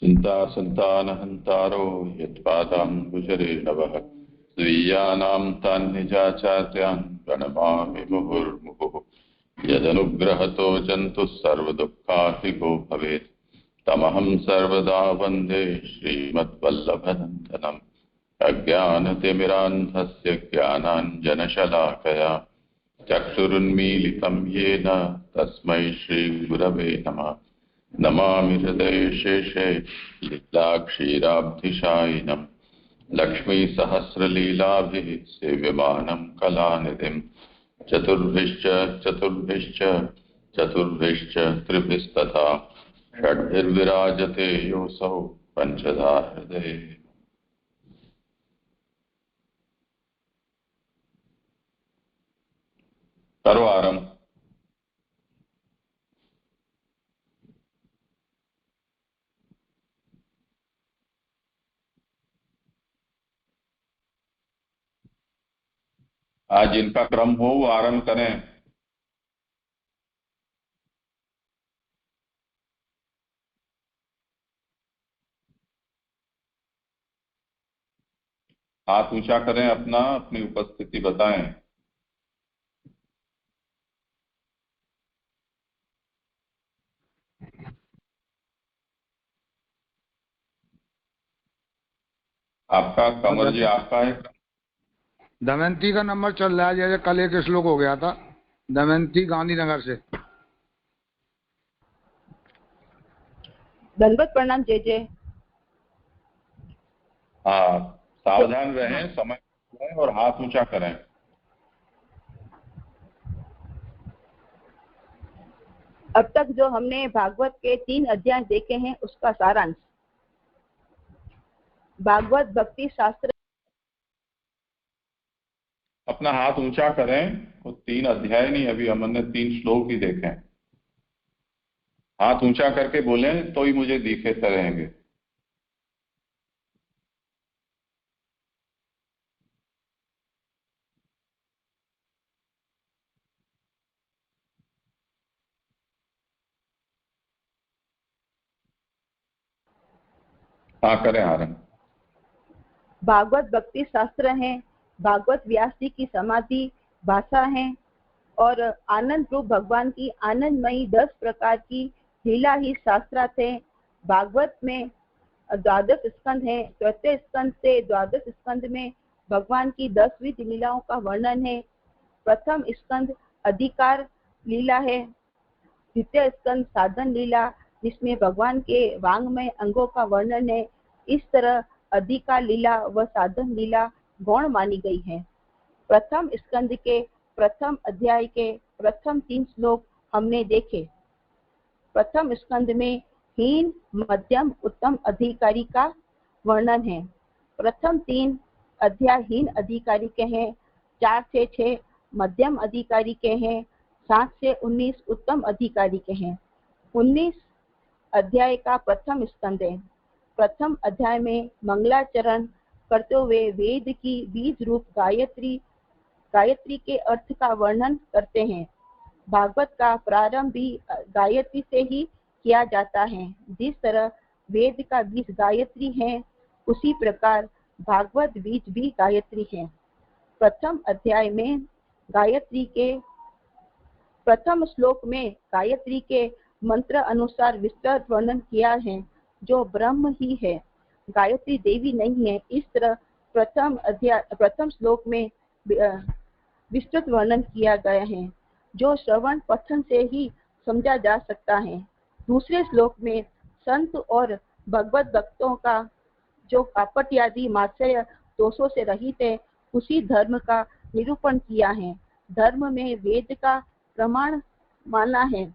चिन्तासन्तानहन्तारो यत्पादाम्बुजरेणवः स्वीयानां तान् निजाचार्यान् प्रणमामि मुहुर्मुहुः। यदनुग्रहतो जन्तुः सर्वदुःखातिगो भवेत् तमहं सर्वदा वन्दे श्रीमद्वल्लभनन्दनम्। अज्ञानतिमिरान्धस्य ज्ञानाञ्जनशलाकया चक्षुरुन्मीलितं येन तस्मै श्रीगुरवे नमः। नमामि हृदयशेषे लीलाक्षीराब्धिशायिनम् लक्ष्मीसहस्रलीलाभिः सेव्यमानं कलानिधिम्। चतुर्भिश्च त्रिभिस्तथा षड्भिर्विराजते योऽसौ पञ्चधा हृदये। करो आरंभ। आज जिनका क्रम हो वो आरंभ करें। हाथ ऊंचा करें, अपनी उपस्थिति बताएं। आपका कमर जी, आपका है। दमयंती का नंबर चल रहा है, जैसे कल एक श्लोक हो गया था। दमयंती गांधीनगर से। दंडवत प्रणाम जय। हाँ, सावधान रहें, समय और हाथ ऊंचा करें। अब तक जो हमने भागवत के 3 अध्याय देखे हैं उसका सारांश। भागवत भक्ति शास्त्र। अपना हाथ ऊंचा करें। वो 3 अध्याय नहीं, अभी हमने 3 श्लोक ही देखे हैं। हाथ ऊंचा करके बोलें तो ही मुझे दिखे रहेंगे। हाँ, करें आरंभ। भागवत भक्ति शास्त्र है, भागवत व्यास जी की समाधि भाषा है और आनंद रूप भगवान की आनंदमयी 10 प्रकार की लीला ही शास्त्रार्थ है। भागवत में 12 स्कंद है। चौथे स्कंद से 12 स्कंद में भगवान की 10 विध लीलाओं का वर्णन है। प्रथम स्कंद अधिकार लीला है। द्वितीय स्कंद साधन लीला, जिसमें भगवान के वांगमय अंगों का वर्णन है। इस तरह अधिकार लीला व साधन लीला गौण मानी गई है। प्रथम स्कंद के प्रथम अध्याय के प्रथम 3 श्लोक हमने देखे। प्रथम स्कंद में हीन, मध्यम, उत्तम अधिकारी का वर्णन है। प्रथम 3 अध्याय हीन अधिकारी के हैं, 4 से 6 मध्यम अधिकारी के हैं, 7 से 19 उत्तम अधिकारी के हैं। 19 अध्याय का प्रथम स्कंद है। प्रथम अध्याय में मंगलाचरण करते हुए वेद की बीज रूप गायत्री के अर्थ का वर्णन करते हैं। भागवत का प्रारंभ भी गायत्री से ही किया जाता है। जिस तरह वेद का बीज गायत्री है, उसी प्रकार भागवत बीज भी गायत्री है। प्रथम अध्याय में गायत्री के प्रथम श्लोक में गायत्री के मंत्र अनुसार विस्तृत वर्णन किया है, जो ब्रह्म ही है, गायत्री देवी नहीं है। इस तरह प्रथम श्लोक में विस्तृत वर्णन किया गया है, जो श्रवण पठन से ही समझा जा सकता है। दूसरे श्लोक में संत और भगवत भक्तों का जो कपट आदि मात्सर्य दोषों से रहित है, उसी धर्म का निरूपण किया है। धर्म में वेद का प्रमाण माना है।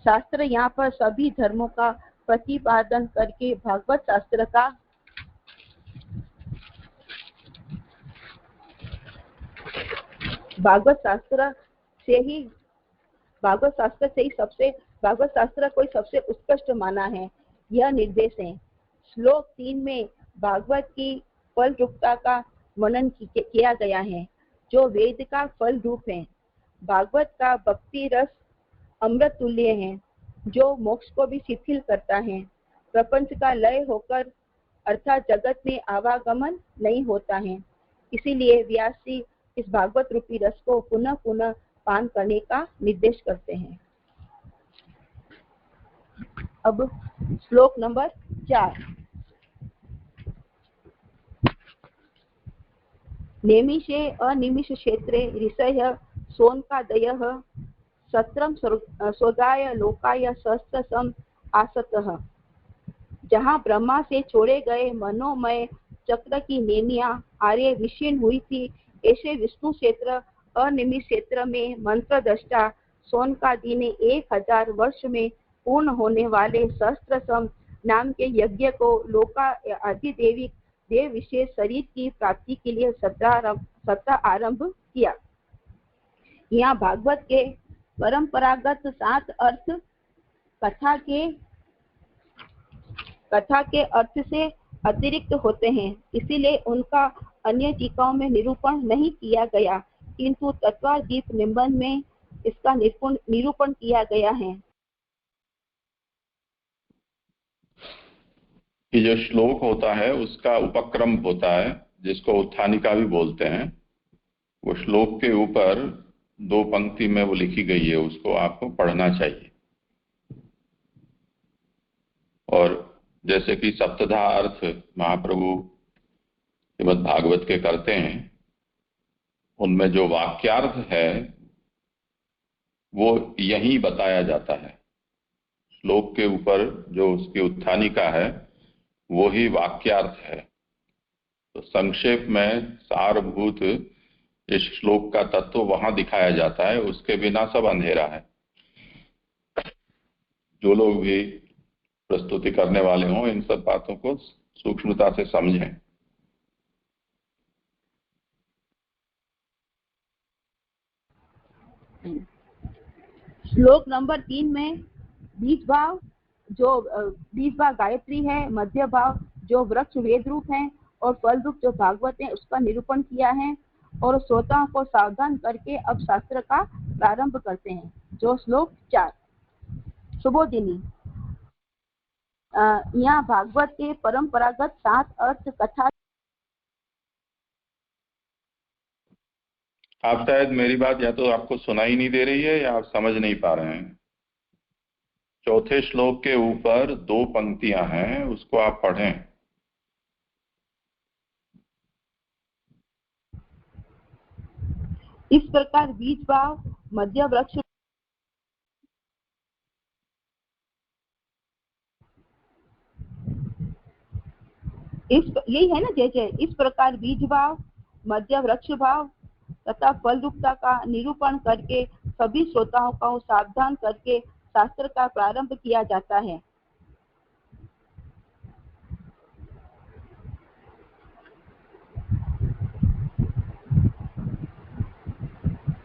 शास्त्र यहाँ पर सभी धर्मों का प्रतिपादन करके भागवत शास्त्र को सबसे उत्कृष्ट माना है। यह निर्देश है। श्लोक 3 में भागवत की फल रूपता का वर्णन किया गया है, जो वेद का फल रूप है। भागवत का भक्ति रस अमृत तुल्य है, जो मोक्ष को भी शिथिल करता है। प्रपंच का लय होकर अर्थात जगत में आवागमन नहीं होता है। इसीलिए व्यास जी इस भागवत रूपी रस को पुनः पुनः पान करने का निर्देश करते हैं। अब श्लोक नंबर 4। नेमिषे अनिमिष क्षेत्रे ऋषयः सोनकादयः सत्रम स्वर्गाय लोकाय सहस्रसम आसतः। जहाँ ब्रह्मा से छोड़े गए मनोमय चक्र की नेमियां आर्य विशीर्ण हुई थी, ऐसे विष्णु क्षेत्र अनिमिष क्षेत्र में मंत्र दृष्टा सोनकादि ने 1000 वर्ष में पूर्ण होने वाले सहस्त्रसम नाम के यज्ञ को लोका आदि देव विशेष शरीर की प्राप्ति के लिए सत्ता आरंभ किया। यहाँ भागवत के परंपरागत 7 अर्थ कथा के अर्थ से अतिरिक्त होते हैं, इसीलिए उनका अन्य टीकाओं में निरूपण नहीं किया गया, किंतु तत्वादीप निबंध में इसका निरूपण किया गया है। कि जो श्लोक होता है उसका उपक्रम होता है, जिसको उत्थानिका भी बोलते हैं। वो श्लोक के ऊपर 2 पंक्ति में वो लिखी गई है, उसको आपको पढ़ना चाहिए। और जैसे कि सप्तधा अर्थ महाप्रभु श्रीमद् भागवत के करते हैं, उनमें जो वाक्यार्थ है वो यही बताया जाता है। श्लोक के ऊपर जो उसकी उत्थानिका है वो ही वाक्यार्थ है। तो संक्षेप में सारभूत इस श्लोक का तत्व वहां दिखाया जाता है, उसके बिना सब अंधेरा है। जो लोग भी प्रस्तुति करने वाले हों, इन सब बातों को सूक्ष्मता से समझें। श्लोक नंबर 3 में बीज भाव गायत्री है, मध्य भाव जो वृक्ष वेद रूप है और फल रूप जो भागवत है उसका निरूपण किया है, और श्रोताओं को सावधान करके अब शास्त्र का प्रारंभ करते हैं। जो श्लोक 4। सुबोधिनी। यहाँ भागवत के परंपरागत 7 अर्थ कथा। आप शायद मेरी बात या तो आपको सुनाई नहीं दे रही है या आप समझ नहीं पा रहे हैं। चौथे श्लोक के ऊपर 2 पंक्तियां हैं, उसको आप पढ़ें। इस प्रकार बीज भाव मध्य वृक्ष यही है ना जय। इस प्रकार बीज भाव मध्य वृक्ष भाव तथा फल रूपता का निरूपण करके सभी श्रोताओं को सावधान करके शास्त्र का प्रारंभ किया जाता है।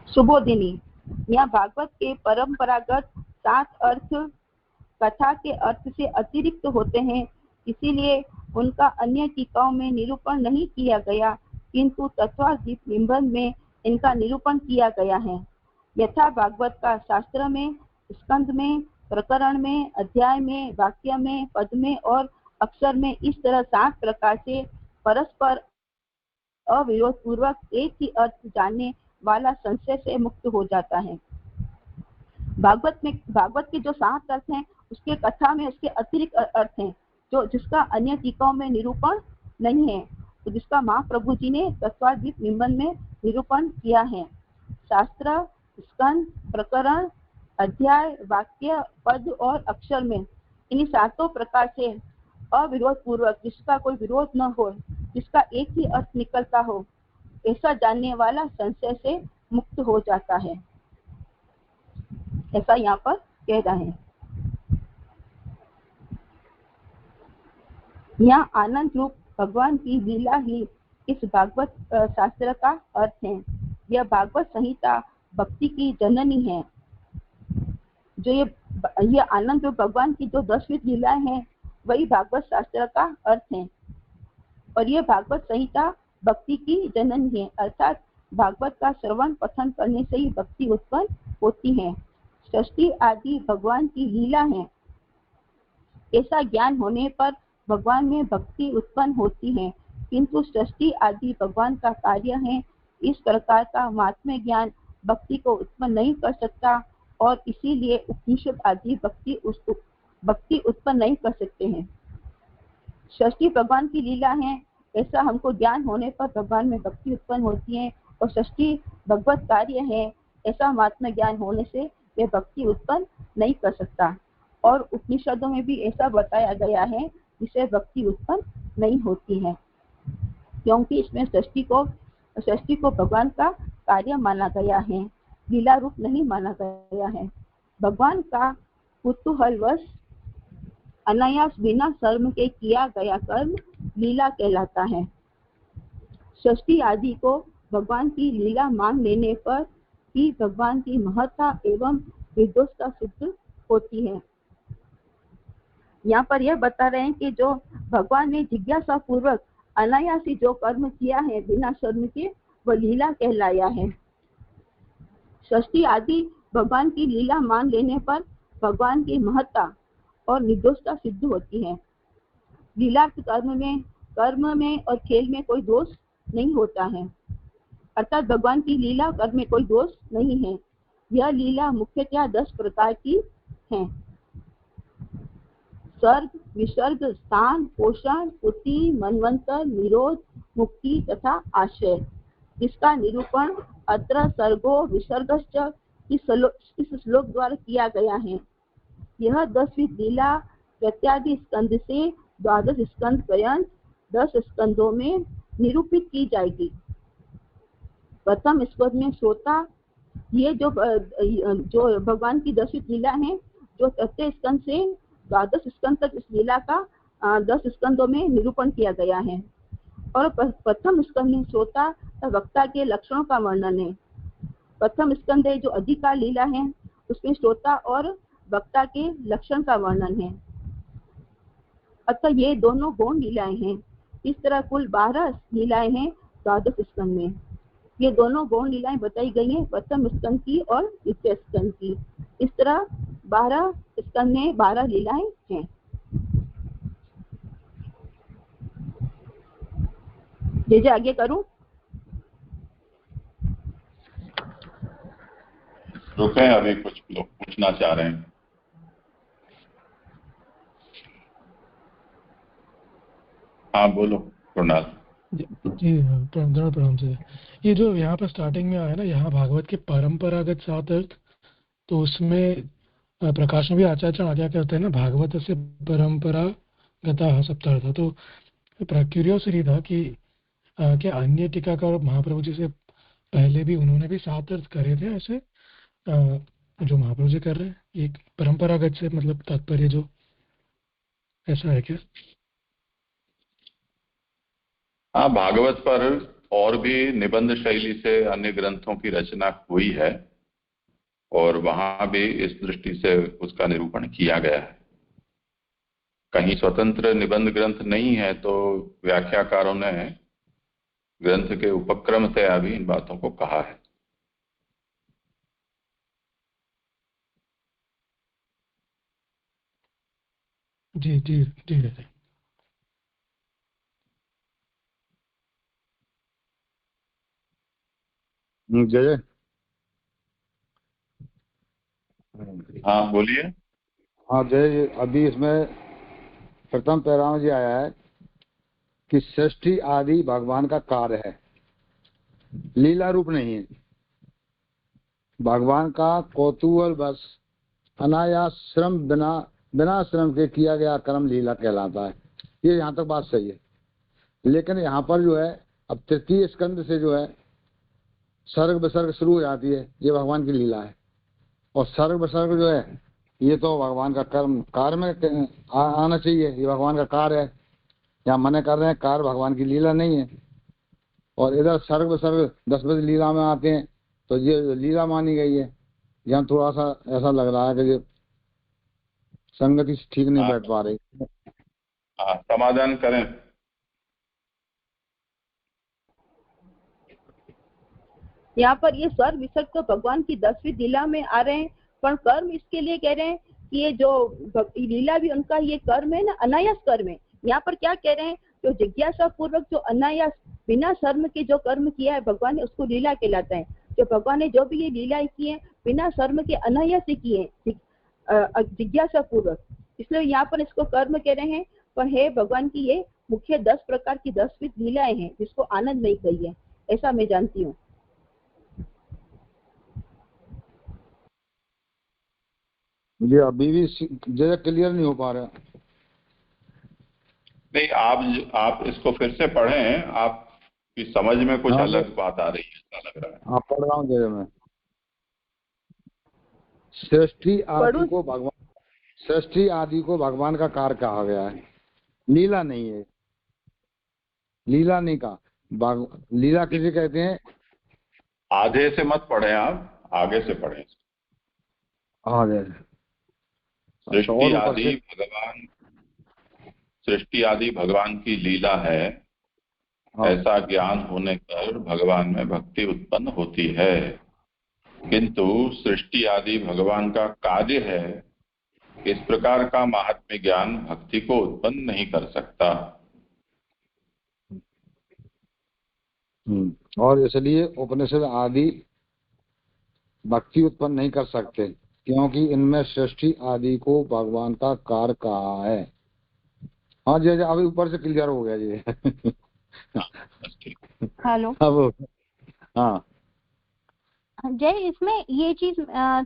सुबोधिनी। यहाँ भागवत के परंपरागत 7 अर्थ कथा के अर्थ से अतिरिक्त होते हैं, इसीलिए उनका अन्य टीकाओं में निरूपण नहीं किया गया, किंतु तत्वादीप निबंध में इनका निरूपण किया गया है। यथा भागवत का शास्त्र में, स्कंद में, प्रकरण में, अध्याय में, वाक्य में, पद में और अक्षर में इस तरह 7 प्रकार से परस्पर अविरोध पूर्वक एक ही अर्थ जानने वाला संशय से मुक्त हो जाता है। भागवत के जो 7 अर्थ हैं उसके कथा में उसके अतिरिक्त अर्थ हैं जो जिसका अन्य टीकाओं में निरूपण नहीं है, तो जिसका महाप्रभु जी ने तत्वादीप निबंध में निरूपण किया है। शास्त्र, स्कंद, प्रकरण, अध्याय, वाक्य, पद और अक्षर में इन 7 प्रकार से अविरोध पूर्वक, जिसका कोई विरोध न हो, जिसका एक ही अर्थ निकलता हो, ऐसा जानने वाला संशय से मुक्त हो जाता है, ऐसा यहाँ पर कह रहे हैं। यहाँ आनंद रूप भगवान की लीला ही इस भागवत शास्त्र का अर्थ है। यह भागवत संहिता भक्ति की जननी है। जो ये आनंद रूप भगवान की जो 10 लीलाएं हैं वही भागवत शास्त्र का अर्थ है, और यह भागवत संहिता भक्ति की जननी है, अर्थात भागवत का श्रवण पठन करने से ही भक्ति उत्पन्न होती है। सृष्टि आदि भगवान की लीला है। ऐसा ज्ञान होने पर भगवान में भक्ति उत्पन्न होती है, किंतु सृष्टि आदि भगवान का कार्य है। इस प्रकार का महात्म्य ज्ञान भक्ति को उत्पन्न नहीं कर सकता और इसीलिए उपनिषद आदि भक्ति उत्पन्न नहीं कर सकते हैं। सृष्टि भगवान की लीला है, ऐसा हमको ज्ञान होने पर भगवान में भक्ति उत्पन्न होती है, और सृष्टि भगवत कार्य है, ऐसा महात्म्य ज्ञान होने से वे भक्ति उत्पन्न नहीं कर सकता। और उपनिषदों में भी ऐसा बताया गया है जिससे भक्ति उत्पन्न नहीं होती है, क्योंकि इसमें सृष्टि को भगवान का कार्य माना गया है, लीला रूप नहीं माना गया है। भगवान का कुतूहलवश अनायास बिना कर्म के किया गया कर्म लीला कहलाता है। सृष्टि आदि को भगवान की लीला मान लेने पर ही भगवान की महत्ता एवं निर्दोषता सिद्ध होती है। यहाँ पर यह बता रहे हैं कि जो भगवान ने जिज्ञासा पूर्वक अनायासी जो कर्म किया है बिना कर्म के, वह लीला कहलाया है। सृष्टि आदि भगवान की लीला मान लेने पर भगवान की महत्ता और निर्दोषता सिद्ध होती है। लीला के कर्म में और खेल में कोई दोष नहीं होता है, अर्थात भगवान की लीला कर्म में कोई दोष नहीं है। यह लीला मुख्यतः 10 प्रकार की है: सर्ग, विसर्ग, स्थान, पोषण, पुति, मनवंतर, निरोध, मुक्ति तथा आश्रय, जिसका निरूपण अत्र सर्गो विसर्गश्च इस श्लोक द्वारा किया गया है। यह 10वीं लीला प्रत्यादि स्कंद से 12 स्कंद पर्यंत 10 स्कंदों में निरूपित की जाएगी। प्रथम स्कंद में श्रोता, ये जो भगवान की 10वीं लीला है, जो तृतीय स्कंद से 12 स्कंद तक इस लीला का 10 स्कंदों में निरूपण किया गया है। और प्रथम स्कंद में श्रोता वक्ता के लक्षणों का वर्णन है। प्रथम स्कंद है जो अधिकार लीला है, उसमें श्रोता और वक्ता के लक्षण का वर्णन है। अतः ये दोनों गौण लीलाएं हैं। इस तरह कुल 12 लीलाएं हैं 12 स्कंद में। ये दोनों गौण लीलाएं बताई गई हैं प्रथम स्कंद की और द्वितीय स्कंद की। इस तरह 12 स्कंद में 12 लीलाएं हैं। जैसे आगे करूं? रुके, अभी कुछ लोग पूछना चाह रहे हैं। हाँ बोलो कुणाल। जी प्रणाम से। ये जो यहाँ पर स्टार्टिंग में आया ना, यहाँ भागवत के परंपरागत 7 अर्थ, तो उसमें प्रकाश में भी आचार्य आज्ञा करते हैं ना, भागवत से परंपरागत सप्तार्थ। तो क्यूरियोसिटी था कि क्या अन्य टीकाकार महाप्रभु जी से पहले भी उन्होंने भी 7 अर्थ करे थे ऐसे जो महाप्रभु जी कर रहे हैं? एक परंपरागत से मतलब तात्पर्य जो ऐसा है क्या? हाँ, भागवत पर और भी निबंध शैली से अन्य ग्रंथों की रचना हुई है और वहां भी इस दृष्टि से उसका निरूपण किया गया है। कहीं स्वतंत्र निबंध ग्रंथ नहीं है तो व्याख्याकारों ने ग्रंथ के उपक्रमतया भी इन बातों को कहा है। जी जी जी जी। जय। हाँ बोलिए। हाँ जय। अभी इसमें प्रथम पैरा में आया है कि सृष्टि आदि भगवान का कार्य है, लीला रूप नहीं है। भगवान का कौतूहल बस अनायास श्रम बिना श्रम के किया गया कर्म लीला कहलाता है। ये यहाँ तक बात सही है, लेकिन यहाँ पर जो है अब तृतीय स्कंद से जो है सर्ग विसर्ग शुरू हो जाती है। ये भगवान की लीला है, और सर्ग विसर्ग जो है ये तो भगवान का कार्य में आना चाहिए। ये भगवान का कार्य है, यहाँ मने कर रहे हैं कार्य भगवान की लीला नहीं है। और इधर सर्ग विसर्ग 10 बजे लीला में आते हैं तो ये लीला मानी गई है। यहाँ थोड़ा सा ऐसा लग रहा है कि ये संगति ठीक नहीं बैठ पा रही। हाँ, समाधान करें। यहाँ पर ये स्वर्ग विसर्ग तो भगवान की 10वीं लीला में आ रहे हैं, पर कर्म इसके लिए कह रहे हैं कि ये जो लीला भी उनका ये कर्म है ना, अनायास कर्म है। यहाँ पर क्या कह रहे हैं, जो जिज्ञासा पूर्वक जो अनायास बिना शर्म के जो कर्म किया है भगवान ने, उसको लीला कहलाता है। जो भगवान ने जो भी ये लीलाएं की है बिना शर्म के अनायास से किए हैं, जिज्ञासा पूर्वक, इसलिए यहाँ पर इसको कर्म कह रहे हैं। पर है भगवान की ये मुख्य 10 प्रकार की 10 विध लीलाएं हैं, जिसको आनंदमयी कही है, ऐसा मैं जानती हूँ। मुझे अभी भी जरा क्लियर नहीं हो पा रहा। नहीं, आप इसको फिर से पढ़ें, आपकी समझ में कुछ अलग बात आ रही है ऐसा लग रहा है। आप पढ़ रहा हूँ जरा मैं। सृष्टि आदि को भगवान का कार्य कहा गया है, लीला नहीं है। लीला नहीं कहा, लीला किसे कहते हैं? आधे से मत पढ़ें, आप आगे से पढ़ें। आगे सृष्टि आदि भगवान की लीला है। ऐसा ज्ञान होने पर भगवान में भक्ति उत्पन्न होती है, किंतु सृष्टि आदि भगवान का कार्य है। इस प्रकार का महात्म्य ज्ञान भक्ति को उत्पन्न नहीं कर सकता। और इसलिए उपनिषद आदि भक्ति उत्पन्न नहीं कर सकते, क्योंकि इनमें सृष्टि आदि को भगवान का कार्य कहा है। हाँ जी, अभी ऊपर से क्लियर हो गया जी। हेलो। अब हाँ जय, इसमें ये चीज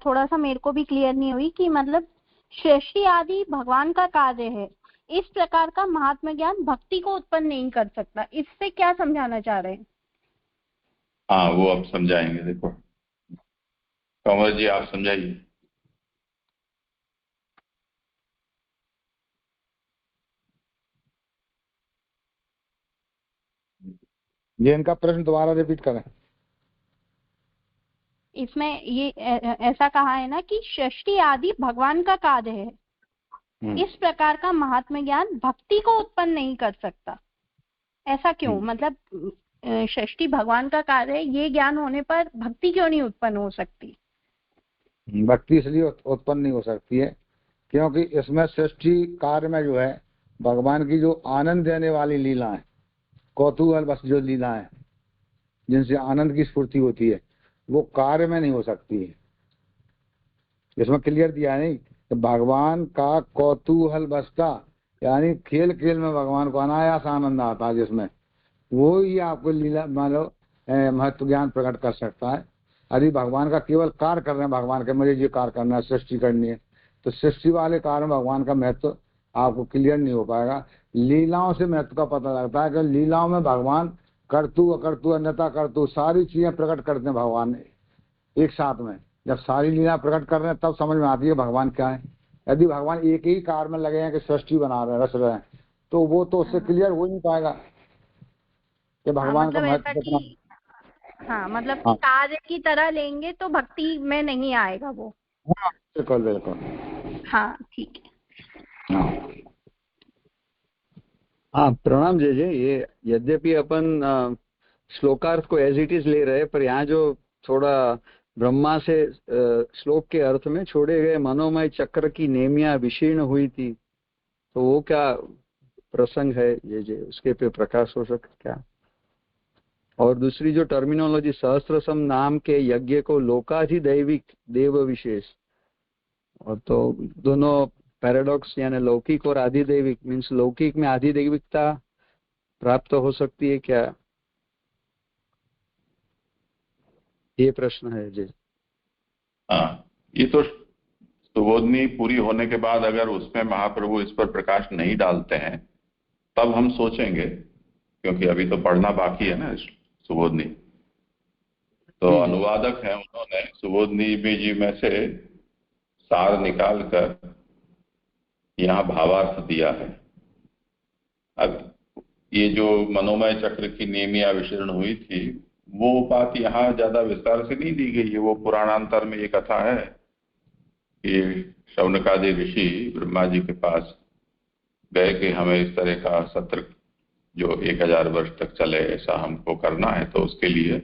थोड़ा सा मेरे को भी क्लियर नहीं हुई कि मतलब सृष्टि आदि भगवान का कार्य है, इस प्रकार का महात्म्य ज्ञान भक्ति को उत्पन्न नहीं कर सकता, इससे क्या समझाना चाह रहे हैं? हाँ, वो अब समझाएंगे। देखो कंवर जी, आप समझाइए। ये इनका प्रश्न दोबारा रिपीट करें। इसमें ये ऐसा कहा है ना कि सृष्टि आदि भगवान का कार्य है, इस प्रकार का महात्म्य ज्ञान भक्ति को उत्पन्न नहीं कर सकता। ऐसा क्यों? मतलब सृष्टि भगवान का कार्य है, ये ज्ञान होने पर भक्ति क्यों नहीं उत्पन्न हो सकती? भक्ति इसलिए उत्पन्न नहीं हो सकती है क्योंकि इसमें सृष्टि कार्य में जो है भगवान की जो आनंद देने वाली लीला है, कौतूहल बस जो लीला है जिनसे आनंद की स्फूर्ति होती है, वो कार्य में नहीं हो सकती है। इसमें क्लियर दिया नहीं कि भगवान का कौतूहल बसता, यानी खेल खेल में भगवान को अनायास आनंद आता है, जिसमें वो ही आपको लीला मान लो महत्व ज्ञान प्रकट कर सकता है। यदि भगवान का केवल कार्य कर रहे हैं, भगवान के मुझे ये कार्य करना है, सृष्टि करनी है, तो सृष्टि वाले कार्य में भगवान का महत्व आपको क्लियर नहीं हो पाएगा। लीलाओं से महत्व का पता लगता है कि लीलाओं में भगवान कर्तु अकर्तु अन्यता कर्तु सारी चीजें प्रकट करते हैं भगवान एक साथ में। जब सारी लीला प्रकट कर रहे हैं तब समझ में आती है भगवान क्या है। यदि भगवान एक ही कार्य में लगे हैं कि सृष्टि बना रहे हैं, रच रहे हैं, तो वो तो उससे क्लियर हो नहीं पाएगा कि भगवान का महत्व कितना। हाँ, मतलब कार्य की तरह लेंगे तो भक्ति में नहीं आएगा वो। हाँ बिल्कुल बिल्कुल। हाँ ठीक है। हाँ प्रणाम जय जय। ये यद्यपि अपन श्लोकार्थ को एज इट इज ले रहे, पर यहाँ जो थोड़ा ब्रह्मा से श्लोक के अर्थ में छोड़े गए मनोमय चक्र की नेमिया विशीर्ण हुई थी, तो वो क्या प्रसंग है जय जय, उसके पे प्रकाश हो सकता क्या? और दूसरी जो टर्मिनोलॉजी सहस्त्रसम नाम के यज्ञ को लोकाधिदैविक देव विशेष, और तो दोनों पैराडॉक्स यानी लौकिक और आधिदैविक, मीन्स लौकिक में आधिदैविकता प्राप्त हो सकती है क्या? ये प्रश्न है जी। हाँ, ये तो सुबोधनी पूरी होने के बाद अगर उसमें महाप्रभु इस पर प्रकाश नहीं डालते हैं तब हम सोचेंगे, क्योंकि अभी तो पढ़ना बाकी है ना सुबोधनी। तो अनुवादक हैं, उन्होंने सुबोधनी जी में से सार निकाल कर यहाँ भावार्थ दिया है। अब ये जो मनोमय चक्र की नेमिया विशीर्ण हुई थी, वो बात यहाँ ज्यादा विस्तार से नहीं दी गई है। वो पुराणांतर में ये कथा है कि शौनकादि ऋषि ब्रह्मा जी के पास गए कि हमें इस तरह का सत्र जो 1000 वर्ष तक चले ऐसा हमको करना है, तो उसके लिए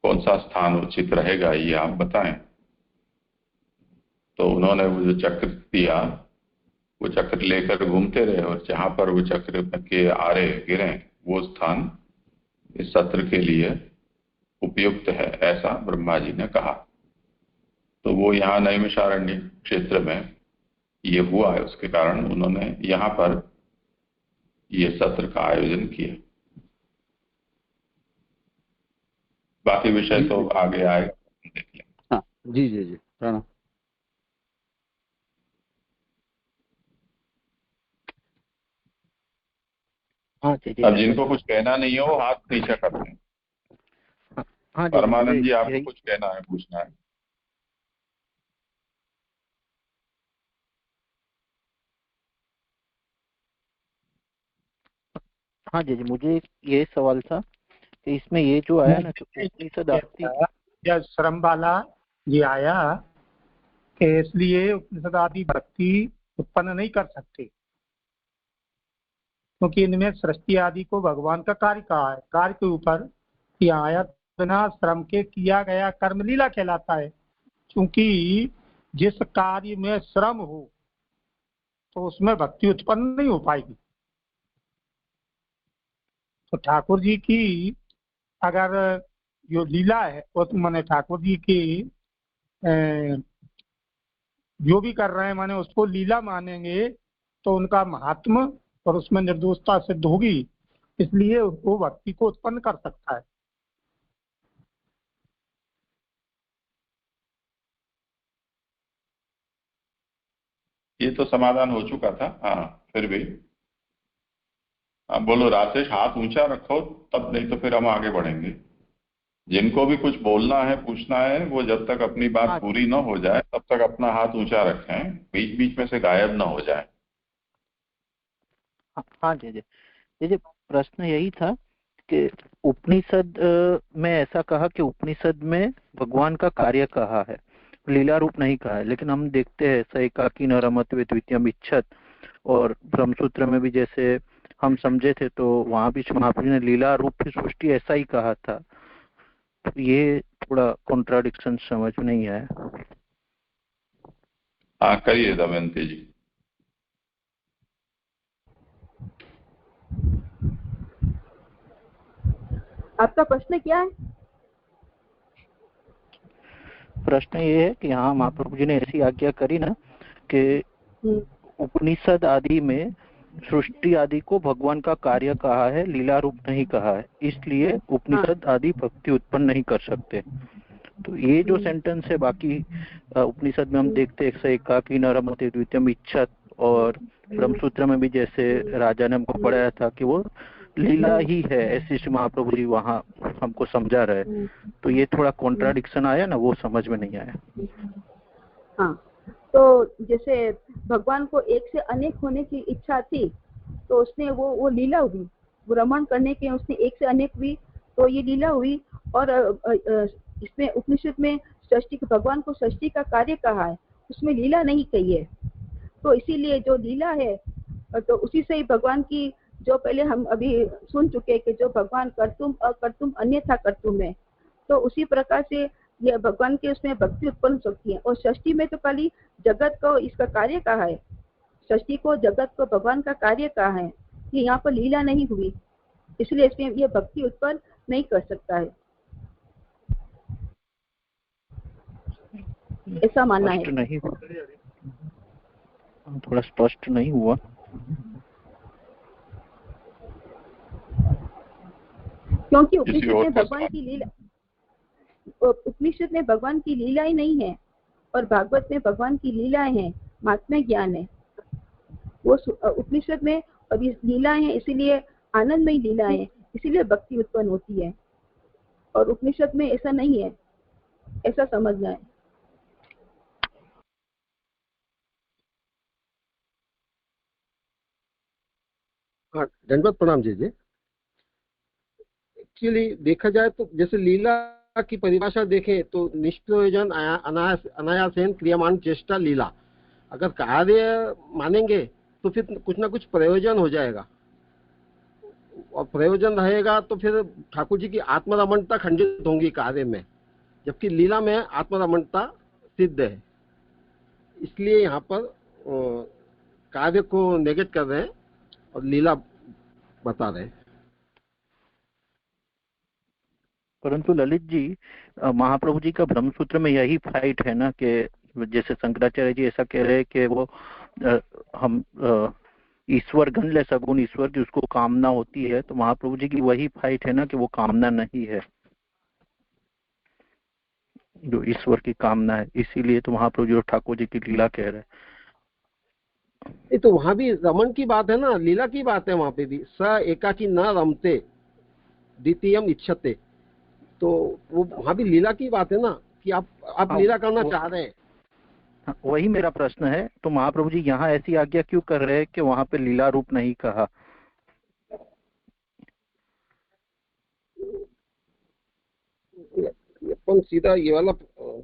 कौन सा स्थान उचित रहेगा ये आप बताएं। तो उन्होंने वो जो चक्र दिया, वो चक्र लेकर घूमते रहे और जहां पर वो चक्र के आरे गिरे वो स्थान इस सत्र के लिए उपयुक्त है, ऐसा ब्रह्मा जी ने कहा। तो वो यहाँ नैमिषारण्य क्षेत्र में ये हुआ है, उसके कारण उन्होंने यहाँ पर ये सत्र का आयोजन किया। बाकी विषय तो आगे आएगा, देख लें। हाँ जी जी जी, प्रणाम। हाँ जी जी। अब जिनको कुछ कहना नहीं हो हाथ नीचे करते हैं। हाँ जी, परमानंद जी, आपको कुछ कहना है, पूछना है? हाँ जी जी, मुझे ये सवाल था कि इसमें ये जो आया ना कि उपनिषद आदि, जब श्रम वाला ये आया कि इसलिए उपनिषद आदि भक्ति उत्पन्न नहीं कर सकते, क्योंकि इनमें सृष्टि आदि को भगवान का कार्य कहा है। कार्य के ऊपर यहाँ आया बिना श्रम के किया गया कर्म लीला कहलाता है। क्योंकि जिस कार्य में श्रम हो तो उसमें भक्ति उत्पन्न नहीं हो पाएगी। तो ठाकुर जी की अगर जो लीला है वो तो माने ठाकुर जी की जो भी कर रहे हैं माने उसको लीला मानेंगे तो उनका महात्म और उसमें निर्दोषता सिद्ध होगी, इसलिए वो भक्ति को उत्पन्न कर सकता है। ये तो समाधान हो चुका था। हाँ, फिर भी आप बोलो राजेश, हाथ ऊंचा रखो तब, नहीं तो फिर हम आगे बढ़ेंगे। जिनको भी कुछ बोलना है, पूछना है, वो जब तक अपनी बात पूरी न हो जाए तब तक अपना हाथ ऊंचा रखें, बीच बीच में से गायब न हो जाए। हाँ जी जी जी, प्रश्न यही था कि उपनिषद में ऐसा कहा कि उपनिषद में भगवान का कार्य कहा है, लीला रूप नहीं कहा है। लेकिन हम देखते हैं स एकाकी न रमत्वे द्वितीयम् इच्छत, और ब्रह्मसूत्र में भी जैसे हम समझे थे तो वहां भी महाप्रभु ने लीला रूप की सृष्टि ऐसा ही कहा था। तो ये थोड़ा कॉन्ट्राडिक्शन समझ नहीं आया। हाँ, करिए दमयंती जी। आपका प्रश्न क्या है? प्रश्न ये है कि हाँ महाप्रभु जी ने ऐसी आज्ञा करी ना कि उपनिषद आदि में सृष्टि आदि को भगवान का कार्य कहा है, लीला रूप नहीं कहा है, इसलिए उपनिषद आदि भक्ति उत्पन्न नहीं कर सकते। तो ये जो सेंटेंस है, बाकी उपनिषद में हम देखते हैं एकाकी न रमते द्वितीयम् इच्छत, और ब्रह्मसूत्र में भी जैसे राजा ने हमको पढ़ाया था कि वो लीला ही है, ऐसे श्री महाप्रभु जी वहाँ हमको समझा रहे। तो ये थोड़ा कॉन्ट्राडिक्शन आया ना, वो समझ में नहीं आया। हाँ, तो जैसे भगवान को एक से अनेक होने की इच्छा थी तो उसने वो लीला हुई, भ्रमण करने के उसने एक से अनेक हुई तो ये लीला हुई। और इसमें उपनिषद में सृष्टि, भगवान को सृष्टि का कार्य कहा है, उसमें लीला नहीं कही है। तो इसीलिए जो लीला है तो उसी से ही भगवान की, जो पहले हम अभी सुन चुके कि जो भगवान कर्तुम अकर्तुम अन्यथा कर्तुम है, तो उसी प्रकार से यह भगवान के उसमें भक्ति उत्पन्न हो सकती है। और सृष्टि में तो खाली जगत को इसका कार्य कहा है, सृष्टि को जगत को भगवान का कार्य कहा है, ये यहाँ पर लीला नहीं हुई, इसलिए इसमें यह भक्ति उत्पन्न नहीं कर सकता है, ऐसा मानना है। नहीं, थोड़ा स्पष्ट नहीं हुआ। क्योंकि उपनिषद में भगवान की लीला, उपनिषद में भगवान की लीला ही नहीं है, और भागवत में भगवान की लीलाएं हैं, महात्म्य ज्ञान है। वो उपनिषद में अभी लीलाएं हैं, इसीलिए आनंदमय लीलाएं हैं, इसीलिए भक्ति उत्पन्न होती है। और उपनिषद में ऐसा नहीं है, ऐसा समझना है। हाँ, धन्यवाद, प्रणाम जी। एक्चुअली देखा जाए तो जैसे लीला की परिभाषा देखें तो निष्प्रयोजन अनायासेन क्रियामान चेष्टा लीला। अगर कार्य मानेंगे तो फिर कुछ ना कुछ प्रयोजन हो जाएगा, और प्रयोजन रहेगा तो फिर ठाकुर जी की आत्मरमणता खंडित होंगी कार्य में, जबकि लीला में आत्मरमणता सिद्ध है। इसलिए यहाँ पर कार्य को नेगेट कर रहे हैं और लीला बता रहे हैं। परंतु ललित जी, महाप्रभु जी का ब्रह्मसूत्र में यही फाइट है ना कि जैसे शंकराचार्य जी ऐसा कह रहे हैं कि वो हम ईश्वर गण ले सगुण ईश्वर की उसको कामना होती है, तो महाप्रभु जी की वही फाइट है ना कि वो कामना नहीं है जो ईश्वर की कामना है, इसीलिए तो महाप्रभु जी ठाकुर जी की लीला कह रहे हैं। ये तो वहां भी रमन की बात है ना, लीला की बात है। वहां पे भी स एकाकी न रमते द्वितीयम इच्छते, तो वो वहां भी लीला की बात है ना कि आप लीला करना चाह रहे हैं। वही मेरा प्रश्न है, तो महाप्रभु जी यहाँ ऐसी आज्ञा क्यों कर रहे हैं कि वहां पे लीला रूप नहीं कहा? अपन सीधा ये वाला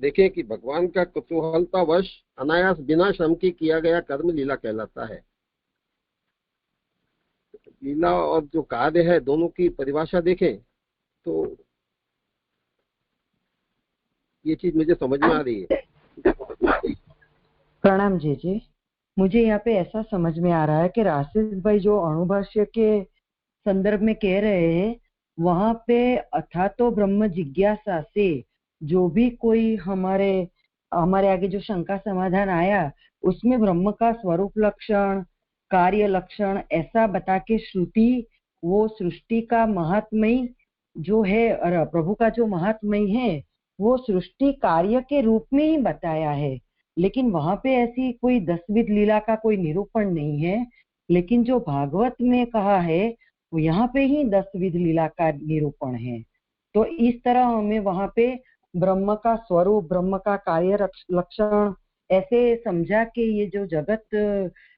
देखें कि भगवान का कुतूहलतावश अनायास बिना श्रम के किया गया कर्म लीला कहलाता है। लीला और जो कार्य है दोनों की परिभाषा देखें तो ये चीज मुझे समझ में आ रही है। प्रणाम जी। मुझे यहाँ पे ऐसा समझ में आ रहा है कि राशिद भाई जो अणुभाष्य के संदर्भ में कह रहे हैं, वहां पे अथातो ब्रह्म जिज्ञासा से जो भी कोई हमारे आगे जो शंका समाधान आया, उसमें ब्रह्म का स्वरूप लक्षण, कार्य लक्षण ऐसा बता के श्रुति वो सृष्टि का महात्म्य जो है, प्रभु का जो महात्म्य है वो सृष्टि कार्य के रूप में ही बताया है। लेकिन वहां पे ऐसी कोई 10विध लीला का कोई निरूपण नहीं है। लेकिन जो भागवत में कहा है वो यहाँ पे ही 10विध लीला का निरूपण है। तो इस तरह हमें वहां पे ब्रह्म का स्वरूप, ब्रह्म का कार्य लक्षण ऐसे समझा के ये जो जगत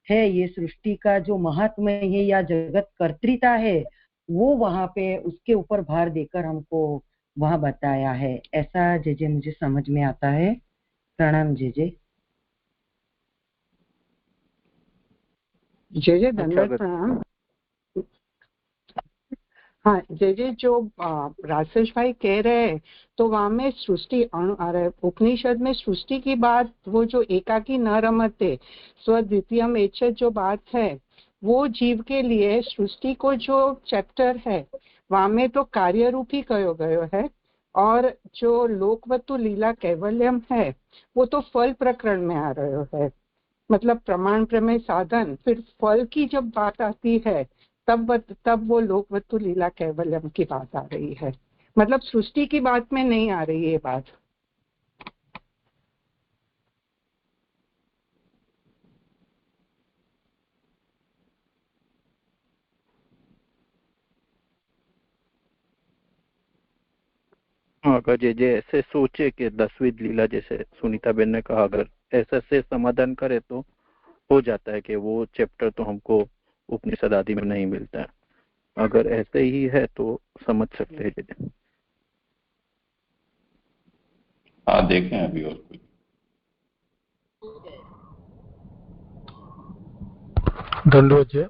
है, ये सृष्टि का जो महात्म्य है या जगत कर्तृता है, वो वहां पे उसके ऊपर भार देकर हमको वहां बताया है। ऐसा जे मुझे समझ में आता है। प्रणाम जे। जय धन्यवाद। प्रणाम। हाँ जय जो राजेश भाई कह रहे हैं, तो वहां में सृष्टि उपनिषद में सृष्टि की बात, वो जो एकाकी न रमते स्वद्वितीयम एचत जो बात है, वो जीव के लिए सृष्टि को जो चैप्टर है वहां में तो कार्य रूप ही कहो गयो है, और जो लोकवतु लीला कैवल्यम है वो तो फल प्रकरण में आ रहा है। मतलब प्रमाण प्रमेय साधन, फिर फल की जब बात आती है तब वो लोकवतु लीला कैवल्यम की बात आ रही है। मतलब सृष्टि की बात में नहीं आ रही है बात। अगर जे ऐसे सोचे कि 10वीं लीला, जैसे सुनीता बेन ने कहा, अगर ऐसे से समाधान करे तो हो जाता है कि वो चैप्टर तो हमको उपनिषद आदि में नहीं मिलता है। अगर ऐसे ही है तो समझ सकते हैं जे। हाँ देखें अभी और कोई। धन्यवाद जय।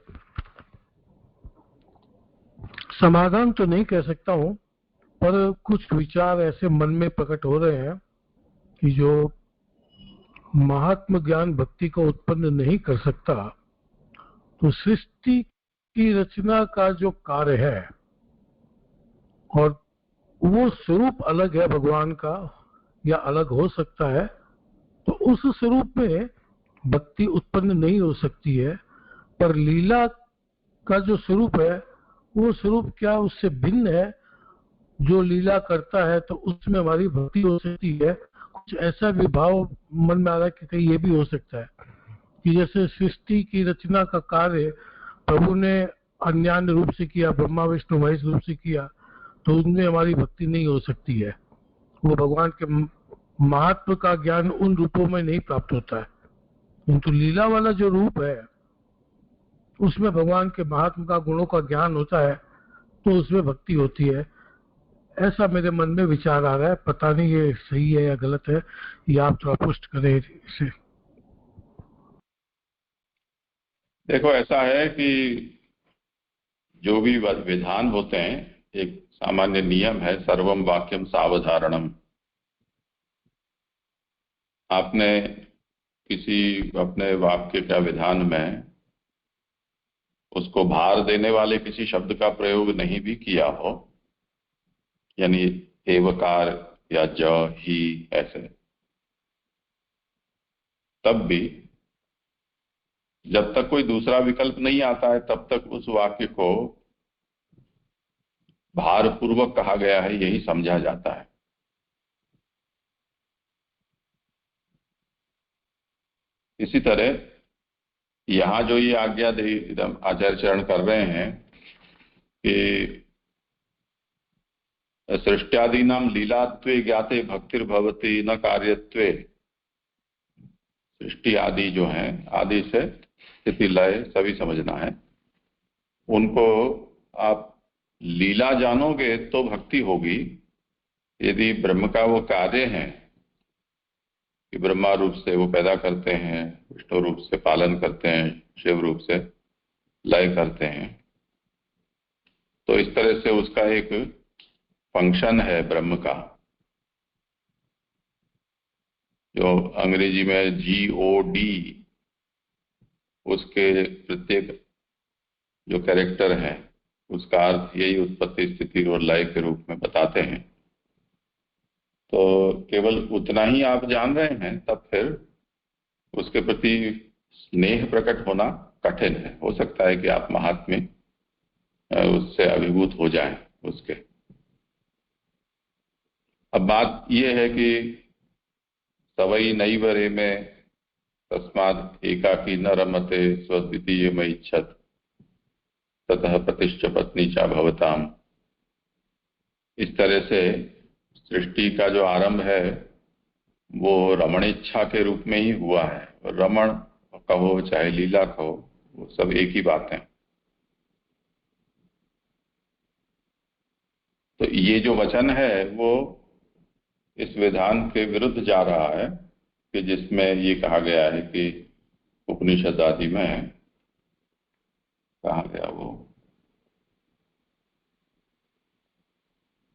समाधान तो नहीं कह सकता हूँ, पर कुछ विचार ऐसे मन में प्रकट हो रहे हैं कि जो महात्म ज्ञान भक्ति को उत्पन्न नहीं कर सकता, तो सृष्टि की रचना का जो कार्य है और वो स्वरूप अलग है भगवान का या अलग हो सकता है, तो उस स्वरूप में भक्ति उत्पन्न नहीं हो सकती है। पर लीला का जो स्वरूप है वो स्वरूप क्या उससे भिन्न है, जो लीला करता है तो उसमें हमारी भक्ति हो सकती है। कुछ ऐसा भी भाव मन में आ रहा है कि कहीं ये भी हो सकता है कि जैसे सृष्टि की रचना का कार्य प्रभु ने अन्यान्य रूप से किया, ब्रह्मा विष्णु महेश रूप से किया, तो उनमें हमारी भक्ति नहीं हो सकती है। वो भगवान के महात्म का ज्ञान उन रूपों में नहीं प्राप्त होता है। किंतु लीला वाला जो रूप है उसमें भगवान के महात्म का गुणों का ज्ञान होता है, तो उसमें भक्ति होती है। ऐसा मेरे मन में विचार आ रहा है, पता नहीं ये सही है या गलत है, या आप थोड़ा पुष्ट करें इसे। देखो ऐसा है कि जो भी विधान होते हैं, एक सामान्य नियम है, सर्वम वाक्यम सावधारणम। आपने किसी अपने वाक्य का विधान में उसको भार देने वाले किसी शब्द का प्रयोग नहीं भी किया हो, यानी एवकार या ज ही ऐसे, तब भी जब तक कोई दूसरा विकल्प नहीं आता है तब तक उस वाक्य को भारपूर्वक कहा गया है यही समझा जाता है। इसी तरह यहां जो ये आज्ञा एकदम आचार्य चरण कर रहे हैं कि सृष्ट्यादि नाम लीलात्वे ज्ञाते भक्तिर्भवति न कार्यत्वे, सृष्टि आदि जो है, आदि से स्थिति लय सभी समझना है, उनको आप लीला जानोगे तो भक्ति होगी। यदि ब्रह्म का वो कार्य है कि ब्रह्मा रूप से वो पैदा करते हैं, विष्णु रूप से पालन करते हैं, शिव रूप से लय करते हैं, तो इस तरह से उसका एक फंक्शन है ब्रह्म का, जो अंग्रेजी में GOD, उसके प्रत्येक जो कैरेक्टर है उसका अर्थ यही उत्पत्ति स्थिति और लय के रूप में बताते हैं। तो केवल उतना ही आप जान रहे हैं तब फिर उसके प्रति स्नेह प्रकट होना कठिन है। हो सकता है कि आप महात्म्य उससे अभिभूत हो जाएं उसके। अब बात यह है कि सवई नैव रे में तस्माद एकाकी न रमते स्वद्वितीय में इच्छत ततः प्रतिष्ठ पत्नी चा भवताम। इस तरह से सृष्टि का जो आरंभ है वो रमण इच्छा के रूप में ही हुआ है। रमण कहो चाहे लीला कहो, वो सब एक ही बात है। तो ये जो वचन है वो इस विधान के विरुद्ध जा रहा है कि जिसमें ये कहा गया है कि उपनिषद आदि में कहा गया, वो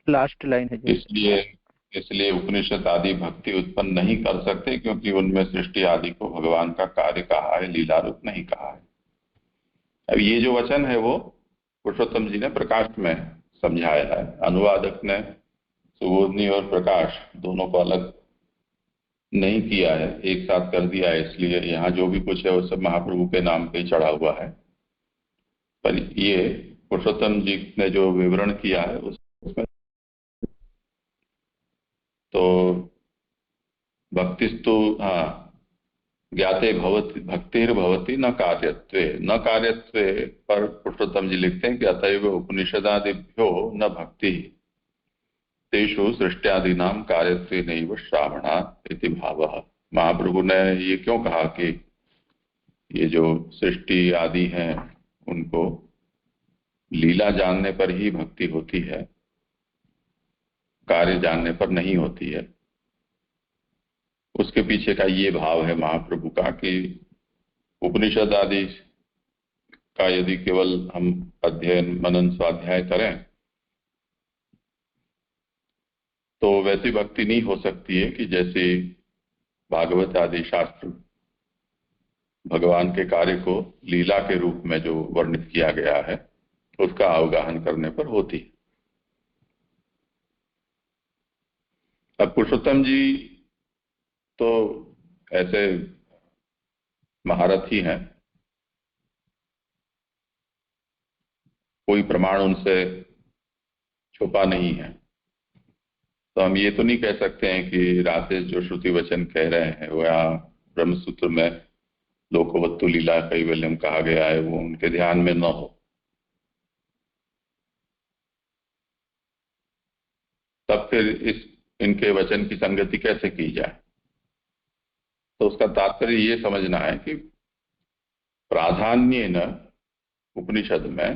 लास्ट लाइन है। इसलिए उपनिषद आदि भक्ति उत्पन्न नहीं कर सकते क्योंकि उनमें सृष्टि आदि को भगवान का कार्य कहा है, लीला रूप नहीं कहा है। अब ये जो वचन है वो पुरुषोत्तम जी ने प्रकाश में समझाया है। अनुवादक ने सुबोधनी और प्रकाश दोनों को अलग नहीं किया है, एक साथ कर दिया है। इसलिए यहाँ जो भी कुछ है वो सब महाप्रभु के नाम पे चढ़ा हुआ है। पर ये पुरुषोत्तम जी ने जो विवरण किया है उसमें तो भक्तिस्तु ज्ञाते भवति भक्तिर्भवति न कार्यत्वे, न कार्यत्वे पर पुरुषोत्तम जी लिखते हैं कि अतएव उपनिषदादिभ्यो न भक्ति तेषु सृष्ट्यादि नाम कार्यत्वे नैव श्रावणा इति भावः। महाप्रभु ने ये क्यों कहा कि ये जो सृष्टि आदि हैं उनको लीला जानने पर ही भक्ति होती है, कार्य जानने पर नहीं होती है। उसके पीछे का ये भाव है महाप्रभु का कि उपनिषद आदि का यदि केवल हम अध्ययन मनन स्वाध्याय करें तो वैसी भक्ति नहीं हो सकती है कि जैसे भागवत आदि शास्त्र भगवान के कार्य को लीला के रूप में जो वर्णित किया गया है उसका अवगाहन करने पर होती है। अब पुरुषोत्तम जी तो ऐसे महारथी हैं, कोई प्रमाण उनसे छुपा नहीं है। तो हम ये तो नहीं कह सकते हैं कि रासेश जो श्रुति वचन कह रहे हैं वो यहाँ ब्रह्मसूत्र में लोकवत्तु लीला कैवल्यम कहा गया है वो उनके ध्यान में न हो। तब फिर इनके वचन की संगति कैसे की जाए? तो उसका तात्पर्य ये समझना है कि प्राधान्य न उपनिषद में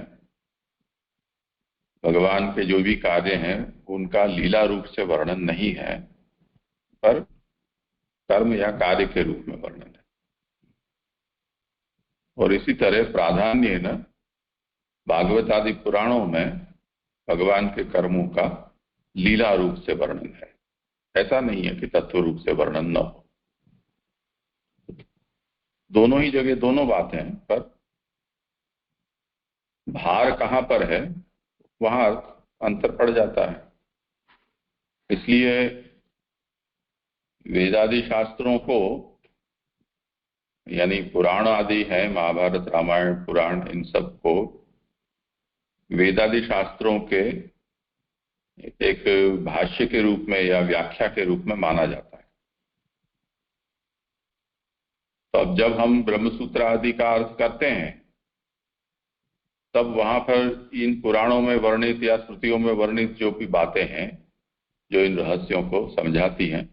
भगवान के जो भी कार्य हैं उनका लीला रूप से वर्णन नहीं है, पर कर्म या कार्य के रूप में वर्णन है। और इसी तरह प्राधान्य न भागवत आदि पुराणों में भगवान के कर्मों का लीला रूप से वर्णन है। ऐसा नहीं है कि तत्व रूप से वर्णन न हो। दोनों ही जगह दोनों बातें हैं, पर भार कहाँ पर है वहां अंतर पड़ जाता है। इसलिए वेदादि शास्त्रों को, यानी पुराण आदि है, महाभारत रामायण पुराण, इन सब को वेदादि शास्त्रों के एक भाष्य के रूप में या व्याख्या के रूप में माना जाता है। तो अब जब हम ब्रह्मसूत्र आदि का अर्थ करते हैं तब वहां पर इन पुराणों में वर्णित या श्रुतियों में वर्णित जो भी बातें हैं जो इन रहस्यों को समझाती हैं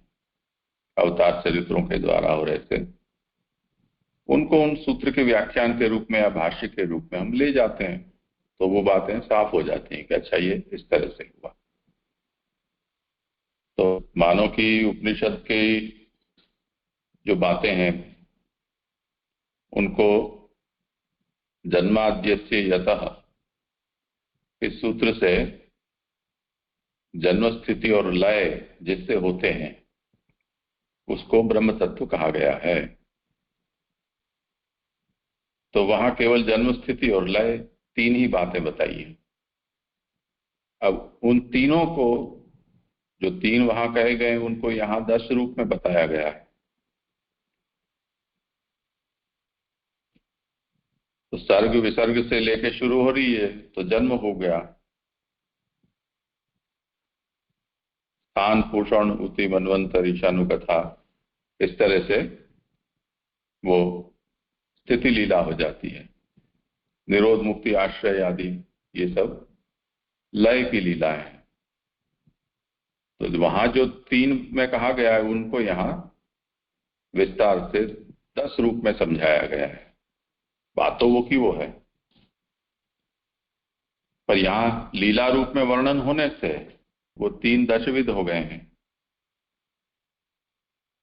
अवतार चरित्रों के द्वारा और ऐसे, उनको उन सूत्र के व्याख्यान के रूप में या भाष्य के रूप में हम ले जाते हैं, तो वो बातें साफ हो जाती हैं कि अच्छा ये इस तरह से हुआ। तो मानो कि उपनिषद की जो बातें हैं उनको जन्माद्यस्य यतः इस सूत्र से जन्म स्थिति और लय जिससे होते हैं उसको ब्रह्म तत्व कहा गया है। तो वहां केवल जन्म स्थिति और लय तीन ही बातें बताई हैं। अब उन तीनों को, जो तीन वहां कहे गए, उनको यहां 10 रूप में बताया गया है। तो सर्ग विसर्ग से लेके शुरू हो रही है, तो जन्म हो गया, स्थान पोषण उति मनवंतर ईशानुकथा, इस तरह से वो स्थिति लीला हो जाती है। निरोध मुक्ति आश्रय आदि ये सब लय की लीला है। तो वहां जो तीन में कहा गया है उनको यहाँ विस्तार से 10 रूप में समझाया गया है। बात तो वो की वो है, पर यहाँ लीला रूप में वर्णन होने से वो 3 दशविध हो गए हैं।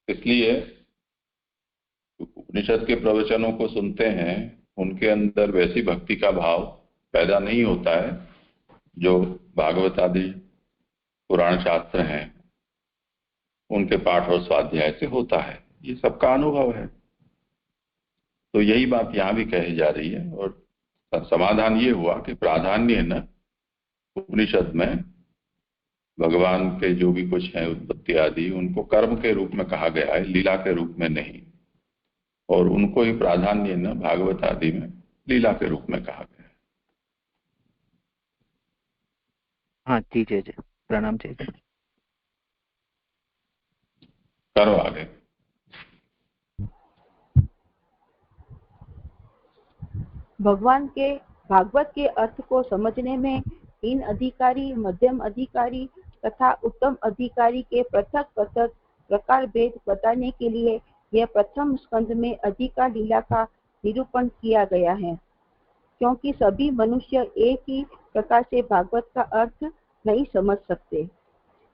इसलिए उपनिषद के प्रवचनों को सुनते हैं, उनके अंदर वैसी भक्ति का भाव पैदा नहीं होता है जो भागवत आदि पुराण शास्त्र हैं उनके पाठ और स्वाध्याय से होता है। ये सबका अनुभव है। तो यही बात यहाँ भी कही जा रही है। और समाधान ये हुआ कि प्राधान्य न उपनिषद में भगवान के जो भी कुछ है उत्पत्ति आदि, उनको कर्म के रूप में कहा गया है, लीला के रूप में नहीं। और उनको ही प्राधान्य न भागवत आदि में लीला के रूप में कहा गया है। हाँ जी, जय जय, प्रणाम जय जय। करो आगे। भगवान के भागवत के अर्थ को समझने में हीन अधिकारी, मध्यम अधिकारी तथा उत्तम अधिकारी के पृथक पृथक प्रकार भेद बताने के लिए यह प्रथम स्कंद में अधिकार लीला का निरूपण किया गया है। क्योंकि सभी मनुष्य एक ही प्रकार से भागवत का अर्थ नहीं समझ सकते।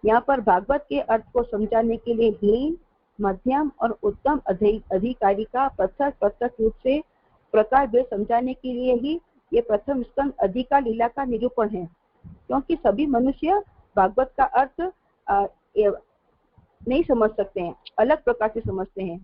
यहाँ पर भागवत के अर्थ को समझाने के लिए हीन, मध्यम और उत्तम अधिकारी का पृथक पृथक रूप से प्रकार भेद समझाने के लिए ही ये प्रथम स्कंद अधिकार लीला का निरूपण है। क्योंकि सभी मनुष्य भागवत का अर्थ नहीं समझ सकते हैं, अलग प्रकार से समझते हैं।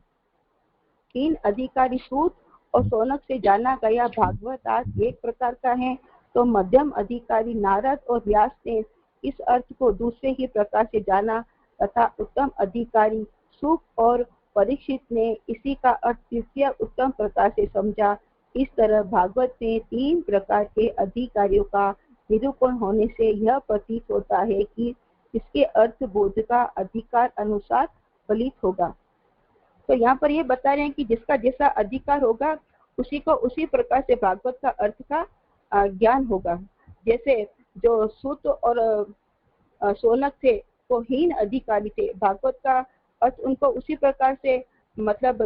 हीन अधिकारी सूत और शौनक से जाना गया भागवत आज एक प्रकार का है, तो मध्यम अधिकारी नारद और व्यास ने इस अर्थ को दूसरे ही प्रकार से जाना तथा उत्तम अधिकारी सुख और परीक्षित ने इसी का अर्थ तृतीय उत्तम प्रकार से समझा। इस तरह भागवत में 3 प्रकार के अधिकारियों का निरूपण होने से यह प्रतीत होता है कि इसके अर्थ बोध का अधिकार अनुसार फलित होगा। तो यहाँ पर ये बता रहे हैं कि जिसका जैसा अधिकार होगा उसी को उसी प्रकार से भागवत का अर्थ का ज्ञान होगा। जैसे जो सूत और शौनक थे वो हीन अधिकारी थे, भागवत का अर्थ उनको उसी प्रकार से मतलब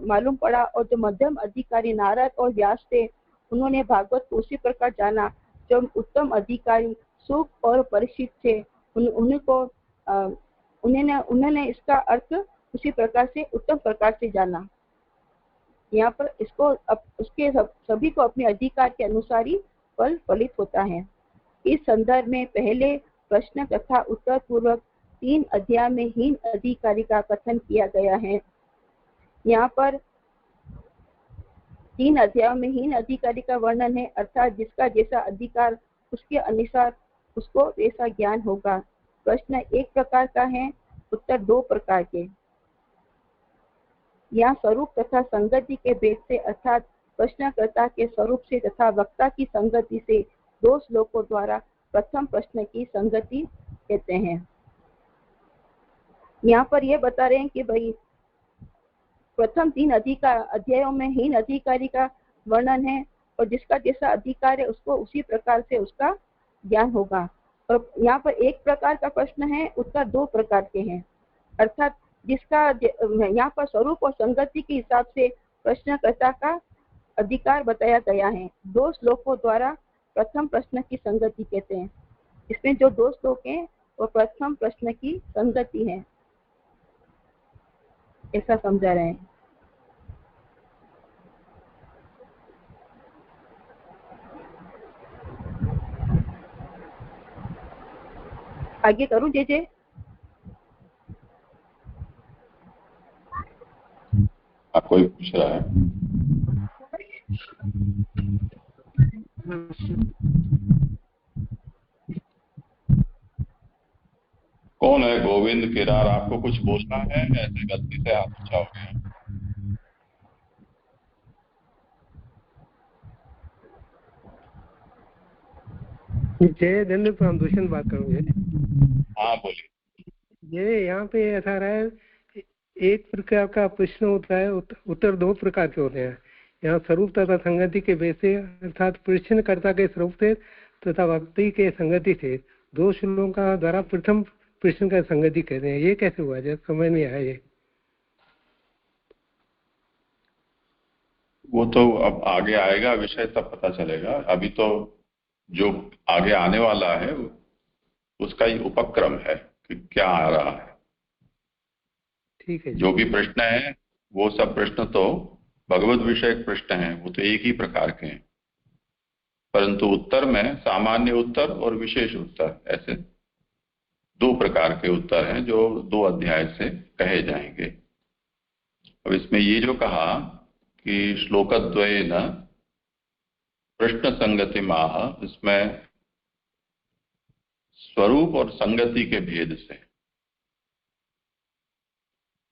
मालूम पड़ा। और जो मध्यम अधिकारी नारद और व्यास थे उन्होंने भागवत को उसी प्रकार जाना। जो उत्तम अधिकारी सुख और परीक्षित थे उन्होंने इसका अर्थ उसी प्रकार से उत्तम प्रकार से जाना। यहाँ पर इसको उसके सभी को अपने अधिकार के अनुसार ही फल फलित होता है। इस संदर्भ में पहले प्रश्न तथा उत्तर पूर्वक 3 अध्याय में हीन अधिकारी का कथन किया गया है। यहाँ पर 3 अध्यायों में हीन अधिकारी का वर्णन है, अर्थात जिसका जैसा अधिकार उसके अनुसार उसको वैसा ज्ञान होगा। प्रश्न 1 प्रकार का है, उत्तर 2 प्रकार के। यहाँ स्वरूप तथा संगति के भेद से अर्थात प्रश्नकर्ता के स्वरूप से तथा वक्ता की संगति से 2 श्लोकों द्वारा प्रथम प्रश्न की संगति कहते हैं। यहाँ पर ये बता रहे हैं कि भाई प्रथम 3 अध्यायों में हीन अधिकारी का वर्णन है और जिसका जैसा अधिकार है उसको उसी प्रकार से उसका ज्ञान होगा। और यहाँ पर 1 प्रकार का प्रश्न है, उत्तर 2 प्रकार के हैं, अर्थात जिसका यहाँ पर स्वरूप और संगति के हिसाब से प्रश्नकर्ता का अधिकार बताया गया है। 2 श्लोकों द्वारा प्रथम प्रश्न की संगति कहते हैं। इसमें जो 2 श्लोक हैं वो प्रथम प्रश्न की संगति है, ऐसा समझा रहे हैं। आगे करूं जे आप कोई पूछ रहा है? कौन है? गोविंद किरार, आपको कुछ बोलना है? ऐसे गलती से हाथ उठाओगे। जय धन्यवाद, हम दूषण बात करूंगे। हाँ बोलिए। ये यहाँ पे ऐसा रहा है, 1 प्रकार का प्रश्न होता है, उत्तर 2 प्रकार के होते हैं। यहाँ स्वरूप तथा संगति के भेद से अर्थात प्रश्नकर्ता के स्वरूप से तथा व्यक्ति के संगति से 2 श्लोकों का द्वारा प्रथम प्रश्न का संगति कहते हैं। ये कैसे हुआ? जब समझ में आया ये। वो तो अब आगे आएगा विषय, तब पता चलेगा। अभी तो जो आगे आने वाला है उसका ही उपक्रम है कि क्या आ रहा है। ठीक है। जो भी प्रश्न है वो सब प्रश्न तो भगवत विषयक प्रश्न हैं, वो तो एक ही प्रकार के हैं, परंतु उत्तर में सामान्य उत्तर और विशेष उत्तर, ऐसे 2 प्रकार के उत्तर हैं जो 2 अध्याय से कहे जाएंगे। अब इसमें ये जो कहा कि श्लोकद्वयेन प्रश्न संगति माह, इसमें स्वरूप और संगति के भेद से,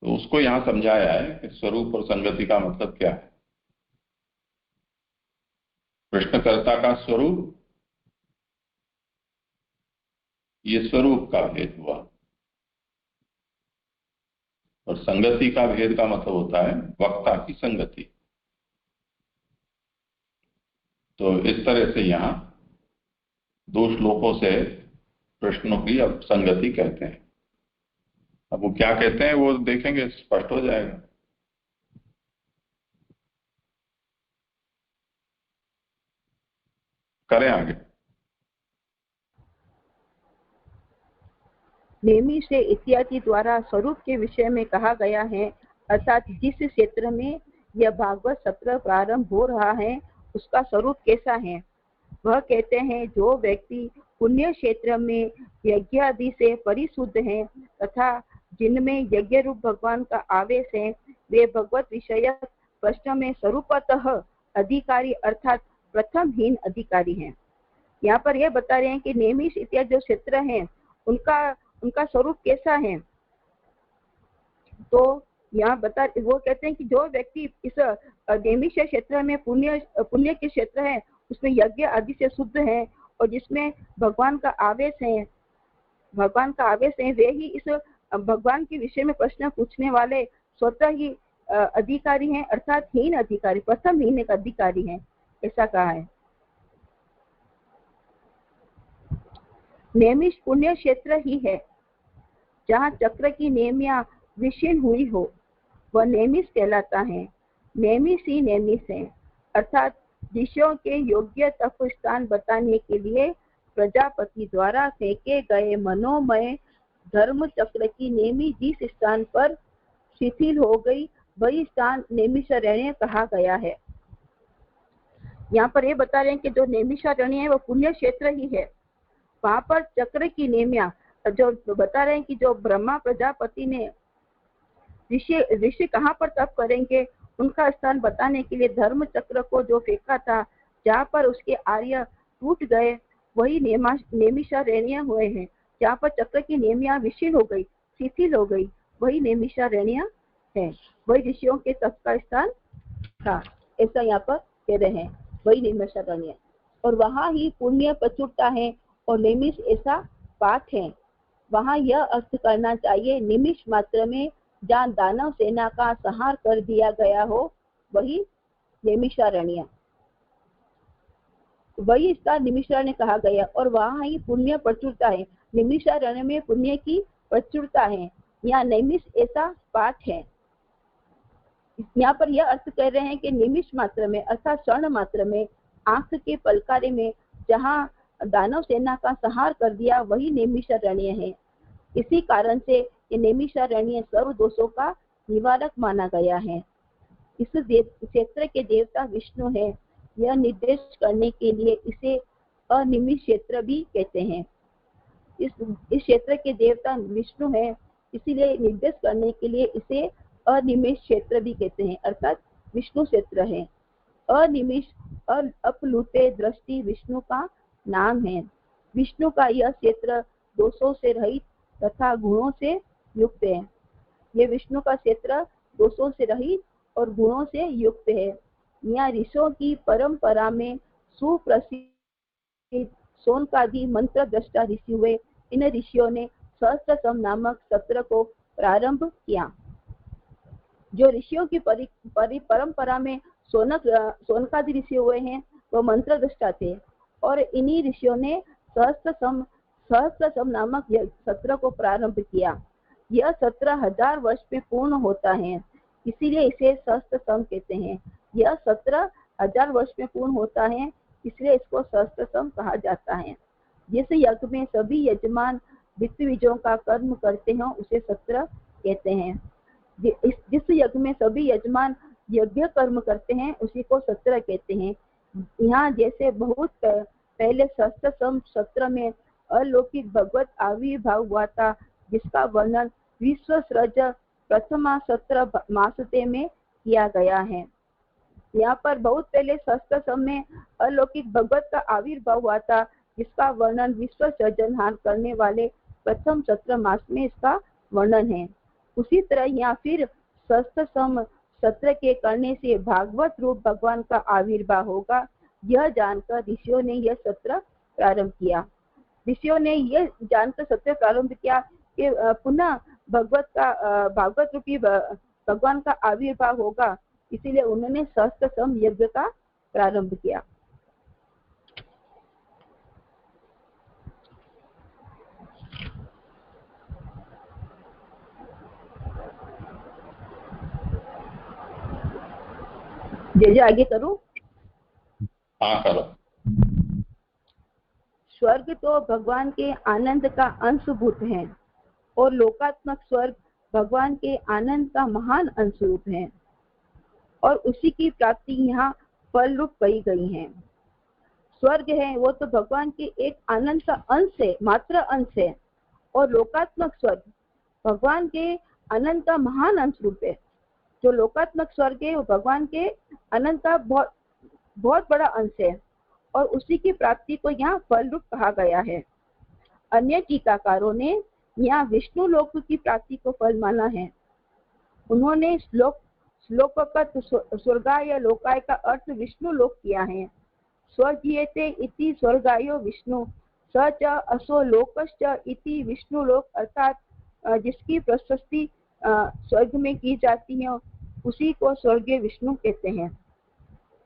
तो उसको यहां समझाया है कि स्वरूप और संगति का मतलब क्या है। प्रश्नकर्ता का स्वरूप, ये स्वरूप का भेद हुआ, और संगति का भेद का मतलब होता है वक्ता की संगति। तो इस तरह से यहाँ 2 श्लोकों से प्रश्नों की अब संगति कहते हैं। अब वो क्या कहते हैं वो देखेंगे, स्पष्ट हो जाएगा। करें आगे। नेमी से इत्यादि द्वारा स्वरूप के विषय में कहा गया है, अर्थात जिस क्षेत्र में यह भागवत सत्र प्रारंभ हो रहा है उसका स्वरूप कैसा है। वह कहते हैं जो व्यक्ति पुण्य क्षेत्र में यज्ञ आदि से परिशुद्ध हैं तथा जिनमें यज्ञ रूप भगवान का आवेश है, वे भगवत विषयक प्रश्न में स्वरूपतः अधिकारी अर्थात प्रथमहीन अधिकारी हैं। यहाँ पर यह बता रहे हैं कि नेमिष इत्यादि जो क्षेत्र हैं उनका स्वरूप कैसा है। तो यहाँ वो कहते हैं कि जो व्यक्ति इस नेमिष क्षेत्र में पुण्य के क्षेत्र है उसमें यज्ञ आदि से शुद्ध है और जिसमें भगवान का आवेश है वे ही इस भगवान के विषय में प्रश्न पूछने वाले स्वतः ही अधिकारी हैं, अर्थात हीन अधिकारी, प्रथम हीन अधिकारी हैं, ऐसा कहा है। नेमिष पुण्य क्षेत्र ही है जहाँ चक्र की नेमिया विशीर्ण हुई हो, वह नेमिष कहलाता है। नेमिष ही नेमिष है, अर्थात ऋषियों के योग्य तप स्थान बताने के लिए प्रजापति द्वारा फेंके गए मनोमय धर्म चक्र की नेमी जिस स्थान पर शिथिल हो गई वही स्थान नेमिषारण्य कहा गया है। यहाँ पर ये बता रहे हैं कि जो नेमिषारण्य है वो पुण्य क्षेत्र ही है। वहां पर चक्र की नेमिया जो बता रहे हैं कि जो ब्रह्मा प्रजापति ने ऋषि कहाँ पर तप करेंगे उनका स्थान बताने के लिए धर्म चक्र को जो फेंका था, जहाँ पर उसके आर्य टूट गए, वही नेमिषारण्य हुए हैं। जहाँ पर चक्र की नेमिया विशील हो गई, शिथिल हो गई, वही नेमिषारण्य है। वही ऋषियों के तप का स्थान था, ऐसा यहाँ पर कह रहे हैं, वही नेमिषारण्य। और वहाँ ही पुण्य प्रचुरता है और नेमिष ऐसा पाठ है। वहाँ यह अर्थ करना चाहिए, निमिष मात्र में जहाँ दानव सेना का संहार कर दिया गया हो, वही नेमिषारण्य, वही इसका निमिषारण्य कहा गया। और वहाँ ही पुण्य प्रचुरता है, निमिषारण्य में पुण्य की प्रचुरता है। यहाँ निमिष ऐसा पाठ है। यहाँ पर यह अर्थ कर रहे हैं कि निमिष मात्र में अर्थात क्षण मात्र में, आंख के पलकारे में जहाँ दानव सेना का संहार कर दिया, वही नेमिषारण्य है। इसी कारण से ये नेमिषारण्य सर्व दोषों का निवारक माना गया है। इस क्षेत्र के देवता विष्णु है। यह निर्देश करने के लिए इसे अनिमिष क्षेत्र भी कहते हैं। इस क्षेत्र के देवता विष्णु है, इसीलिए निर्देश करने के लिए इसे अनिमिष क्षेत्र भी कहते हैं, अर्थात विष्णु क्षेत्र है। अनिमिष अपलुते दृष्टि विष्णु का नाम है। विष्णु का यह क्षेत्र दोषों से रहित तथा गुणों से युक्त है। ये विष्णु का क्षेत्र दोषों से रहित और गुणों से युक्त है। यहाँ ऋषियों की परंपरा में सुप्रसिद्ध सोनकादि मंत्र दृष्टा ऋषि हुए। इन ऋषियों ने सहस्त्रसम नामक सत्र को प्रारंभ किया। जो ऋषियों की परंपरा में सोनकादि ऋषि हुए हैं, वो मंत्र दृष्टा थे और इन्हीं ऋषियों ने सहस्त्रसम नामक सत्र को प्रारंभ किया। यह 17,000 वर्ष में पूर्ण होता है, इसीलिए इसे सहस्त्रसम कहते हैं। यह 17,000 वर्ष में पूर्ण होता है, इसलिए इसको सहस्त्रसम कहा जाता है। जिस यज्ञ में सभी यजमान ऋत्विजों का कर्म करते हैं, उसे सत्र कहते हैं। जिस यज्ञ में सभी यजमान यज्ञ कर्म करते हैं, उसी को सत्र कहते हैं। यहाँ जैसे बहुत पहले सहस्त्रसम सत्र में अलौकिक भगवत आविर्भाव हुआ था, जिसका वर्णन विश्व सृज प्रथमा सत्र मासते में किया गया है। यहाँ पर बहुत पहले सहस्त्रसम में अलौकिक भगवत का आविर्भाव हुआ था, जिसका वर्णन विश्व सृजनहार करने वाले प्रथम सत्र मास में इसका वर्णन है। उसी तरह यहाँ फिर सहस्त्रसम सत्र के करने से भागवत रूप भगवान का आविर्भाव होगा, यह जानकर ऋषियों ने यह सत्र प्रारंभ किया। ऋषियों ने यह जानकर सत्र प्रारंभ किया कि पुनः भागवत रूपी भगवान का आविर्भाव होगा, इसीलिए उन्होंने सहस्त्रसम यज्ञ का प्रारंभ किया। जय आगे करूं? हाँ करो। स्वर्ग तो भगवान के आनंद का अंशभूत है और लोकात्मक स्वर्ग भगवान के आनंद का महान अंशरूप है और उसी की प्राप्ति यहाँ फल रूप कही गई है। स्वर्ग है वो तो भगवान के एक आनंद का अंश है, मात्र अंश है, और लोकात्मक स्वर्ग भगवान के आनंद का महान अंश रूप है। जो लोकात्मक स्वर्ग है वो भगवान के आनंद का बहुत बड़ा अंश है और उसी की प्राप्ति को यहाँ फल रूप कहा गया है। अन्य टीकाकारों ने यहाँ विष्णु लोक की प्राप्ति को फल माना है। उन्होंने श्लोकपत स्वर्गाय लोकाय का अर्थ विष्णु लोक किया है। स्वर्गीयते इति स्वर्गायो विष्णु स च असो लोकश्च इति विष्णु लोक, अर्थात जिसकी प्रशस्ति स्वर्ग में की जाती है उसी को स्वर्गीय विष्णु कहते हैं।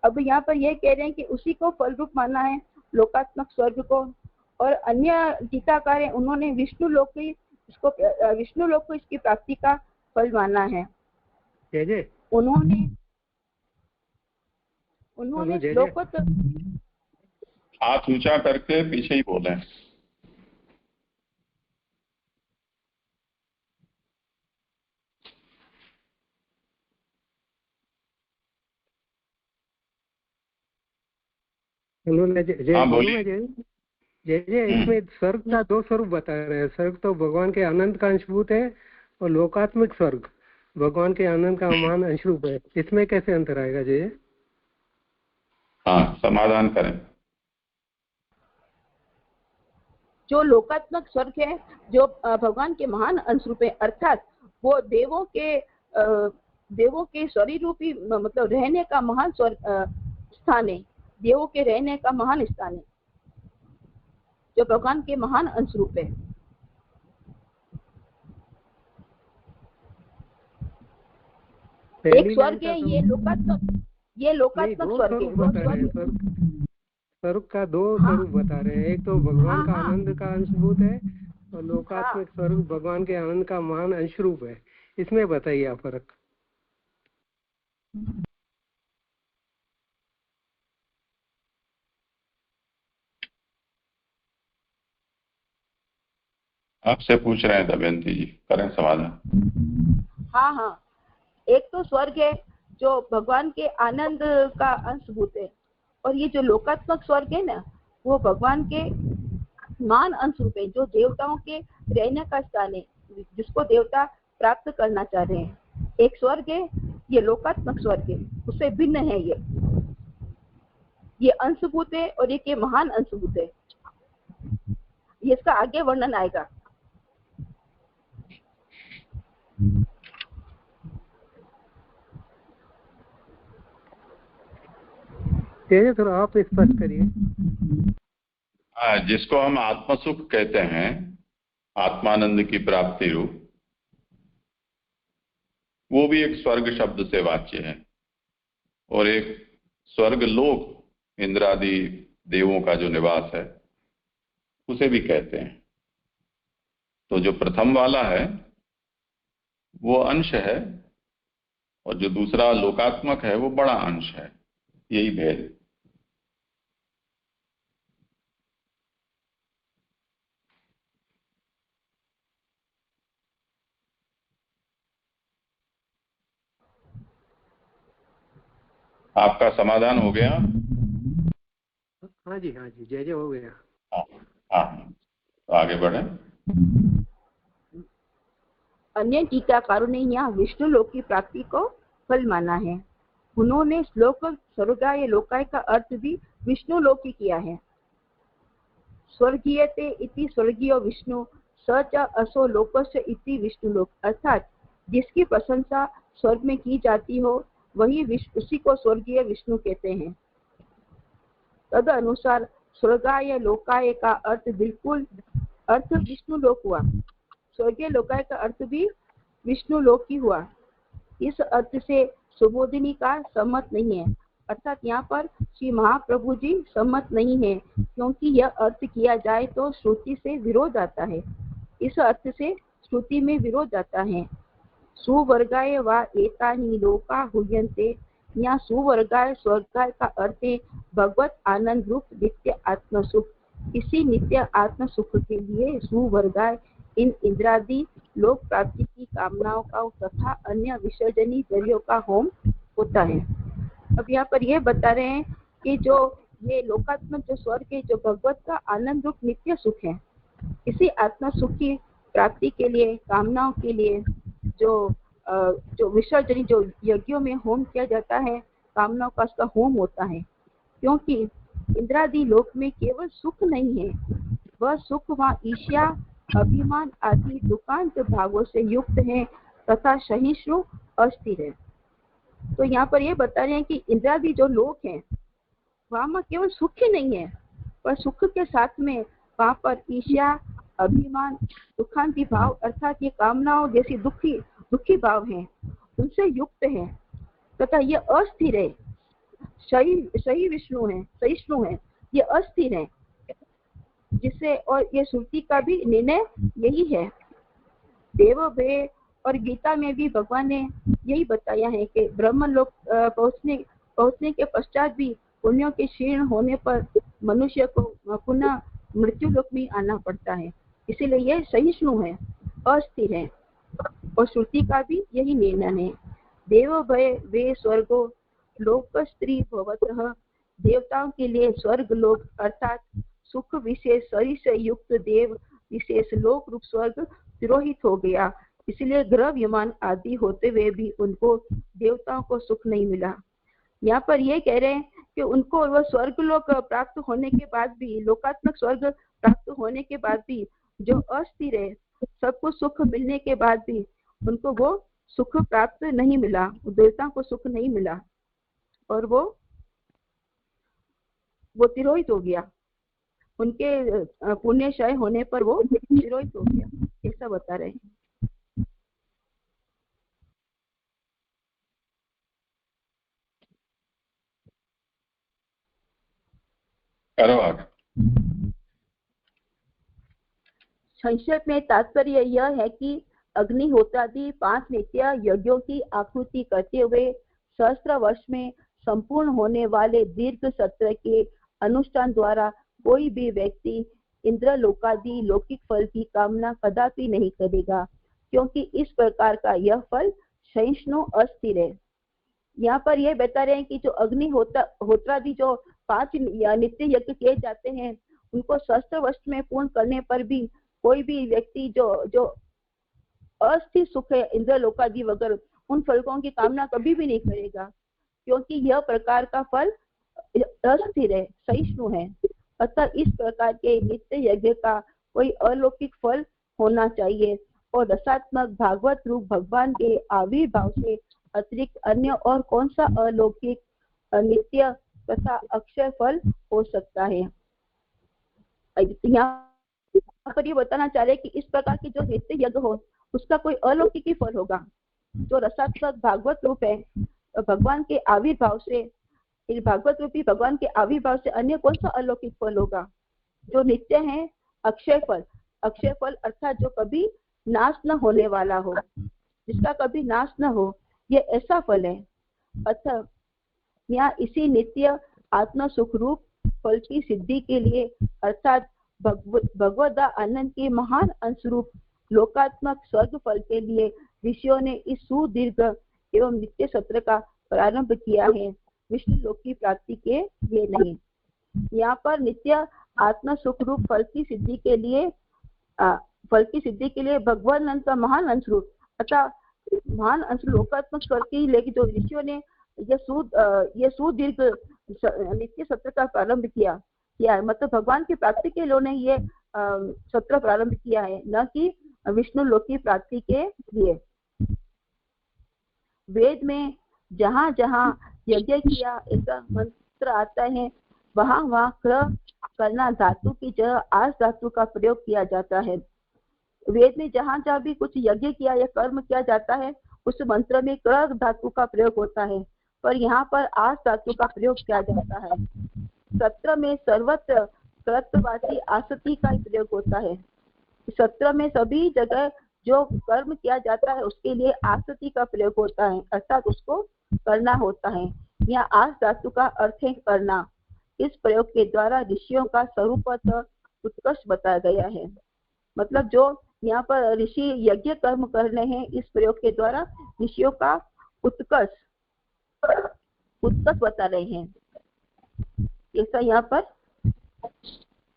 अब यहाँ पर यह कह रहे हैं कि उसी को फल रूप माना है, लोकात्मक स्वर्ग को, और अन्य टीकाकार हैं उन्होंने विष्णु लोक को इसकी प्राप्ति का फल माना है। उन्होंने श्लोकोत हाथ ऊंचा करके पीछे ही बोले। उन्होंने इसमें स्वर्ग का दो स्वरूप बता रहे हैं। स्वर्ग तो भगवान के आनंद का अंशभूत है और लोकात्मक स्वर्ग भगवान के आनंद का महान अंश रूप है, इसमें कैसे अंतर आएगा जी? हाँ, समाधान करें। जो लोकात्मक स्वर्ग है, जो भगवान के महान अंश रूप है, अर्थात वो देवों के शरीर रूपी मतलब रहने का महान स्थान है, देवों के रहने का महान स्थान है, जो भगवान के महान अंश रूप है। एक स्वर्ग है, ये लोकात्मक स्वर्ग है। स्वर्ग का दो स्वरूप बता रहे हैं, एक तो भगवान का आनंद का अंशभूत है और लोकात्मक स्वरूप भगवान के आनंद का महान अंश रूप है। इसमें बताइए आप फर्क। आपसे पूछ रहे हैं दमयंती जी, करें समाधान। हाँ, एक तो स्वर्ग है जो भगवान के आनंद का अंशभूत है, और ये जो लोकात्मक स्वर्ग है ना, वो भगवान के महान अंश रूप है, जो देवताओं के रहने का स्थान है, जिसको देवता प्राप्त करना चाह रहे हैं। एक स्वर्ग है, ये लोकात्मक स्वर्ग है, उससे भिन्न है। ये अंशभूत है और एक ये महान अंशभूत है। ये इसका आगे वर्णन आएगा। थोड़ा आप स्पष्ट करिए। जिसको हम आत्मसुख कहते हैं, आत्मानंद की प्राप्ति रूप, वो भी एक स्वर्ग शब्द से वाच्य है, और एक स्वर्ग लोक इंद्रादि देवों का जो निवास है उसे भी कहते हैं। तो जो प्रथम वाला है वो अंश है, और जो दूसरा लोकात्मक है वो बड़ा अंश है। यही भेद। आपका समाधान हो गया? हाँ जी, जय हो गया। हाँ, तो आगे बढ़े। अन्य टीकाकारों ने यहाँ विष्णु लोक की प्राप्ति को फल माना है। उन्होंने श्लोक स्वर्गाय लोकाय का अर्थ भी विष्णु लोक ही किया है। स्वर्गीयते इति स्वर्गीय विष्णु स च असो लोकस्य इति विष्णु लोक, अर्थात जिसकी प्रशंसा स्वर्ग में की जाती हो वही उसी को स्वर्गीय विष्णु कहते हैं। तद अनुसार स्वर्गाय लोकाय का अर्थ विष्णु लोक हुआ। स्वर्गीय लोकाय का अर्थ भी विष्णु लोक ही हुआ। इस अर्थ से सुबोधिनी का सम्मत नहीं है, अर्थात यहाँ पर श्री महाप्रभु जी सम्मत नहीं है, क्योंकि यह अर्थ किया जाए तो श्रुति से विरोध आता है। इस अर्थ से श्रुति में विरोध आता है। सुवर्गाय वा एतानि लोका हुयन्ते, यहाँ सुवर्गाय स्वर्गाय का अर्थ है भगवत आनंद रूप नित्य आत्म सुख। इसी नित्य आत्म सुख के लिए सुवर्गाय इन इंद्रादि लोक प्राप्ति की कामनाओं का तथा अन्य विसर्जनी द्रव्यों का होम होता है। अब यहाँ पर यह बता रहे हैं कि जो ये लोकात्मक जो स्वर्ग है, जो भगवत का आनंद रूप नित्य सुख है, इसी आत्मा सुख की प्राप्ति के लिए, कामनाओं के लिए जो विसर्जनी जो यज्ञों में होम किया जाता है, कामनाओं का उसका होम होता है। क्योंकि इंद्रादि लोक में केवल सुख नहीं है, वह सुख वहाँ ईर्ष्या, अभिमान आदि दुखांत भावों से युक्त है तथा सहिष्णु अस्थिर है। तो यहाँ पर ये बता रहे हैं कि इंद्रादि जो लोक हैं वहाँ केवल सुख ही नहीं है, पर सुख के साथ में वहाँ पर ईर्ष्या, अभिमान, दुखांती भाव अर्थात ये कामनाओं जैसी दुखी भाव हैं, उनसे युक्त है तथा ये अस्थिर है। सहिष्णु है, ये अस्थिर है, जिससे और ये श्रुति का भी निर्णय यही है। देव भय और गीता में भी भगवान ने यही बताया है कि ब्रह्मलोक पहुंचने के पश्चात भी पुण्यों के क्षीण होने पर मनुष्य को पुनः मृत्यु लोक में आना पड़ता है। इसीलिए यह सहिष्णु है, अस्थिर है, और श्रुति का भी यही निर्णय है। देव भय वे स्वर्गो लोक स्त्री भवतः, देवताओं के लिए स्वर्ग लोक अर्थात सुख विशेष शरीर से युक्त देव विशेष लोक रूप स्वर्ग तिरोहित हो गया। इसलिए ग्रह विमान आदि होते हुए भी उनको देवताओं को सुख नहीं मिला। यहाँ पर ये कह रहे हैं कि उनको वो स्वर्ग लोक प्राप्त होने के बाद भी, लोकात्मक स्वर्ग प्राप्त होने के बाद भी जो अस्थिर है, सबको सुख मिलने के बाद भी उनको वो सुख प्राप्त नहीं मिला, देवताओं को सुख नहीं मिला और वो तिरोहित हो गया। उनके पुण्यक्षय होने पर वो तिरोहित हो गया, ऐसा बता रहे हैं। संक्षेप में तात्पर्य यह है कि अग्निहोत्रादि 5 नित्य यज्ञों की आकृति करते हुए सहस्त्र वर्ष में संपूर्ण होने वाले दीर्घ सत्र के अनुष्ठान द्वारा कोई भी व्यक्ति इंद्र लोकादि लौकिक फल की कामना कदापि नहीं करेगा, क्योंकि इस प्रकार का यह फल सहिष्णु अस्थिर है। यहाँ पर यह बता रहे हैं कि जो अग्निहोत्रादि जो 5 नित्य यज्ञ किए जाते हैं, उनको सहस्त्र वर्ष में पूर्ण करने पर भी कोई भी व्यक्ति जो अस्थिर सुख है इंद्र लोकादि वगैरह, उन फलों की कामना कभी भी नहीं करेगा, क्योंकि यह प्रकार का फल अस्थिर है, सहिष्णु है। अतः इस प्रकार के नित्य यज्ञ का कोई अलौकिक फल होना चाहिए और रसात्मक भागवत रूप भगवान के आविर्भाव से अतिरिक्त अन्य और कौन सा अलौकिक नित्य तथा अक्षय फल हो सकता है। यहाँ पर ये बताना चाह रहे कि इस प्रकार की जो नित्य यज्ञ हो उसका कोई अलौकिक ही फल होगा। जो रसात्मक भागवत रूप है भगवान के आविर्भाव से, भागवत रूपी भगवान के आविर्भाव से अन्य कौन सा अलौकिक फल होगा। जो नित्य है अक्षय फल, अक्षय फल अर्थात जो कभी नाश न होने वाला हो, जिसका कभी नाश न हो, ये ऐसा फल है। अतः यहाँ इसी नित्य आत्म सुख रूप फल की सिद्धि के लिए अर्थात भगवद आनंद के महान अंशरूप लोकात्मक स्वर्ग फल के लिए ऋषियों ने इस सुदीर्घ एवं नित्य सत्र का प्रारंभ किया है, विष्णु लोक की प्राप्ति के लिए नहीं। यहाँ पर नित्य आत्म सुख रूप फल की सिद्धि के लिए भगवान का महान अंशरूप अतः महान अंश लोकात्मक स्वर्ग की लेकिन जो ऋषियों ने ये सुदीर्घ नित्य सत्र का प्रारंभ किया है, मतलब भगवान की प्राप्ति के लिए उन्होंने ये सत्र प्रारंभ किया है, न कि विष्णु लोक की प्राप्ति के लिए। वेद में जहाँ जहाँ यज्ञ किया ऐसा मंत्र आता है, वहाँ वहाँ क्र करना धातु की जगह आस धातु का प्रयोग किया जाता है। वेद में जहाँ जहाँ भी कुछ यज्ञ किया या कर्म किया जाता है उस मंत्र में क्र धातु का प्रयोग होता है, पर यहाँ पर आस धातु का प्रयोग किया जाता है। सत्र में सर्वत्र कृतवाची आसति का प्रयोग होता है। सत्र में सभी जगह जो कर्म किया जाता है उसके लिए आसति का प्रयोग होता है, अर्थात उसको करना होता है। यहाँ आस धातु का अर्थ है करना। इस प्रयोग के द्वारा ऋषियों का स्वरूप उत्कर्ष बताया गया है। मतलब जो यहाँ पर ऋषि यज्ञ कर्म कर रहे हैं, इस प्रयोग के द्वारा ऋषियों का उत्कर्ष बता रहे हैं। ऐसा यहाँ पर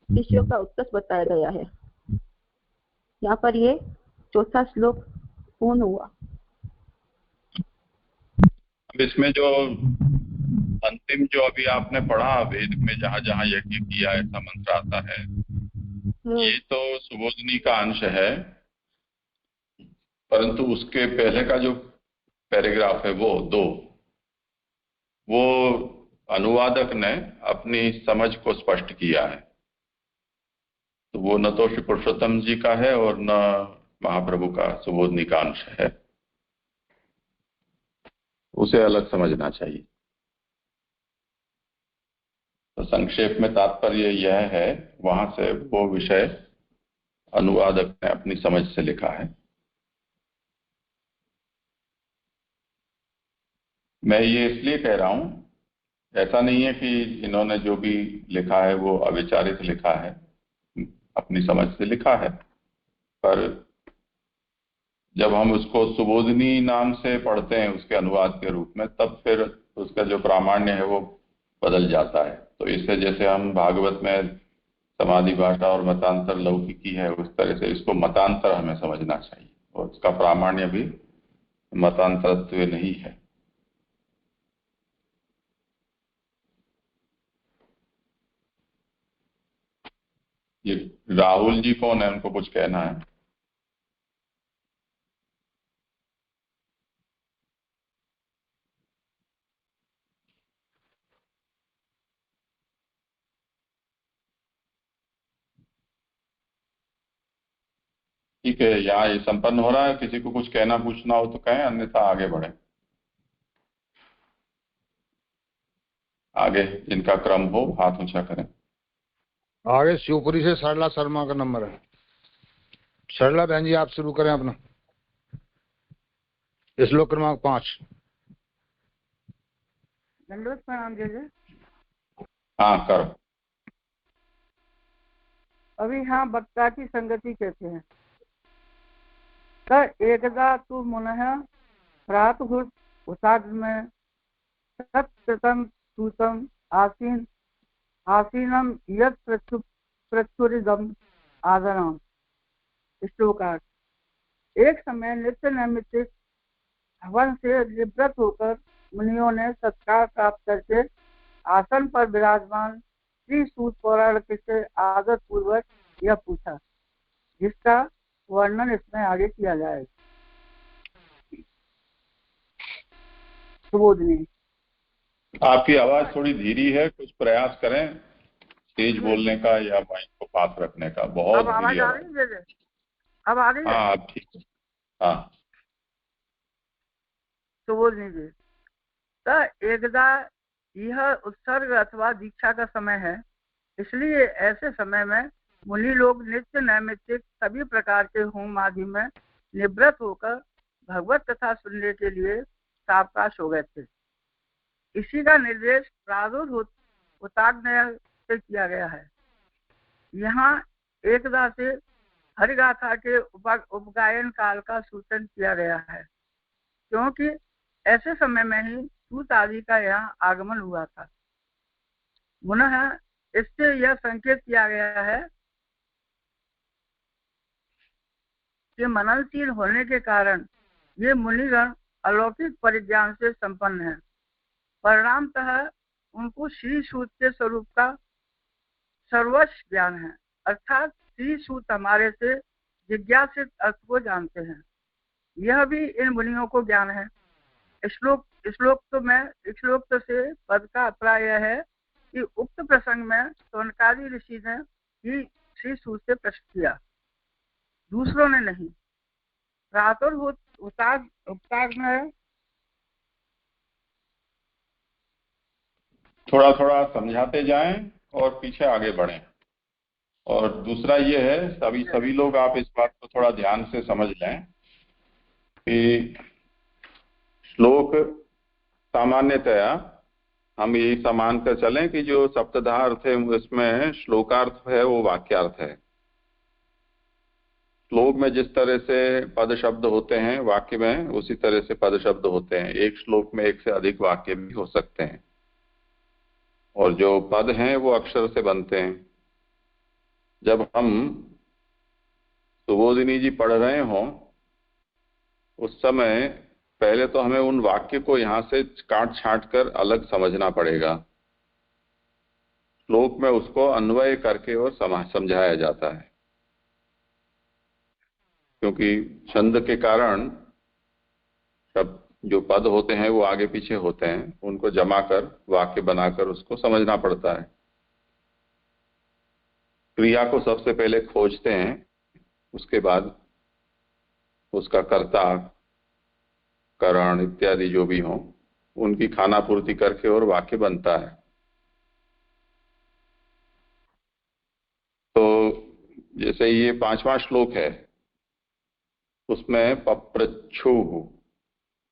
ऋषियों का उत्कर्ष बताया गया है। यहाँ पर ये 4था श्लोक पूर्ण हुआ। इसमें जो अंतिम जो अभी आपने पढ़ा, वेद में जहाँ जहाँ यज्ञ किया ऐसा मंत्र आता है, ये तो सुबोधनी का अंश है, परंतु उसके पहले का जो पैराग्राफ है वो अनुवादक ने अपनी समझ को स्पष्ट किया है। तो वो न तो श्री पुरुषोत्तम जी का है और न महाप्रभु का सुबोधनी का अंश है, उसे अलग समझना चाहिए। तो संक्षेप में तात्पर्य यह है, वहां से वो विषय अनुवादक ने अपनी समझ से लिखा है। मैं ये इसलिए कह रहा हूं, ऐसा नहीं है कि इन्होंने जो भी लिखा है वो अविचारित लिखा है, अपनी समझ से लिखा है, पर जब हम उसको सुबोधनी नाम से पढ़ते हैं उसके अनुवाद के रूप में, तब फिर उसका जो प्रामाण्य है वो बदल जाता है। तो इससे जैसे हम भागवत में समाधि भाषा और मतांतर लौकिकी है, उस तरह से इसको मतांतर हमें समझना चाहिए और इसका प्रामाण्य भी मतांतरत्व नहीं है। ये राहुल जी कौन है, उनको कुछ कहना है? ठीक है, यहाँ ये संपन्न हो रहा है। किसी को कुछ कहना पूछना हो तो कहें, अन्यथा आगे बढ़े। आगे जिनका क्रम हो हाथ ऊंचा करें। आगे शिवपुरी से सरला शर्मा का नंबर है। सरला बहन जी, आप शुरू करें अपना श्लोक क्रमांक 5। दंडवत प्रणाम जय। हाँ करो। अभी हाँ वक्ता की संगति कहते हैं। त एकदा तु मुनः प्रातुः उताग्न सत्यतं सूतं आसीनं यत् प्रचुरिदम आदरम। श्लोकार्थ। एक समय नित्य नैमित्तिक हवन से निवृत्त होकर मुनियों ने सत्कार प्राप्त करके आसन पर विराजमान श्री सूत पौराणिक से आदर पूर्वक यह पूछा, जिसका वर्णन इसमें आगे किया जाएगा। सुबोधनी, आपकी आवाज थोड़ी धीरी है, कुछ प्रयास करें तेज बोलने का या माइक को पास रखने का। बहुत अब आवाज आ रही है? अब आ रही है? हाँ ठीक है। हाँ सुबोधनी जी, तो एकदा यह उत्सर्ग अथवा दीक्षा का समय है, इसलिए ऐसे समय में मुनि लोग नित्य नैमित्तिक सभी प्रकार के होम आदि में निवृत्त होकर भगवत कथा सुनने के लिए सावकाश हो गए थे। इसी का निर्देश प्रादुर्भूताग्नय से किया गया है। यहाँ एकदा से हरिगाथा के उपगायन काल का सूचन किया गया है, क्योंकि ऐसे समय में ही सूत आदि का यहाँ आगमन हुआ था। पुनः इससे यह संकेत किया गया है कि मननशील होने के कारण ये मुनिगण अलौकिक परिज्ञान से संपन्न हैं। परिणामतः उनको श्री सूत के स्वरूप का सर्वस्व ज्ञान है, अर्थात श्री सूत हमारे से जिज्ञासित अर्थ को जानते हैं। यह भी इन मुनियों को ज्ञान है। श्लोक से पद का अभिप्राय यह है कि उक्त प्रसंग में सौनकादि ऋषि ने ही श्री सूत से प्रश्न किया, दूसरों ने नहीं। थोड़ा थोड़ा समझाते जाएं और पीछे आगे बढ़ें। और दूसरा ये है, सभी लोग आप इस बात को थोड़ा ध्यान से समझ लें कि श्लोक सामान्यतया हम यही समान कर चलें कि जो सप्तधा अर्थ है उसमें श्लोकार्थ है वो वाक्यार्थ है। श्लोक में जिस तरह से पद शब्द होते हैं वाक्य में, उसी तरह से पद शब्द होते हैं। एक श्लोक में एक से अधिक वाक्य भी हो सकते हैं, और जो पद हैं वो अक्षर से बनते हैं। जब हम सुबोधिनी जी पढ़ रहे हों उस समय पहले तो हमें उन वाक्य को यहाँ से काट छांट कर अलग समझना पड़ेगा। श्लोक में उसको अन्वय करके और समझाया जाता है, क्योंकि छंद के कारण सब जो पद होते हैं वो आगे पीछे होते हैं, उनको जमा कर वाक्य बनाकर उसको समझना पड़ता है। क्रिया को सबसे पहले खोजते हैं, उसके बाद उसका कर्ता करण इत्यादि जो भी हो उनकी खाना पूर्ति करके और वाक्य बनता है। तो जैसे ये 5वां श्लोक है, उसमें पप्रच्छु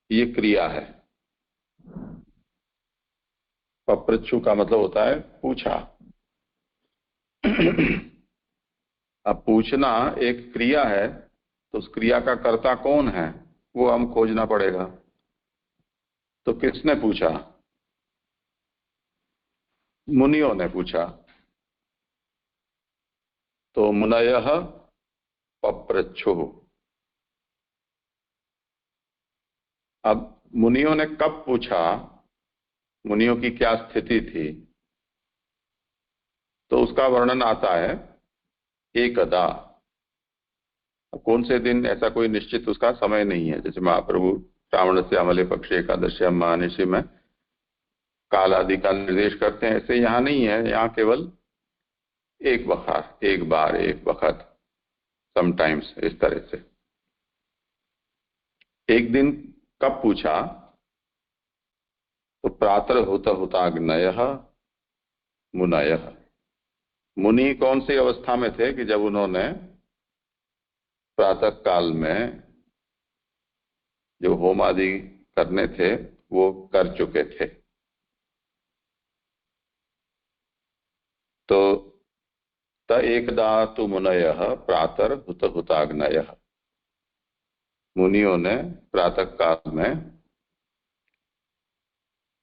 ये क्रिया है। पप्रच्छु का मतलब होता है पूछा। अब पूछना एक क्रिया है, तो उस क्रिया का कर्ता कौन है वो हम खोजना पड़ेगा। तो किसने पूछा? मुनियों ने पूछा। तो मुनयः पप्रच्छु, अब मुनियों ने कब पूछा, मुनियों की क्या स्थिति थी, तो उसका वर्णन आता है एकदा। कौन से दिन, ऐसा कोई निश्चित उसका समय नहीं है। जैसे महाप्रभु श्रावण से अमले पक्ष एकादशी महानिशि में काल आदि का निर्देश करते हैं, ऐसे यहाँ नहीं है। यहाँ केवल एक बखार, एक बार, एक वक्त, समटाइम्स, इस तरह से। एक दिन कब पूछा, तो प्रातः होता होताग्नयः मुनयः। मुनि कौन सी अवस्था में थे कि जब उन्होंने प्रातः काल में जो होम आदि करने थे वो कर चुके थे। तो त एकदा तु मुनयः प्रातः हुत हुताग्नयः। मुनियों ने प्रातः काल में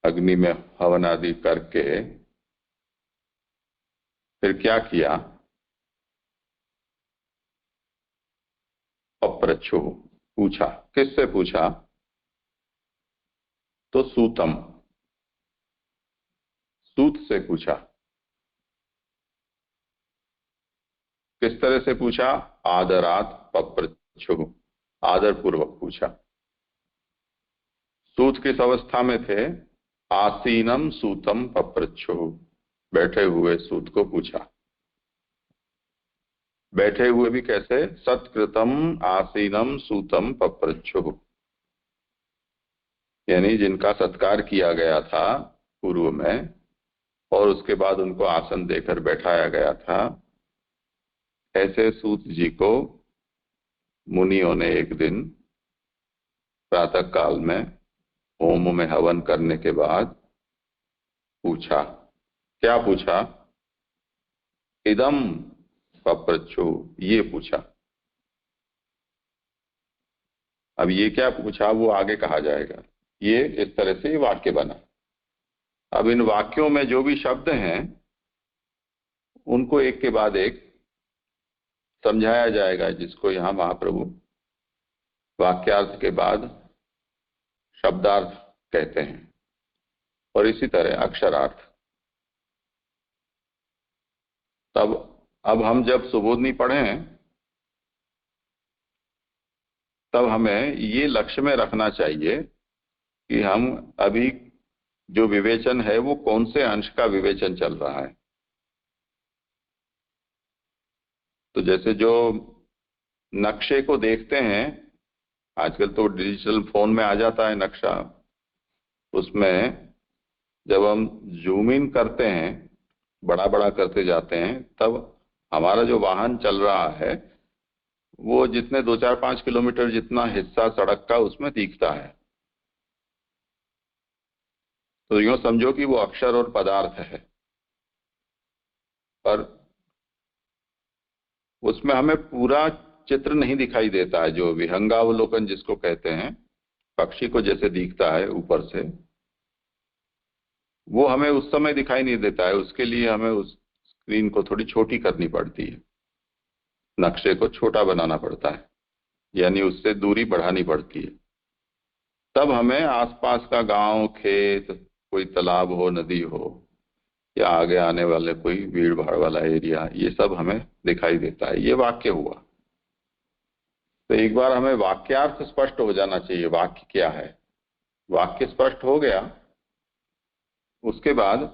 अग्नि में हवन आदि करके फिर क्या किया, अप्रच्छो, पूछा। किससे पूछा, तो सूतम, सूत से पूछा। किस तरह से पूछा, आदरात पप्रच्छो, आदर पूर्वक पूछा। सूत किस अवस्था में थे, आसीनम सूतम पप्रच्छो, बैठे हुए सूत को पूछा। बैठे हुए भी कैसे, सत्कृतम आसीनम सूतम पप्रच्छो, यानी जिनका सत्कार किया गया था पूर्व में और उसके बाद उनको आसन देकर बैठाया गया था, ऐसे सूत जी को मुनियों ने एक दिन प्रातः काल में होम में हवन करने के बाद पूछा। क्या पूछा, इदम पप्रच्छो, ये पूछा। अब ये क्या पूछा वो आगे कहा जाएगा। ये इस तरह से ये वाक्य बना। अब इन वाक्यों में जो भी शब्द हैं उनको एक के बाद एक समझाया जाएगा, जिसको यहां महाप्रभु वाक्यार्थ के बाद शब्दार्थ कहते हैं, और इसी तरह अक्षरार्थ। तब अब हम जब सुबोधनी पढ़ें तब हमें ये लक्ष्य में रखना चाहिए कि हम अभी जो विवेचन है वो कौन से अंश का विवेचन चल रहा है। तो जैसे जो नक्शे को देखते हैं, आजकल तो डिजिटल फोन में आ जाता है नक्शा, उसमें जब हम जूम इन करते हैं, बड़ा बड़ा करते जाते हैं, तब हमारा जो वाहन चल रहा है वो जितने 2-4-5 किलोमीटर जितना हिस्सा सड़क का उसमें दिखता है। तो यूं समझो कि वो अक्षर और पदार्थ है, पर उसमें हमें पूरा चित्र नहीं दिखाई देता है। जो विहंगावलोकन जिसको कहते हैं, पक्षी को जैसे दिखता है ऊपर से, वो हमें उस समय दिखाई नहीं देता है। उसके लिए हमें उस स्क्रीन को थोड़ी छोटी करनी पड़ती है, नक्शे को छोटा बनाना पड़ता है, यानी उससे दूरी बढ़ानी पड़ती है। तब हमें आसपास का गांव, खेत, कोई तालाब हो, नदी हो, या आगे आने वाले कोई भीड़ भाड़ वाला एरिया, ये सब हमें दिखाई देता है। ये वाक्य हुआ। तो एक बार हमें वाक्यार्थ स्पष्ट हो जाना चाहिए, वाक्य क्या है। वाक्य स्पष्ट हो गया, उसके बाद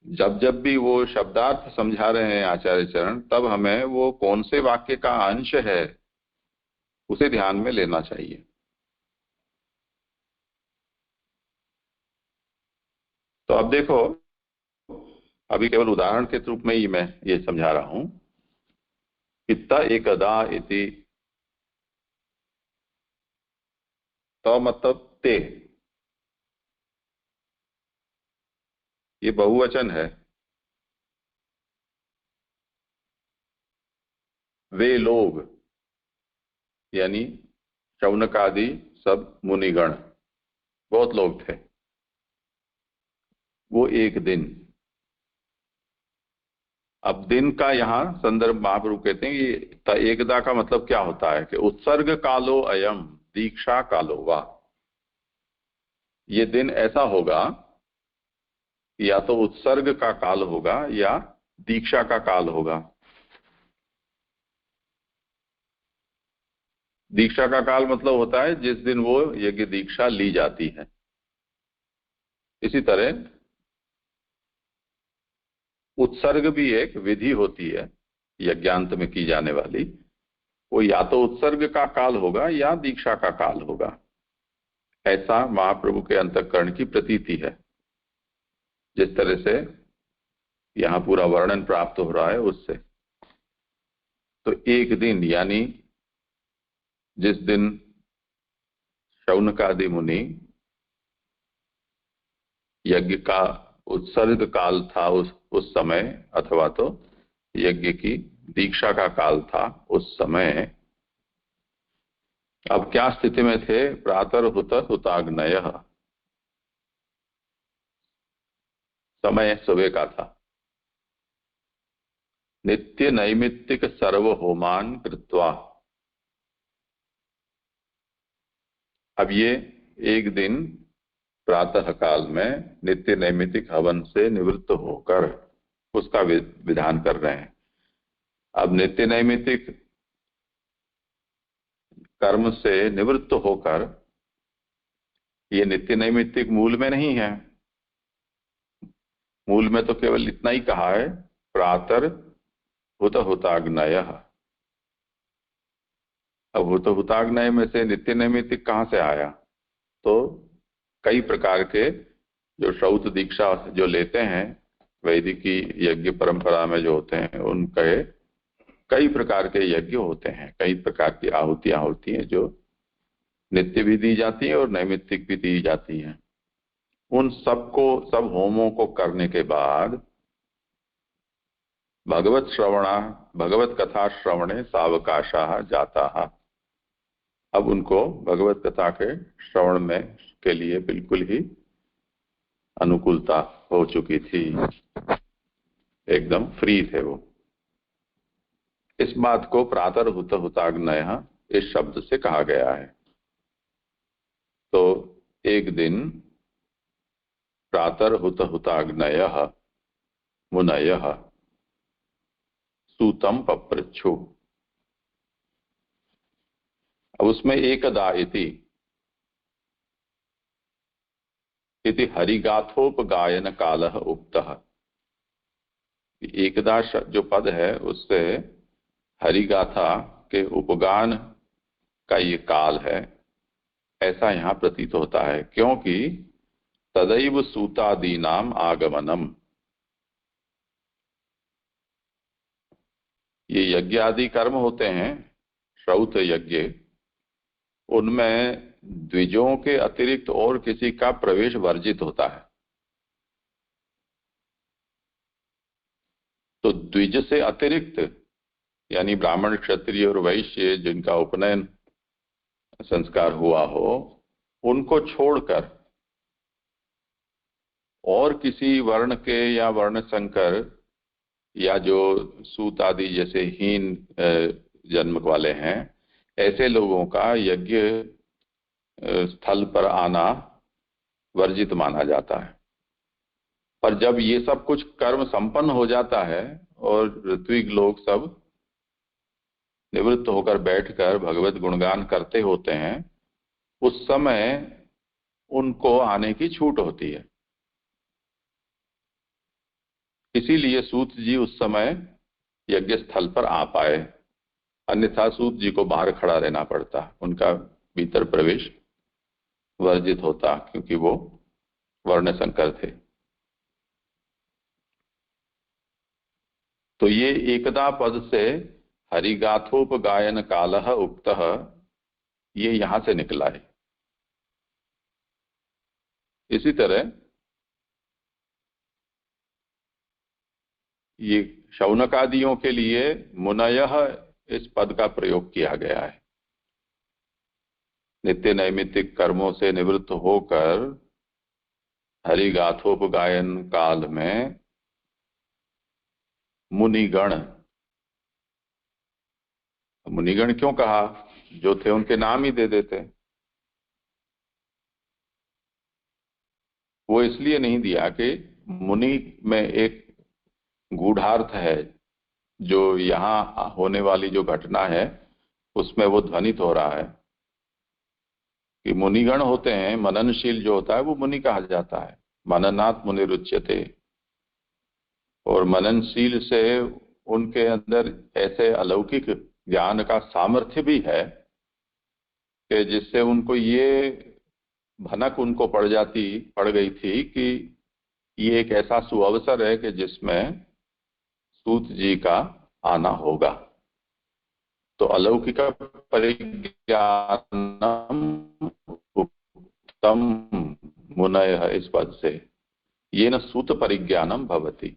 जब जब भी वो शब्दार्थ समझा रहे हैं आचार्य चरण, तब हमें वो कौन से वाक्य का अंश है उसे ध्यान में लेना चाहिए। तो अब देखो, अभी केवल उदाहरण के रूप में ही मैं ये समझा रहा हूं। इत्ता एकदा इति, तो मतलब ते, ये बहुवचन है। वे लोग यानी शौनक आदि सब मुनिगण, बहुत लोग थे। वो एक दिन, अब दिन का यहाँ संदर्भ महाप्रभु कहते हैं कि एकदा का मतलब क्या होता है कि उत्सर्ग कालो अयम, दीक्षा कालो वा। ये दिन ऐसा होगा या तो उत्सर्ग का काल होगा या दीक्षा का काल होगा। दीक्षा का काल मतलब होता है जिस दिन वो यज्ञ दीक्षा ली जाती है। इसी तरह उत्सर्ग भी एक विधि होती है यज्ञांत में की जाने वाली, वो या तो उत्सर्ग का काल होगा या दीक्षा का काल होगा। ऐसा महाप्रभु के अंतःकरण की प्रतीति है। जिस तरह से यहां पूरा वर्णन प्राप्त हो रहा है उससे, तो एक दिन यानी जिस दिन शौनकादि मुनि यज्ञ का उत्सर्ग काल था उस समय, अथवा तो यज्ञ की दीक्षा का काल था उस समय, अब क्या स्थिति में थे? प्रातर्हुत हुताग्नय, समय सुबह का था। नित्य नैमित्तिक सर्व होमान कृत्वा, अब ये एक दिन प्रातः काल में नित्य नैमित्तिक हवन से निवृत्त होकर उसका विधान कर रहे हैं। अब नित्य नैमित्तिक कर्म से निवृत्त होकर, ये नित्य नैमित्तिक मूल में नहीं है। मूल में तो केवल इतना ही कहा है, प्रातर हुत हुताग्नय। अब हुत हुताग्नय में से नित्य नैमित्तिक कहां से आया? तो कई प्रकार के जो श्रौत दीक्षा जो लेते हैं वैदिकी यज्ञ परंपरा में जो होते हैं, उनके कई प्रकार के यज्ञ होते हैं, कई प्रकार की आहुतियां होती हैं जो नित्य भी दी जाती हैं और नैमित्तिक भी दी जाती हैं। उन सब होमों को करने के बाद भगवत कथा श्रवणे सावकाशा जाता। अब उनको भगवत कथा के श्रवण में के लिए बिल्कुल ही अनुकूलता हो चुकी थी, एकदम फ्री थे वो। इस बात को प्रातर्हुत हुताग्नय इस शब्द से कहा गया है। तो एक दिन प्रातर्हुत हुताग्नय मुनय सूतम पप्रच्छु। अब उसमें एकदा इति हरिगाथोपगायन कालः उक्तः। एकदा जो पद है उससे हरिगाथा के उपगान का ये काल है, ऐसा यहां प्रतीत होता है, क्योंकि तदैव सूतादीनाम आगमनम। ये यज्ञ आदि कर्म होते हैं, श्रौत यज्ञ, उनमें द्विजों के अतिरिक्त और किसी का प्रवेश वर्जित होता है। तो द्विज से अतिरिक्त यानी ब्राह्मण, क्षत्रिय और वैश्य जिनका उपनयन संस्कार हुआ हो, उनको छोड़कर और किसी वर्ण के या वर्ण संकर या जो सूत आदि जैसे हीन जन्म वाले हैं, ऐसे लोगों का यज्ञ स्थल पर आना वर्जित माना जाता है। पर जब ये सब कुछ कर्म संपन्न हो जाता है और ऋत्विक लोग सब निवृत्त होकर बैठकर भगवत गुणगान करते होते हैं, उस समय उनको आने की छूट होती है। इसीलिए सूत जी उस समय यज्ञ स्थल पर आ पाए, अन्यथा सूत जी को बाहर खड़ा रहना पड़ता, उनका भीतर प्रवेश वर्जित होता, क्योंकि वो वर्ण संकर थे। तो ये एकदा पद से हरिगाथोपगायन कालः उक्तः, ये यहां से निकला है। इसी तरह ये शौनकादियों के लिए मुनयः इस पद का प्रयोग किया गया है। नित्य नैमित्तिक कर्मों से निवृत्त होकर हरिगाथोपगायन काल में मुनिगण, मुनिगण क्यों कहा? जो थे उनके नाम ही दे देते, वो इसलिए नहीं दिया कि मुनि में एक गूढ़ार्थ है, जो यहाँ होने वाली जो घटना है उसमें वो ध्वनित हो रहा है कि मुनिगण होते हैं, मननशील जो होता है वो मुनि कहा जाता है, मननात् मुनिरुच्यते। और मननशील से उनके अंदर ऐसे अलौकिक ज्ञान का सामर्थ्य भी है कि जिससे उनको ये भनक उनको पड़ गई थी कि ये एक ऐसा सुअवसर है कि जिसमें सूत जी का आना होगा। तो अलौकिक परिज्ञानम उक्तम मुनयः, इस पद से ये न सूत परिज्ञानम भवति।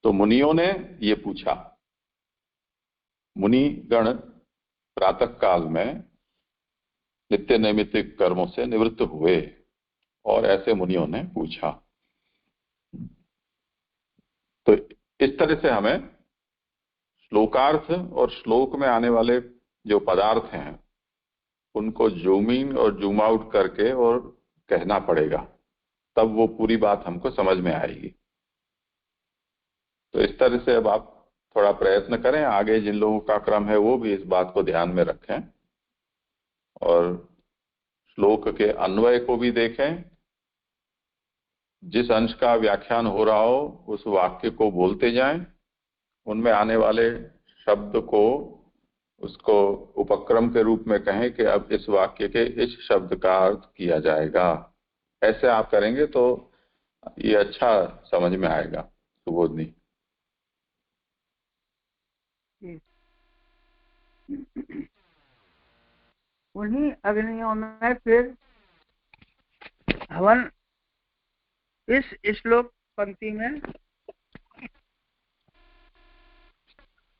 तो मुनियों ने ये पूछा, मुनिगण प्रातः काल में नित्य नैमित्तिक कर्मों से निवृत्त हुए और ऐसे मुनियों ने पूछा। तो इस तरह से हमें श्लोकार्थ और श्लोक में आने वाले जो पदार्थ हैं उनको जूम इन और जूम आउट करके और कहना पड़ेगा, तब वो पूरी बात हमको समझ में आएगी। तो इस तरह से अब आप थोड़ा प्रयत्न करें, आगे जिन लोगों का क्रम है वो भी इस बात को ध्यान में रखें और श्लोक के अन्वय को भी देखें। जिस अंश का व्याख्यान हो रहा हो उस वाक्य को बोलते जाएं, उनमें आने वाले शब्द को उसको उपक्रम के रूप में कहें कि अब इस वाक्य के इस शब्द का अर्थ किया जाएगा। ऐसे आप करेंगे तो ये अच्छा समझ में आएगा। सुबोधनी। उन्हीं अग्नियों में फिर हवन इस श्लोक पंक्ति में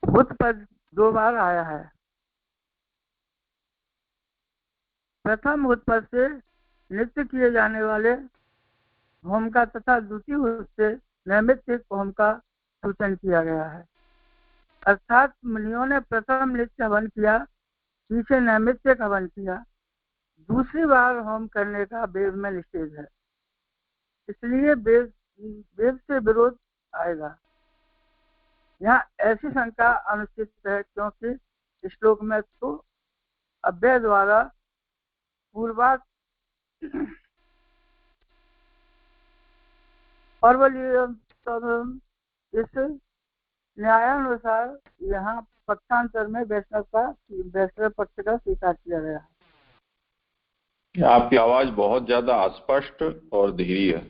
बुद्ध पद 2 बार आया है। प्रथम उत्पद से नित्य किए जाने वाले होम का तथा द्वितीय से नैमित्तिक होम का सूचन किया गया है। अर्थात मुनियों ने प्रथम नित्य हवन किया, पीछे नैमित्तिक हवन किया, दूसरी बार होम करने का वेद में निषेध है, इसलिए वेद से विरोध आएगा। यहाँ ऐसी शंका अनुचित है क्योंकि श्लोक में तो अव्यय द्वारा पूर्वात इस न्यायानुसार यहाँ पक्षांतर में वैष्णव पक्ष का स्वीकार किया गया है। आपकी आवाज बहुत ज्यादा अस्पष्ट और धीरी है।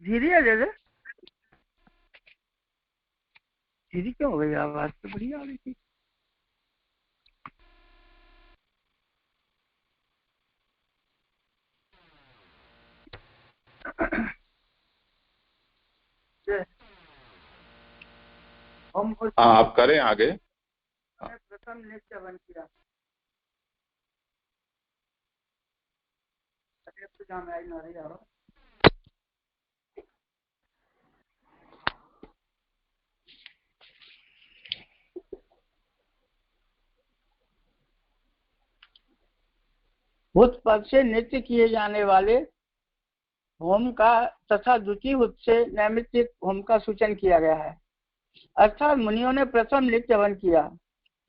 धीरी है जैसे? धीरी क्यों हो गई? आवाज तो बढ़िया आ रही थी। आप करें आगे। प्रथम नित्य हवन किया, उत्पद से नित्य किए जाने वाले होम का तथा द्वितीय हुत से नैमित्तिक होम का सूचन किया गया है। अर्थात मुनियों ने प्रथम नित्य हवन किया,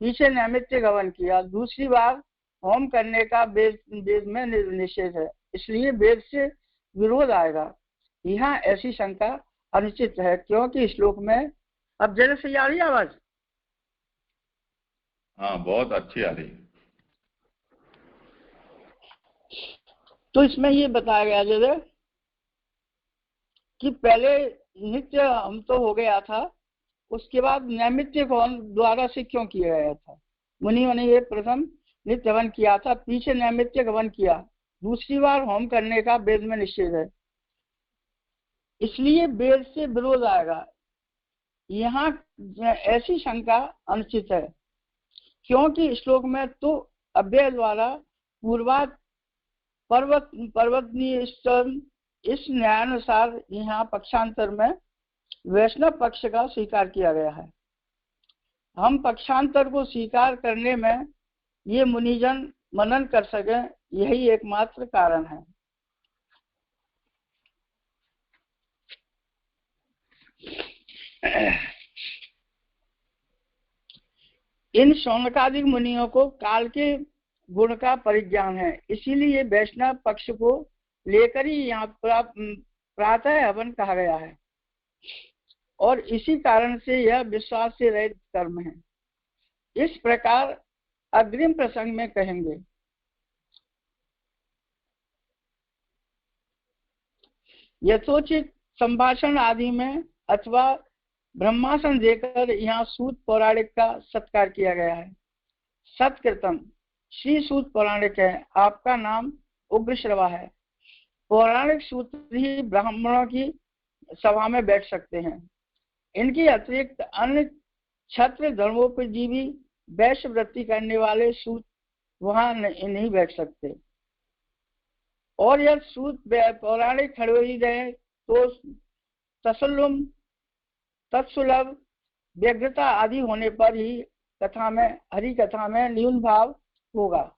पीछे नैमित्तिक हवन किया, दूसरी बार होम करने का वेद में निषेध है, इसलिए वेद से विरोध आएगा। यहाँ ऐसी शंका अनुचित है क्योंकि श्लोक में अब जरा से आ रही आवाज? हाँ, बहुत अच्छी आ रही है। तो इसमें ये बताया गया जरा कि पहले नित्य हम तो हो गया था, उसके बाद नैमित्तिक होम द्वारा से क्यों किया गया था? मुनियों ने ये प्रथम नित्य हवन किया था, पीछे नैमित्तिक हवन किया, दूसरी बार होम करने का वेद में निषेध है, इसलिए वेद से विरोध आएगा। यहाँ ऐसी शंका अनुचित है क्योंकि श्लोक में तो अव्यय द्वारा पूर्वात पर्वतनीय इस न्यायानुसार यहाँ पक्षांतर में वैष्णव पक्ष का स्वीकार किया गया है। हम पक्षांतर को स्वीकार करने में ये मुनिजन मनन कर सके, यही एकमात्र कारण है। इन शौनकादिक मुनियों को काल के गुण का परिज्ञान है, इसीलिए वैष्णव पक्ष को लेकर ही यहाँ प्रातः हवन कहा गया है, और इसी कारण से यह विश्वास से रहित कर्म है। इस प्रकार अग्रिम प्रसंग में कहेंगे। यथोचित संभाषण आदि में अथवा ब्रह्मासन देकर यहाँ सूत पौराणिक का सत्कार किया गया है। सत्कृतम, श्री सूत पौराणिक है, आपका नाम उग्रश्रवा है। पौराणिक सूत्र ही ब्राह्मणों की सभा में बैठ सकते हैं। इनकी अतिरिक्त अन्य क्षत्र धर्मोपजीवी वैश्य वृत्ति करने वाले सूत वहां नहीं बैठ सकते। और यह सूत पौराणिक खड़े ही रहे तो तसल्लुम तत्सुलभ व्यग्रता आदि होने पर ही कथा में, हरि कथा में न्यून भाव होगा।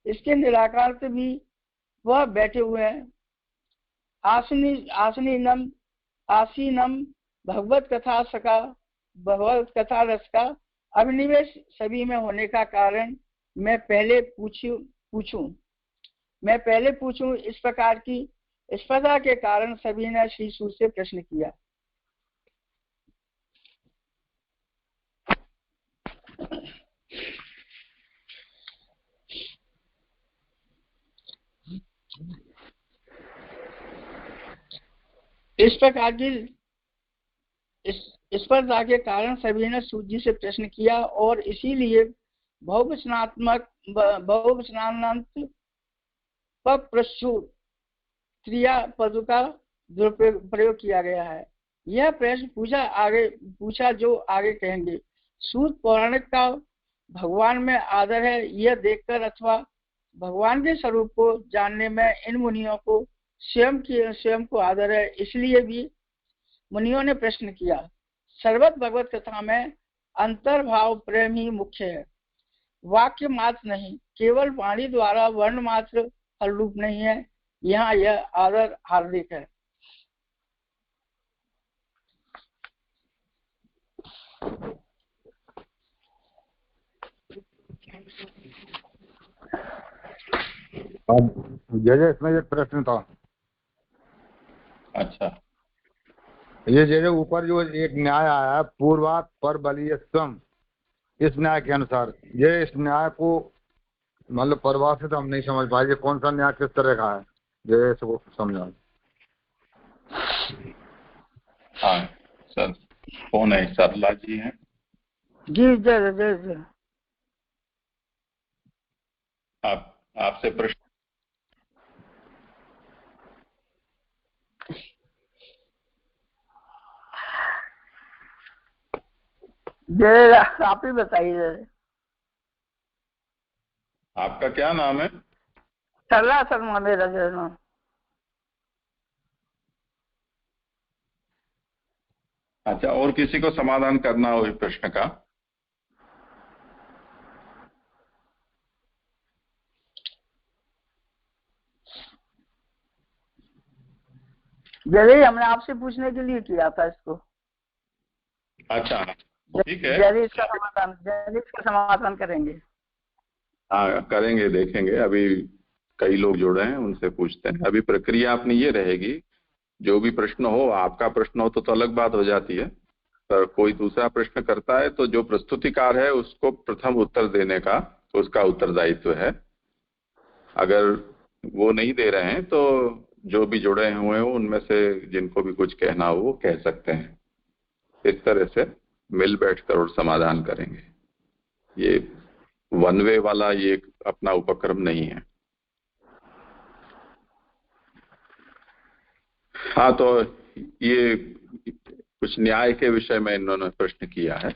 इसके निराकार भी वह बैठे हुए हैं। आसीनम भगवत कथा सका, भगवत कथा रस का अभिनिवेश सभी में होने का कारण मैं पहले पूछूं इस प्रकार की स्पर्धा के कारण सभी ने श्री सूत से प्रश्न किया। इस प्रकार की स्पर्धा के कारण सभी ने सूत जी से प्रश्न किया, और इसीलिए बहुवचनान्त प्रश्चुत क्रियापद का प्रयोग किया गया है। यह प्रश्न पूछा जो आगे कहेंगे। सूत पौराणिक का भगवान में आदर है, यह देखकर अथवा भगवान के स्वरूप को जानने में इन मुनियों को स्वयं को आदर है, इसलिए भी मुनियों ने प्रश्न किया। सर्वत भगवत कथा में अंतर्भाव प्रेम ही मुख्य है, वाक्य मात्र नहीं, केवल वाणी द्वारा वर्ण मात्र फलरूप नहीं है। यहाँ यह आदर हार्दिक है। जय इसमें एक प्रश्न था। अच्छा, ये जैसे ऊपर जो एक न्याय आया पूर्वात पर बलियस्वम, इस न्याय के अनुसार ये इस न्याय को मतलब परिभाषित हम नहीं समझ पाए, ये कौन सा न्याय किस तरह का है, जैसे इसको समझा। हाँ सर, कौन है? सरला जी हैं जी। जय आपसे प्रश्न। जय, आप ही बताइए। आपका क्या नाम है? सरला शर्मा मेरा नाम। अच्छा, और किसी को समाधान करना हो इस प्रश्न का? जय, हमने आपसे पूछने के लिए किया था इसको। अच्छा, ठीक है, जय इसका समाधान करेंगे। हाँ करेंगे, देखेंगे। अभी कई लोग जुड़े हैं, उनसे पूछते हैं। अभी प्रक्रिया अपनी ये रहेगी, जो भी प्रश्न हो, आपका प्रश्न हो तो अलग बात हो जाती है, पर कोई दूसरा प्रश्न करता है तो जो प्रस्तुतिकार है उसको प्रथम उत्तर देने का उसका उत्तरदायित्व है। अगर वो नहीं दे रहे हैं तो जो भी जुड़े हुए हो उनमें से जिनको भी कुछ कहना हो वो कह सकते हैं। इस तरह से मिल बैठकर और समाधान करेंगे। ये वन वे वाला ये अपना उपक्रम नहीं है। हाँ, तो ये कुछ न्याय के विषय में इन्होंने प्रश्न किया है,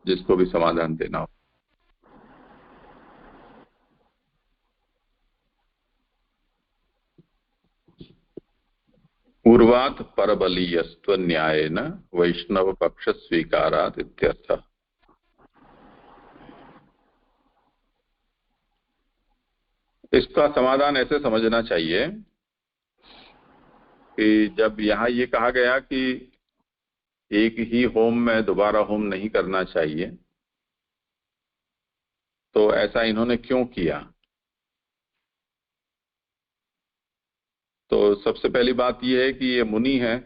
जिसको भी समाधान देना हो। पूर्वात परबलीयस्त्व न्यायेन वैष्णव पक्ष स्वीकारात इत्यर्थः। इसका समाधान ऐसे समझना चाहिए कि जब यहाँ ये कहा गया कि एक ही होम में दोबारा होम नहीं करना चाहिए, तो ऐसा इन्होंने क्यों किया? तो सबसे पहली बात यह है कि ये मुनि हैं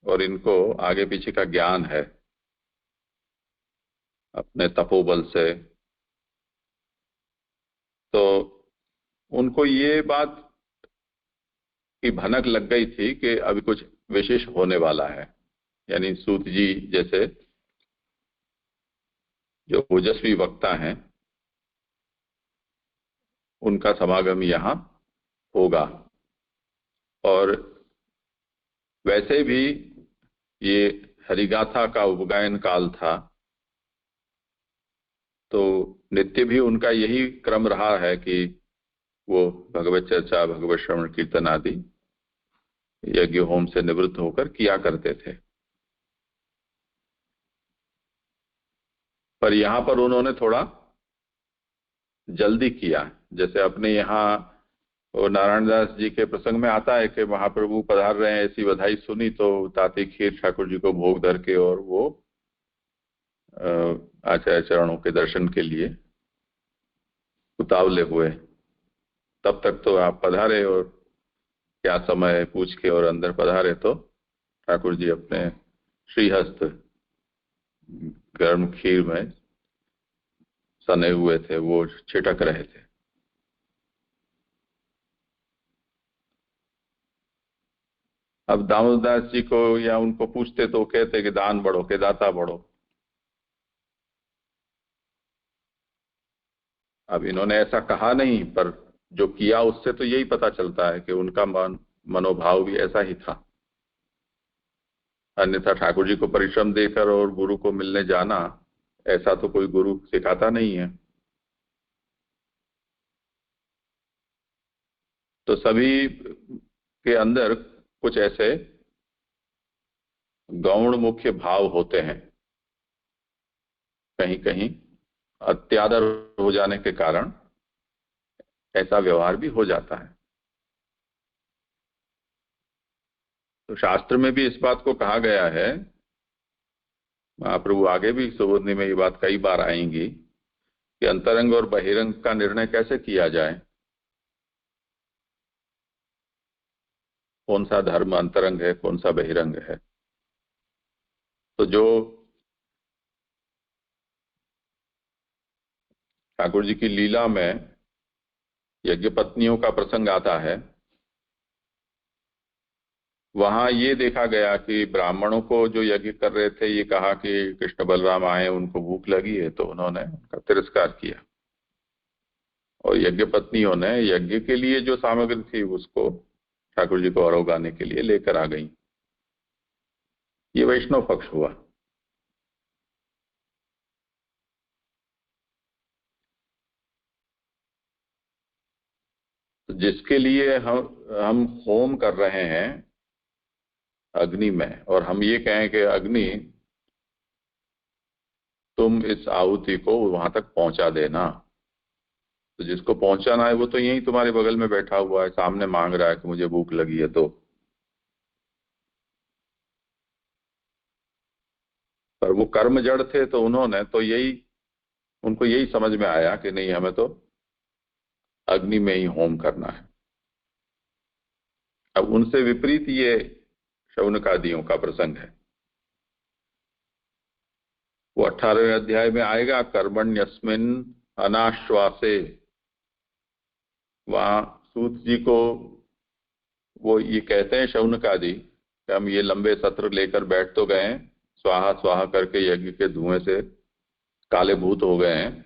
और इनको आगे पीछे का ज्ञान है अपने तपोबल से, तो उनको ये बात की भनक लग गई थी कि अभी कुछ विशेष होने वाला है। यानी सूत जी जैसे जो ओजस्वी वक्ता हैं उनका समागम यहाँ होगा। और वैसे भी ये हरिगाथा का उपगायन काल था, तो नित्य भी उनका यही क्रम रहा है कि वो भगवत चर्चा, भगवत श्रवण, कीर्तन आदि यज्ञ होम से निवृत्त होकर किया करते थे। पर यहाँ पर उन्होंने थोड़ा जल्दी किया। जैसे अपने यहाँ वो नारायण दास जी के प्रसंग में आता है कि महाप्रभु पधार रहे हैं, ऐसी बधाई सुनी तो ताती खीर ठाकुर जी को भोग धर के और वो आचार्य चरणों के दर्शन के लिए उतावले हुए। तब तक तो आप पधारे और क्या समय है पूछ के और अंदर पधारे तो ठाकुर जी अपने श्रीहस्त गर्म खीर में सने हुए थे, वो छिटक रहे थे। अब दामोदर दास जी को या उनको पूछते तो कहते कि दान बढ़ो के दाता बढ़ो। अब इन्होंने ऐसा कहा नहीं, पर जो किया उससे तो यही पता चलता है कि उनका मनोभाव भी ऐसा ही था। अन्यथा ठाकुर जी को परिश्रम देकर और गुरु को मिलने जाना, ऐसा तो कोई गुरु सिखाता नहीं है। तो सभी के अंदर कुछ ऐसे गौण मुख्य भाव होते हैं, कहीं कहीं अत्यादर हो जाने के कारण ऐसा व्यवहार भी हो जाता है। तो शास्त्र में भी इस बात को कहा गया है, महाप्रभु आगे भी सुबोधनी में ये बात कई बार आएंगी कि अंतरंग और बहिरंग का निर्णय कैसे किया जाए, कौन सा धर्म अंतरंग है, कौन सा बहिरंग है। तो जो ठाकुर जी की लीला में यज्ञ पत्नियों का प्रसंग आता है, वहां ये देखा गया कि ब्राह्मणों को जो यज्ञ कर रहे थे ये कहा कि कृष्ण बलराम आए, उनको भूख लगी है, तो उन्होंने उनका तिरस्कार किया। और यज्ञ पत्नियों ने यज्ञ के लिए जो सामग्री थी उसको ठाकुर जी को आरोगाने के लिए लेकर आ गई। ये वैष्णव पक्ष हुआ। तो जिसके लिए हम होम कर रहे हैं अग्नि में, और हम ये कहें कि अग्नि तुम इस आहुति को वहां तक पहुंचा देना, तो जिसको पहुंचाना है वो तो यहीं तुम्हारे बगल में बैठा हुआ है, सामने मांग रहा है कि मुझे भूख लगी है। तो पर वो कर्म जड़ थे, तो उन्होंने तो उनको यही समझ में आया कि नहीं, हमें तो अग्नि में ही होम करना है। अब उनसे विपरीत ये शौनकादियों का प्रसंग है, वो 18वें अध्याय में आएगा, कर्मण्यस्मिन् अनाश्वासे। वहां सूत जी को वो ये कहते हैं शौनकादि कि हम ये लंबे सत्र लेकर बैठ तो गए, स्वाहा स्वाहा करके यज्ञ के धुएं से काले भूत हो गए हैं,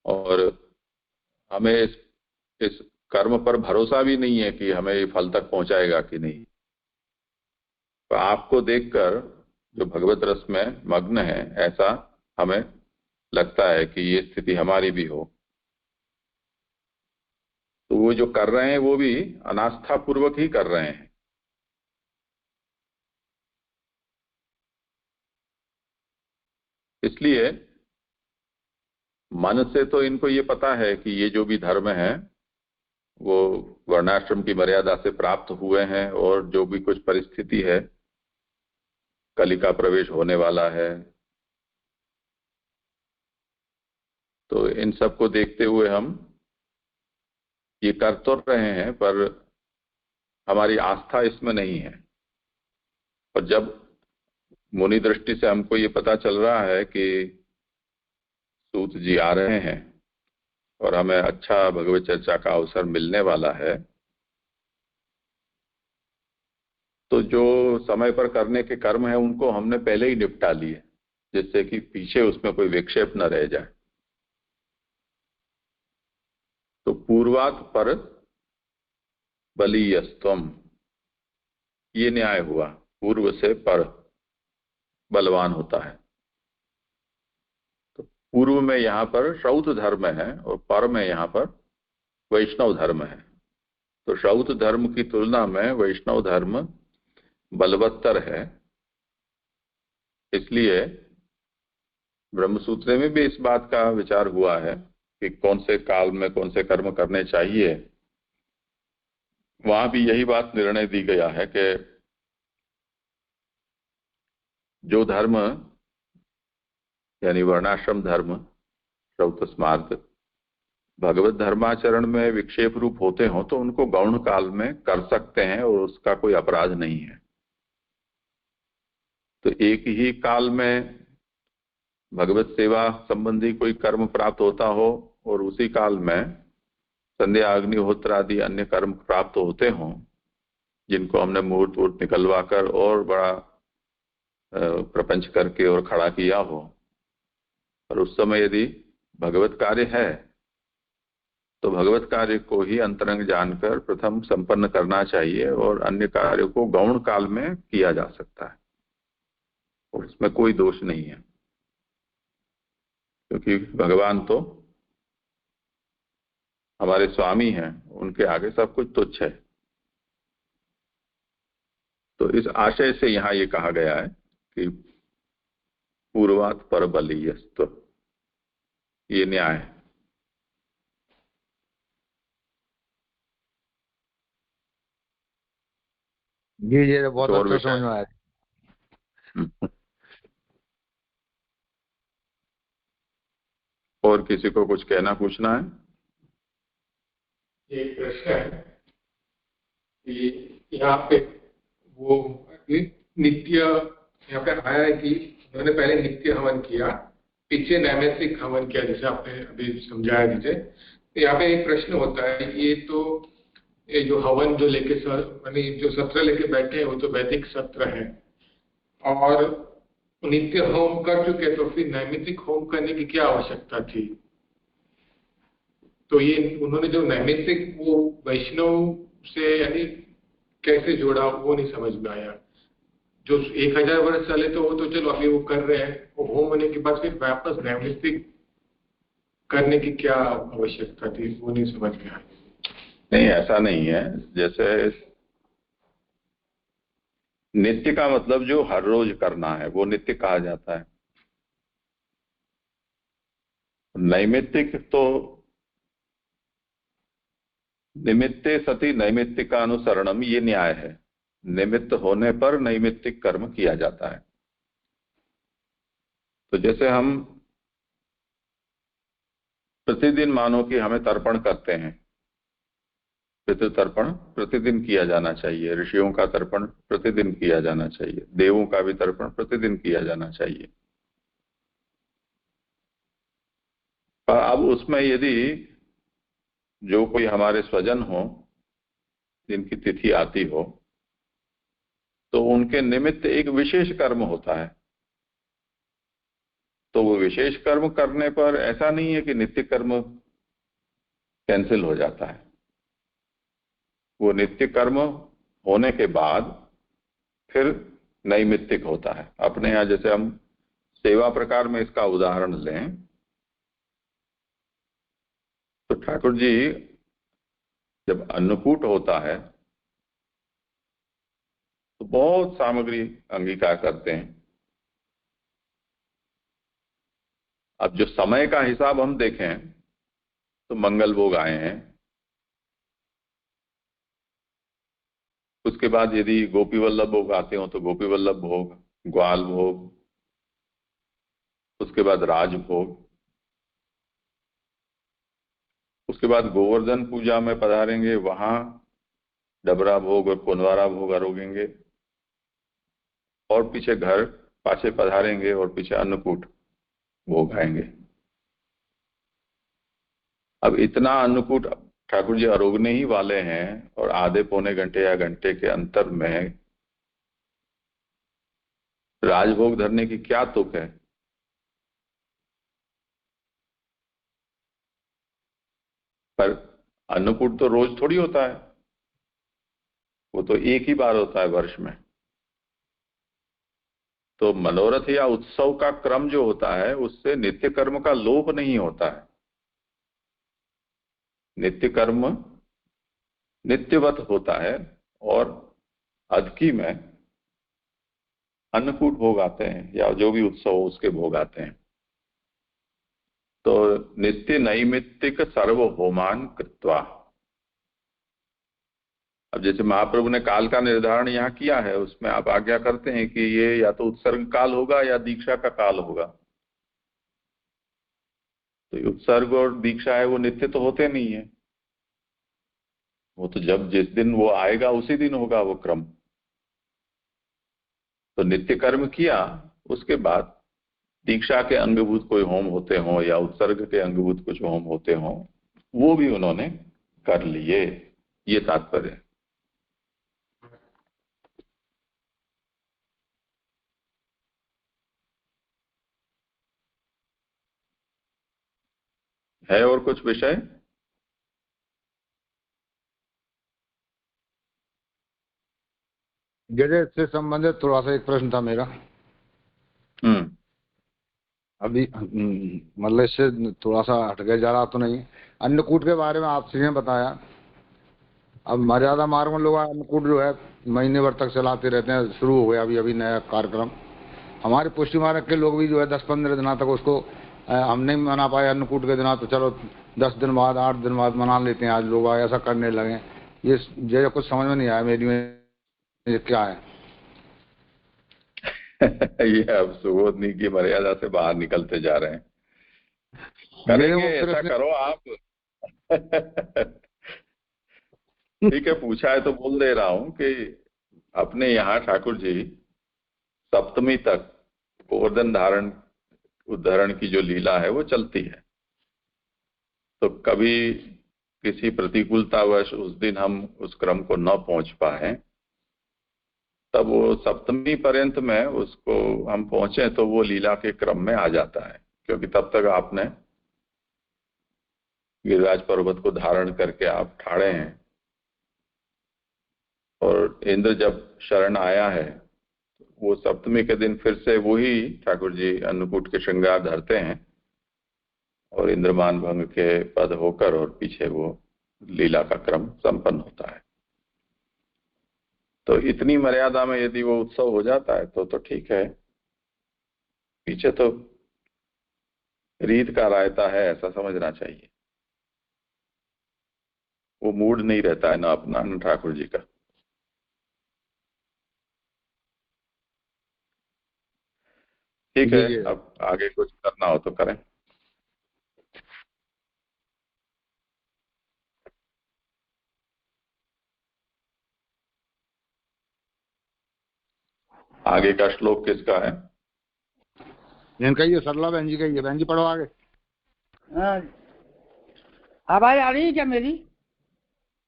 और हमें इस कर्म पर भरोसा भी नहीं है कि हमें ये फल तक पहुंचाएगा कि नहीं। तो आपको देखकर जो भगवत रस में मग्न है, ऐसा हमें लगता है कि ये स्थिति हमारी भी हो। तो वो जो कर रहे हैं वो भी अनास्था पूर्वक ही कर रहे हैं। इसलिए मन से तो इनको ये पता है कि ये जो भी धर्म है वो वर्णाश्रम की मर्यादा से प्राप्त हुए हैं और जो भी कुछ परिस्थिति है, कलिका प्रवेश होने वाला है, तो इन सब को देखते हुए हम ये कर तो रहे हैं, पर हमारी आस्था इसमें नहीं है। और जब मुनि दृष्टि से हमको ये पता चल रहा है कि सूत जी आ रहे हैं और हमें अच्छा भगवत चर्चा का अवसर मिलने वाला है, तो जो समय पर करने के कर्म है उनको हमने पहले ही निपटा लिए, जिससे कि पीछे उसमें कोई विक्षेप न रह जाए। तो पूर्वात पर बलीयस्तम, ये न्याय हुआ, पूर्व से पर बलवान होता है। तो पूर्व में यहाँ पर श्रौत धर्म है और पर में यहाँ पर वैष्णव धर्म है। तो श्रौत धर्म की तुलना में वैष्णव धर्म बलवत्तर है। इसलिए ब्रह्मसूत्र में भी इस बात का विचार हुआ है कि कौन से काल में कौन से कर्म करने चाहिए। वहां भी यही बात निर्णय दी गया है कि जो धर्म यानी वर्णाश्रम धर्म, श्रौत स्मार्त, भगवत धर्माचरण में विक्षेप रूप होते हों तो उनको गौण काल में कर सकते हैं और उसका कोई अपराध नहीं है। तो एक ही काल में भगवत सेवा संबंधी कोई कर्म प्राप्त होता हो और उसी काल में संध्या अग्निहोत्र आदि अन्य कर्म प्राप्त होते हों, जिनको हमने मुहूर्त वूर्त निकलवा कर और बड़ा प्रपंच करके और खड़ा किया हो, और उस समय यदि भगवत कार्य है तो भगवत कार्य को ही अंतरंग जानकर प्रथम संपन्न करना चाहिए और अन्य कार्यों को गौण काल में किया जा सकता है और इसमें कोई दोष नहीं है, क्योंकि भगवान तो हमारे स्वामी हैं, उनके आगे सब कुछ तुच्छ है। तो इस आशय से यहाँ ये कहा गया है कि पूर्वात पर बलीयस्त, ये न्याय है। जी बहुत अच्छा समझ में आया। और किसी को कुछ कहना पूछना है? एक प्रश्न है कि यहाँ पे वो नित्य यहाँ पे आया है कि उन्होंने पहले नित्य हवन किया, पीछे नैमित्तिक हवन किया, जैसे आपने अभी समझाया जैसे। तो यहाँ पे एक प्रश्न होता है, ये तो ये जो हवन जो लेके यानी जो सत्र लेके बैठे हैं वो तो वैदिक सत्र है और नित्य होम कर चुके, तो फिर नैमित्तिक होम करने की क्या आवश्यकता थी? तो ये उन्होंने जो नैमित्तिक वो वैष्णव से यानी कैसे जोड़ा, वो नहीं समझ में आया। जो 1000 वर्ष चले तो वो तो चलो अभी वो कर रहे हैं, वो होम होने के बाद फिर वापस नैमित्तिक करने की क्या आवश्यकता थी, वो नहीं समझ में आया। नहीं, ऐसा नहीं है। जैसे नित्य का मतलब जो हर रोज करना है वो नित्य कहा जाता है। नैमित्तिक तो निमित्ते सति नैमित्तिकानुसरणम, ये न्याय है। निमित्त होने पर नैमित्तिक कर्म किया जाता है। तो जैसे हम प्रतिदिन मानो कि हमें तर्पण करते हैं, पितृ तर्पण प्रतिदिन किया जाना चाहिए, ऋषियों का तर्पण प्रतिदिन किया जाना चाहिए, देवों का भी तर्पण प्रतिदिन किया जाना चाहिए। अब उसमें यदि जो कोई हमारे स्वजन हो जिनकी तिथि आती हो तो उनके निमित्त एक विशेष कर्म होता है। तो वो विशेष कर्म करने पर ऐसा नहीं है कि नित्य कर्म कैंसिल हो जाता है। वो नित्य कर्म होने के बाद फिर नैमित्तिक होता है। अपने यहाँ जैसे हम सेवा प्रकार में इसका उदाहरण लें तो ठाकुर जी जब अन्नकूट होता है तो बहुत सामग्री अंगीकार करते हैं। अब जो समय का हिसाब हम देखें तो मंगल भोग आए हैं, उसके बाद यदि गोपी वल्लभ भोग आते हो तो गोपी वल्लभ भोग, ग्वाल भोग, उसके बाद राजभोग, उसके बाद गोवर्धन पूजा में पधारेंगे, वहां डबरा भोग और पुनवारा भोग आरोगेंगे, और पीछे घर पाछे पधारेंगे और पीछे अन्नकूट भोग आएंगे। अब इतना अन्नकूट ठाकुर जी आरोगने ही वाले हैं, और आधे पौने घंटे या घंटे के अंतर में राजभोग धरने की क्या तुक है? पर अन्नकूट तो रोज थोड़ी होता है, वो तो एक ही बार होता है वर्ष में। तो मनोरथ या उत्सव का क्रम जो होता है उससे नित्य कर्म का लोप नहीं होता है। नित्य कर्म नित्यवत होता है, और अदकी में अन्नकूट भोग आते हैं या जो भी उत्सव हो उसके भोग आते हैं। तो नित्य नैमित्तिक सर्व होमान कृत्वा, अब जैसे महाप्रभु ने काल का निर्धारण यहाँ किया है, उसमें आप आज्ञा करते हैं कि ये या तो उत्सर्ग काल होगा या दीक्षा का काल होगा। तो उत्सर्ग और दीक्षा है वो नित्य तो होते नहीं है, वो तो जब जिस दिन वो आएगा उसी दिन होगा वो क्रम। तो नित्य कर्म किया, उसके बाद दीक्षा के अंगभूत कोई होम होते हों या उत्सर्ग के अंगभूत कुछ होम होते हों, वो भी उन्होंने कर लिए, ये तात्पर्य है। और कुछ विषय? जैसे इससे संबंधित थोड़ा सा एक प्रश्न था मेरा। अभी मतलब इससे थोड़ा सा हट गया, जा रहा तो नहीं। अन्नकूट के बारे में आपसे ने बताया, अब मर्यादा मार्ग में लोग अन्नकूट जो है महीने भर तक चलाते रहते हैं। शुरू हो गया अभी अभी नया कार्यक्रम। हमारे पुष्टि मार्ग के लोग भी जो है 10-15 दिन तक उसको हम नहीं मना पाए अन्नकूट के दिन, तो चलो 10 दिन बाद 8 दिन बाद मना लेते हैं। आज लोग ऐसा करने लगे, ये जैसे कुछ समझ में नहीं आया मेरी में, ये क्या है? ये अब सुबोधनी की मर्यादा से बाहर निकलते जा रहे हैं। करेंगे, ऐसा करो आप। ठीक है, पूछा है तो बोल दे रहा हूं कि अपने यहाँ ठाकुर जी सप्तमी तक गोवर्धन धारण उद्धरण की जो लीला है वो चलती है। तो कभी किसी प्रतिकूलतावश उस दिन हम उस क्रम को न पहुंच पाए, तब वो सप्तमी पर्यंत में उसको हम पहुंचे तो वो लीला के क्रम में आ जाता है, क्योंकि तब तक आपने गिरिराज पर्वत को धारण करके आप ठाड़े हैं, और इंद्र जब शरण आया है वो सप्तमी के दिन फिर से वही ठाकुर जी अन्नकूट के श्रृंगार धरते हैं, और इंद्रमान भंग के पद होकर और पीछे वो लीला का क्रम संपन्न होता है। तो इतनी मर्यादा में यदि वो उत्सव हो जाता है तो ठीक है। पीछे तो रीत का रायता है, ऐसा समझना चाहिए। वो मूड नहीं रहता है ना अपना, न ठाकुर जी का। ठीक है, अब आगे कुछ करना हो तो करें। आगे का श्लोक किसका है? इनका ही है, सरला बहन जी का ही है। बहन जी पढ़ो आगे। आवाज आ रही है क्या मेरी?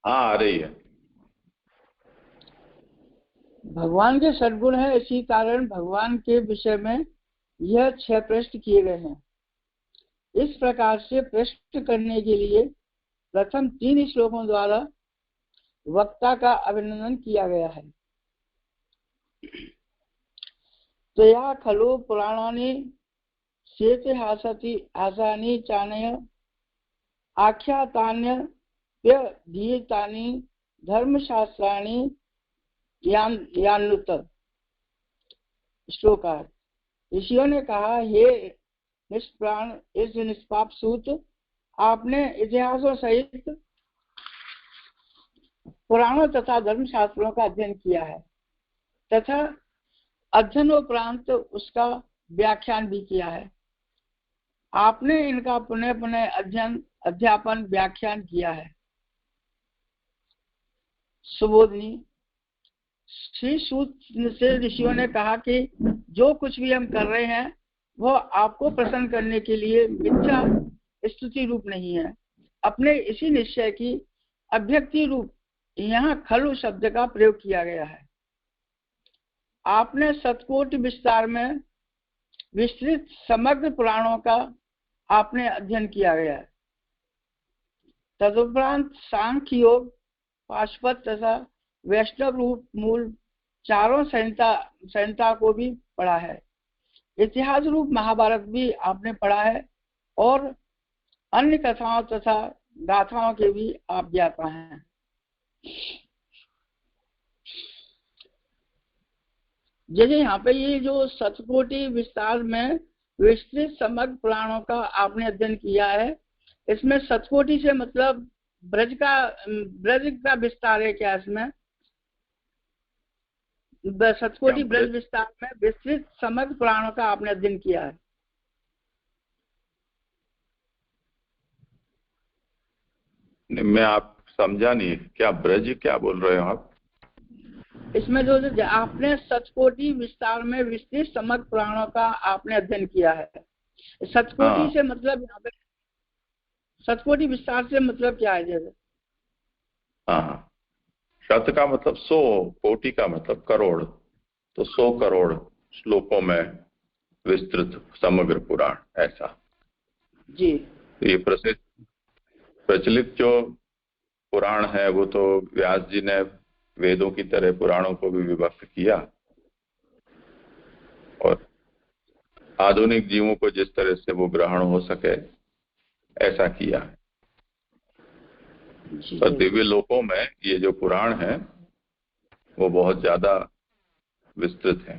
हाँ, आ रही है। भगवान के सद्गुण है, इसी कारण भगवान के विषय में यह 6 प्रश्न किए गए हैं। इस प्रकार से प्रश्न करने के लिए प्रथम 3 श्लोकों द्वारा वक्ता का अभिनंदन किया गया है। तो यह खलु पुराणानि शेतिहासानि चानय आख्यातान्य व्यधीतानि धर्मशास्त्राणि यानुत। श्लोकार ऋषियों ने कहा, हे निष्प्राण इस निष्पाप सूत, आपने इतिहासों सहित पुराणों तथा धर्मशास्त्रों का अध्ययन किया है तथा अध्ययनोपरांत उसका व्याख्यान भी किया है। आपने इनका पुनः पुनः अध्ययन अध्यापन व्याख्यान किया है। सुबोधनी, श्री सूत से ऋषियों ने कहा कि जो कुछ भी हम कर रहे हैं वो आपको प्रसन्न करने के लिए मिथ्या स्तुति रूप नहीं है। अपने इसी निश्चय की अभ्यक्ति रूप यहाँ खलु शब्द का प्रयोग किया गया है। आपने शतकोटि विस्तार में विस्तृत समग्र पुराणों का आपने अध्ययन किया गया है। तदुपरांत सांख्य योग, पाशुपत तथा वैष्णव रूप मूल चारों संहिता को भी पढ़ा है। इतिहास रूप महाभारत भी आपने पढ़ा है और अन्य कथाओं तथा गाथाओं के भी आप ज्ञाता हैं। जैसे यहाँ पे ये जो शतकोटि विस्तार में विस्तृत समग्र पुराणों का आपने अध्ययन किया है, इसमें शतकोटि से मतलब ब्रज का विस्तार है क्या? इसमें शतकोटि ब्रज विस्तार में विस्तृत समग्र पुराणों का आपने अध्ययन किया है। मैं आप समझा नहीं, क्या ब्रज क्या बोल रहे हो आप? इसमें जो आपने शतकोटि विस्तार में विस्तृत समग्र पुराणों का आपने अध्ययन किया है। शतकोटि से मतलब यहाँ पे शतकोटि विस्तार से मतलब क्या है? जैसे हाँ, शत का मतलब 100, कोटि का मतलब करोड़, तो 100 करोड़ श्लोकों में विस्तृत समग्र पुराण, ऐसा जी। ये प्रचलित जो पुराण है वो तो व्यास जी ने वेदों की तरह पुराणों को भी विभक्त किया और आधुनिक जीवों को जिस तरह से वो ग्रहण हो सके ऐसा किया। पर दिव्य लोकों में ये जो पुराण है वो बहुत ज्यादा विस्तृत है।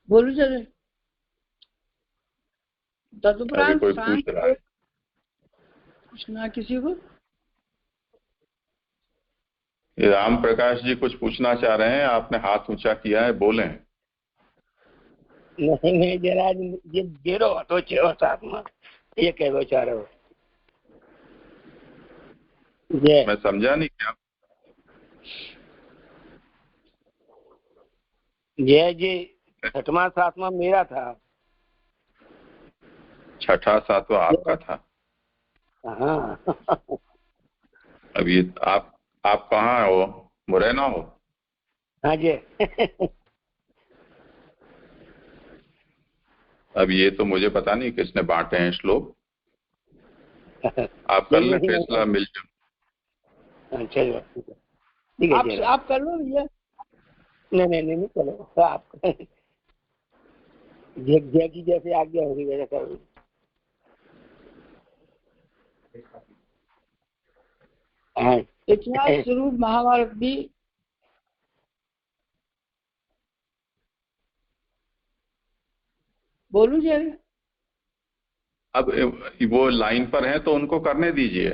बोलू चले तदुपरांत कोई पूछ रहा है? पूछना किसी को? ये राम प्रकाश जी कुछ पूछना चाह रहे हैं, आपने हाथ ऊंचा किया है, बोलें। नहीं, जरा ये जेरो तो चेरो साथ में ये कहो चाह रहे हो। मैं समझा नहीं क्या? जय जी, छठवां सातवां मेरा था। छठा सातवां आपका था? हाँ। अब ये आप कहाँ हो? मुरैना हो? हाँ जी। अब ये तो मुझे पता नहीं किसने बांटे हैं श्लोक। आप कर लें फैसला मिलजुल। चलो ठीक है, आप कर लो भैया। नहीं चलो आप जैसी जैसे आज्ञा होगी वैसा कर लो। इतिहास स्वरूप महाभारत भी बोलू जी। अब वो लाइन पर है तो उनको करने दीजिए,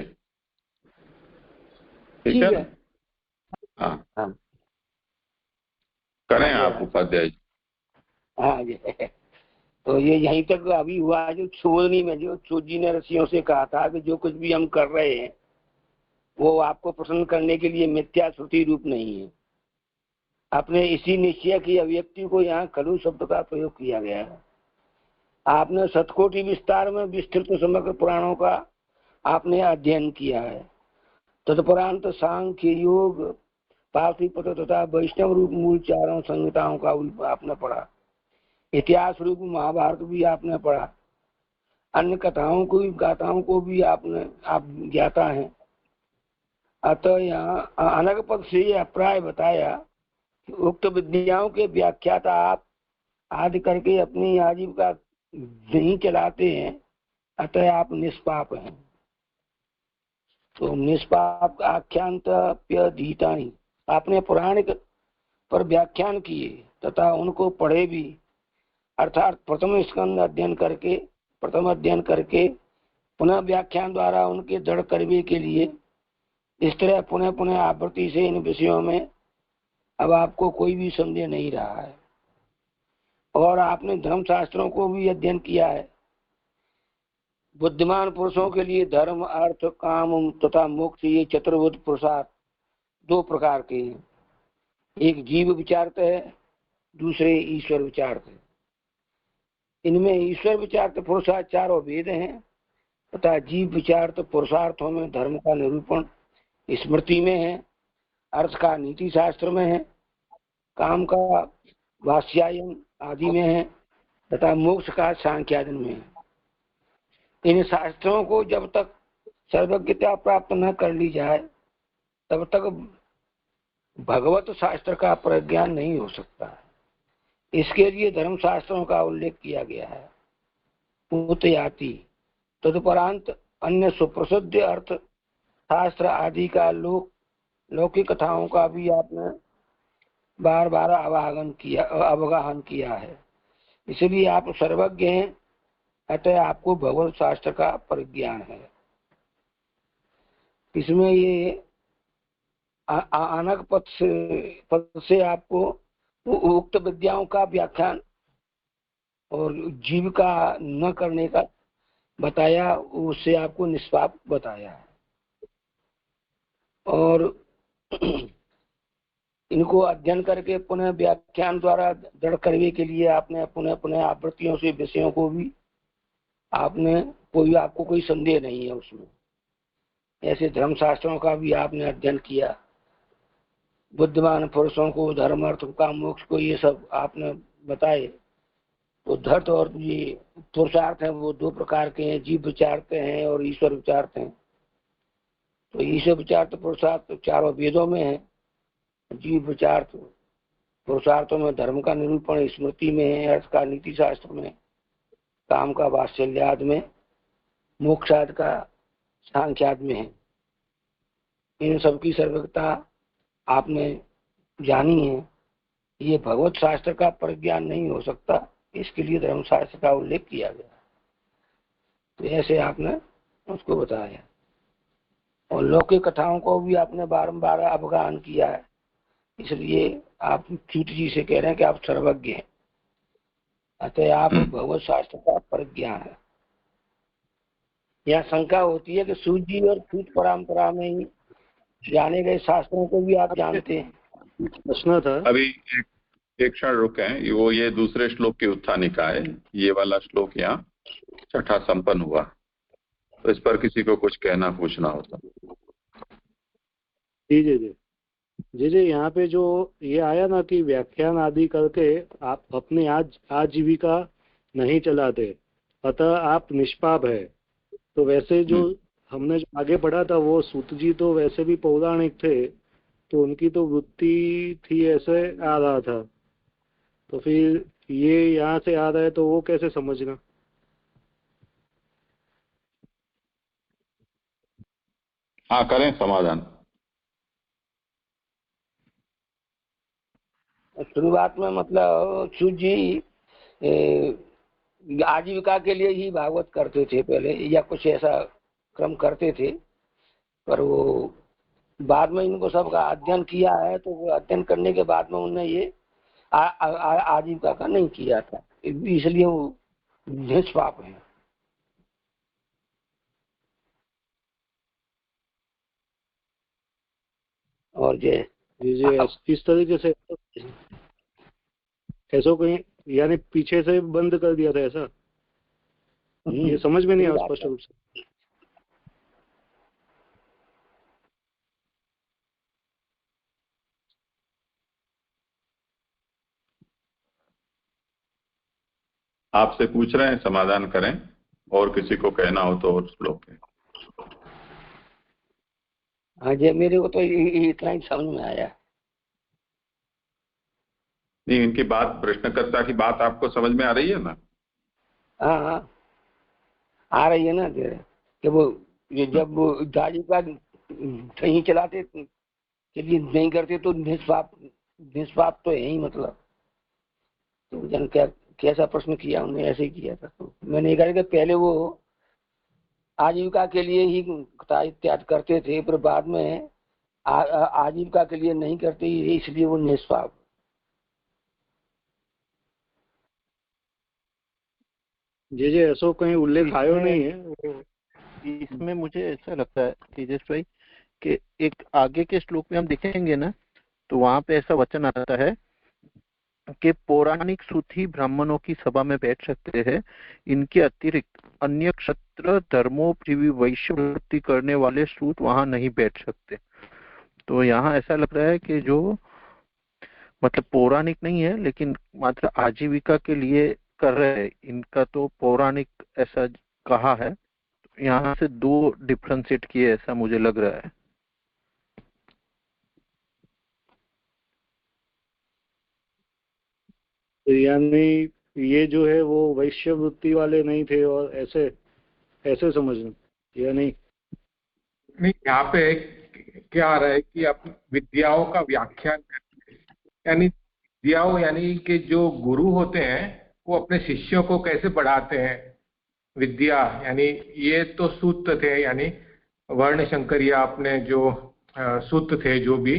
ठीक है? हाँ, करें आप उपाध्याय जी। हाँ जी। तो ये यहीं तक अभी हुआ जो छोड़नी में जो सूत जी ने ऋषियों से कहा था कि जो कुछ भी हम कर रहे हैं वो आपको प्रसन्न करने के लिए मिथ्या श्रुति रूप नहीं है। आपने इसी निश्चय की अभिव्यक्ति को यहाँ खलु शब्द का प्रयोग किया गया है। आपने शतकोटि विस्तार में विस्तृत समग्र पुराणों का आपने अध्ययन किया है। तत्परांत सांख्य योग, पाशुपत तथा वैष्णव रूप मूल चारों संहिताओं का आपने पढ़ा। इतिहास रूप महाभारत भी आपने पढ़ा। अन्य कथाओं को भी गाथाओं को भी आप ज्ञाता हैं। अतः यहाँ अनग पद से यह अभिप्राय बताया कि उक्त विद्याओं के व्याख्याता आप आदि करके अपनी आजीविका नहीं चलाते हैं, अतः आप निष्पाप हैं। तो निष्पाप आख्यांतप्यधीतानि, आपने पुराण पर व्याख्यान किए तथा उनको पढ़े भी, अर्थात प्रथम अध्ययन करके पुनः व्याख्यान द्वारा उनके दृढ़ करने के लिए इस तरह पुनः पुनः आवृत्ति से इन विषयों में अब आपको कोई भी संदेह नहीं रहा है। और आपने धर्म शास्त्रों को भी अध्ययन किया है। बुद्धिमान पुरुषों के लिए धर्म, अर्थ, काम तथा मोक्ष ये चतुर्विध पुरुषार्थ दो प्रकार के हैं। एक जीव विचारत है, दूसरे ईश्वर विचारत है। इनमें ईश्वर विचारत पुरुषार्थ चारों वेद हैं तथा जीव विचारत पुरुषार्थों में धर्म का निरूपण स्मृति में है, अर्थ का नीति शास्त्र में है, काम का वात्स्यायन आदि में है तथा मोक्ष का सांख्यादन में है। इन शास्त्रों को जब तक सर्वज्ञता प्राप्त न कर ली जाए तब तक भगवत शास्त्र का प्रज्ञान नहीं हो सकता है। इसके लिए धर्म शास्त्रों का उल्लेख किया गया है। उतयाति तदुपरांत अन्य सुप्रसिद्ध अर्थ शास्त्र आदि का लौकिक कथाओं का भी आपने बार बार अवगाहन किया है। इसलिए आप सर्वज्ञ हैं, अतः आपको भगवत शास्त्र का परिज्ञान है। इसमें ये आनक पद से आपको उक्त विद्याओं का व्याख्यान और जीव का न करने का बताया, उससे आपको निष्पाप बताया है। और इनको अध्ययन करके पुनः व्याख्यान द्वारा दृढ़ करने के लिए आपने पुनः पुनः आवृत्तियों से विषयों को भी आपको कोई संदेह नहीं है उसमें। ऐसे धर्म शास्त्रों का भी आपने अध्ययन किया। बुद्धिमान पुरुषों को धर्म, अर्थ, काम, मोक्ष को ये सब आपने बताए। तो धर्त और ये पुरुषार्थ है वो दो प्रकार के हैं, जीव विचारते हैं और ईश्वर विचारते हैं। तो ईश्वर विचारते पुरुषार्थ तो चारों वेदों में है। जीव विचार पुरुषार्थों में धर्म का निरूपण स्मृति में है, अर्थ का नीति शास्त्र में, काम का वात्सल्याद में, मोक्षाद का सांख्याद में है। इन सब की सर्वज्ञता आपने जानी है। ये भगवत शास्त्र का परिज्ञान नहीं हो सकता, इसके लिए धर्म शास्त्र का उल्लेख किया गया। तो ऐसे आपने उसको बताया और लौकिक कथाओं को भी आपने बारंबार अवगाहन किया है। इसलिए आप च्यूत जी से कह रहे हैं कि आप सर्वज्ञ हैं, अतः आप भगवत शास्त्र का परिज्ञान है। यहाँ शंका होती है कि सूत जी और च्यूत परंपरा में ही जाने गए शास्त्रों को भी आप जानते हैं। प्रश्न था अभी एक क्षण रुके हैं। वो ये दूसरे श्लोक की उत्थानिका है। ये वाला श्लोक यहाँ छठा संपन्न हुआ, तो इस पर किसी को कुछ कहना पूछना होता। जी जी जी जी जी यहाँ पे जो ये आया ना कि व्याख्यान आदि करके आप अपनी आजीविका नहीं चलाते, अतः आप निष्पाप है। तो वैसे जो हमने जो आगे पढ़ा था वो सूत जी तो वैसे भी पौराणिक थे, तो उनकी तो वृत्ति थी, ऐसे आ रहा था। तो फिर ये यहाँ से आ रहा है तो वो कैसे समझना? हाँ, करें समाधान। शुरुआत में मतलब सूत जी आजीविका के लिए ही भागवत करते थे पहले, या कुछ ऐसा क्रम करते थे, पर वो बाद में इनको सबका अध्ययन किया है। तो वो अध्ययन करने के बाद में उन्होंने ये आजीविका का नहीं किया था, इसलिए वो निष्पाप है। और इस तरीके से ऐसा कहीं यानी पीछे से बंद कर दिया था ऐसा, ये समझ में नहीं आया स्पष्ट रूप से। आपसे पूछ रहे हैं, समाधान करें। और किसी को कहना हो तो और श्लोक है। हाँ जी, मेरे को तो इतना ही समझ में आया। नहीं, इनकी बात, प्रश्नकर्ता की बात आपको समझ में आ रही है ना? हाँ हाँ आ रही है ना, कि वो जब वो गाड़ी का नहीं चलाते के लिए नहीं करते तो निष्पाप तो है ही। मतलब तो जन क्या कैसा प्रश्न किया उन्होंने, ऐसे ही किया था। तो मैंने कहा कि पहले वो आजीविका के लिए ही कथा इत्यादि करते थे, पर बाद में आजीविका के लिए नहीं करते, इसलिए वो निष्पाप। जी ऐसा कहीं उल्लेख आयो नहीं है। इसमें मुझे ऐसा लगता है तेजस भाई कि एक आगे के श्लोक में हम देखेंगे ना, तो वहां पे ऐसा वचन आता है कि पौराणिक सूत ही ब्राह्मणों की सभा में बैठ सकते हैं, इनके अतिरिक्त अन्य क्षत्र धर्मोपजीवी वैश्य वृत्ति करने वाले सूत वहां नहीं बैठ सकते। तो यहाँ ऐसा लग रहा है कि जो मतलब पौराणिक नहीं है लेकिन मात्र आजीविका के लिए कर रहे हैं, इनका तो पौराणिक ऐसा कहा है, यहाँ से दो डिफ्रेंशिएट किए ऐसा मुझे लग रहा है। यानी ये जो है वो वैश्य वृत्ति वाले नहीं थे और ऐसे ऐसे समझना या नहीं? नहीं, यहाँ पे क्या आ रहा है कि आप विद्याओं का व्याख्यान करते हैं, यानी विद्याओं यानी कि जो गुरु होते हैं वो अपने शिष्यों को कैसे बढ़ाते हैं। विद्या यानी ये तो सूत्र थे, यानी वर्ण शंकर या अपने जो सूत्र थे जो भी,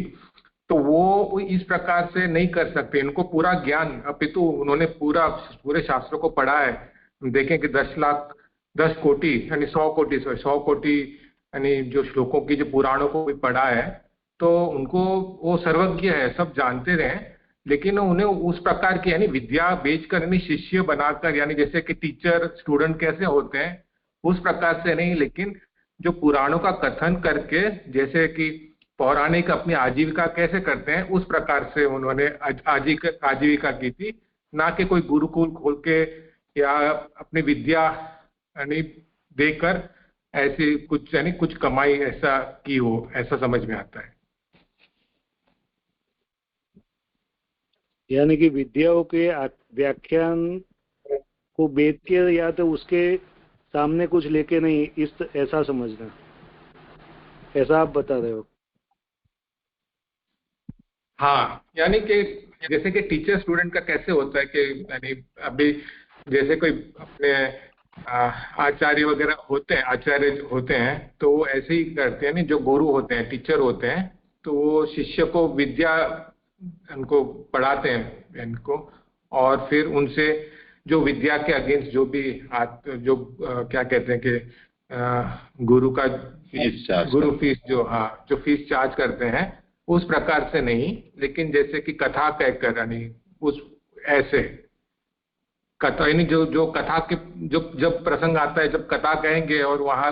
तो वो इस प्रकार से नहीं कर सकते, इनको पूरा ज्ञान, अपितु उन्होंने पूरे शास्त्रों को पढ़ा है। हम देखें कि 10 कोटि यानी 100 कोटि यानी जो श्लोकों की जो पुराणों को भी पढ़ा है, तो उनको वो सर्वज्ञ है, सब जानते रहे, लेकिन उन्हें उस प्रकार की यानी विद्या बेचकर यानी शिष्य बनाकर, यानी जैसे कि टीचर स्टूडेंट कैसे होते हैं उस प्रकार से नहीं, लेकिन जो पुराणों का कथन करके जैसे कि पौराणिक अपनी आजीविका कैसे करते हैं उस प्रकार से उन्होंने आजीविका की थी, ना कि कोई गुरुकुल खोल के या अपनी विद्या यानी देकर ऐसी कुछ यानी कुछ कमाई ऐसा की हो, ऐसा समझ में आता है। यानी कि विद्याओं के व्याख्यान को बेच के या तो उसके सामने कुछ लेके नहीं, इस ऐसा समझना, ऐसा आप बता रहे हो? हाँ, यानी कि जैसे कि टीचर स्टूडेंट का कैसे होता है कि यानी अभी जैसे कोई अपने आचार्य वगैरह होते हैं, आचार्य होते हैं, तो वो ऐसे ही करते हैं, नहीं जो गुरु होते हैं, टीचर होते हैं, तो वो शिष्य को विद्या उनको पढ़ाते हैं इनको, और फिर उनसे जो विद्या के अगेंस्ट जो भी जो क्या कहते हैं कि गुरु का फीस जो जो फीस चार्ज करते हैं उस प्रकार से नहीं, लेकिन जैसे कि कथा कहकर यानी उस ऐसे कथा यानी जो कथा के जब प्रसंग आता है, जब कथा कहेंगे और वहां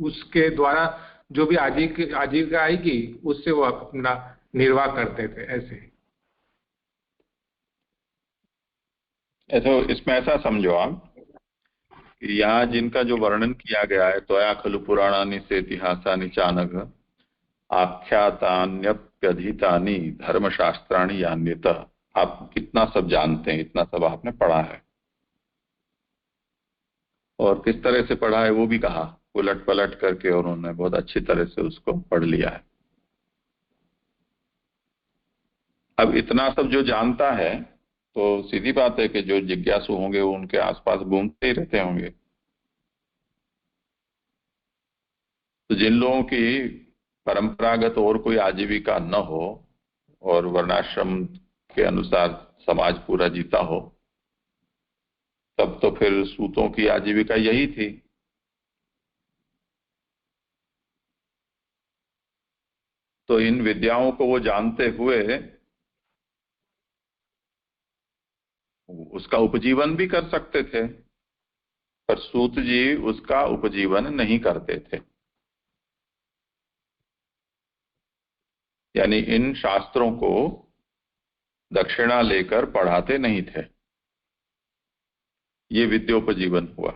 उसके द्वारा जो भी आजीविका आएगी उससे वो अपना निर्वाह करते थे। ऐसे इसमें ऐसा समझो आप कि यहाँ जिनका जो वर्णन किया गया है, त्वया खलु पुराणानि से इतिहासानि चानघ आख्यातान्यप्यधीतानि धर्मशास्त्राणि यान्यतः, आप कितना सब जानते हैं, इतना सब आपने पढ़ा है, और किस तरह से पढ़ा है वो भी कहा, उलट पलट करके, और उन्होंने बहुत अच्छी तरह से उसको पढ़ लिया है। अब इतना सब जो जानता है तो सीधी बात है कि जो जिज्ञासु होंगे वो उनके आसपास घूमते ही रहते होंगे। तो जिन लोगों की परंपरागत और कोई आजीविका न हो और वर्णाश्रम के अनुसार समाज पूरा जीता हो, तब तो फिर सूतों की आजीविका यही थी। तो इन विद्याओं को वो जानते हुए उसका उपजीवन भी कर सकते थे, पर सूत जी उसका उपजीवन नहीं करते थे। यानी इन शास्त्रों को दक्षिणा लेकर पढ़ाते नहीं थे, ये विद्योपजीवन हुआ।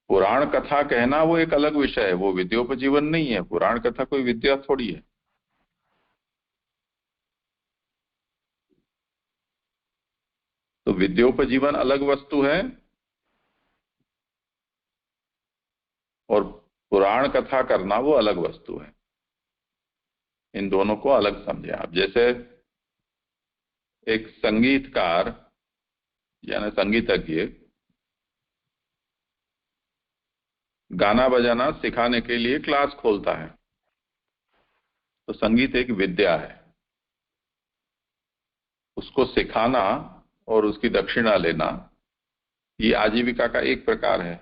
पुराण कथा कहना वो एक अलग विषय है, वो विद्योपजीवन नहीं है। पुराण कथा कोई विद्या थोड़ी है। तो विद्योपजीवन अलग वस्तु है और पुराण कथा करना वो अलग वस्तु है। इन दोनों को अलग समझे आप। जैसे एक संगीतकार यानी संगीतज्ञ गाना बजाना सिखाने के लिए क्लास खोलता है। तो संगीत एक विद्या है, उसको सिखाना और उसकी दक्षिणा लेना ये आजीविका का एक प्रकार है।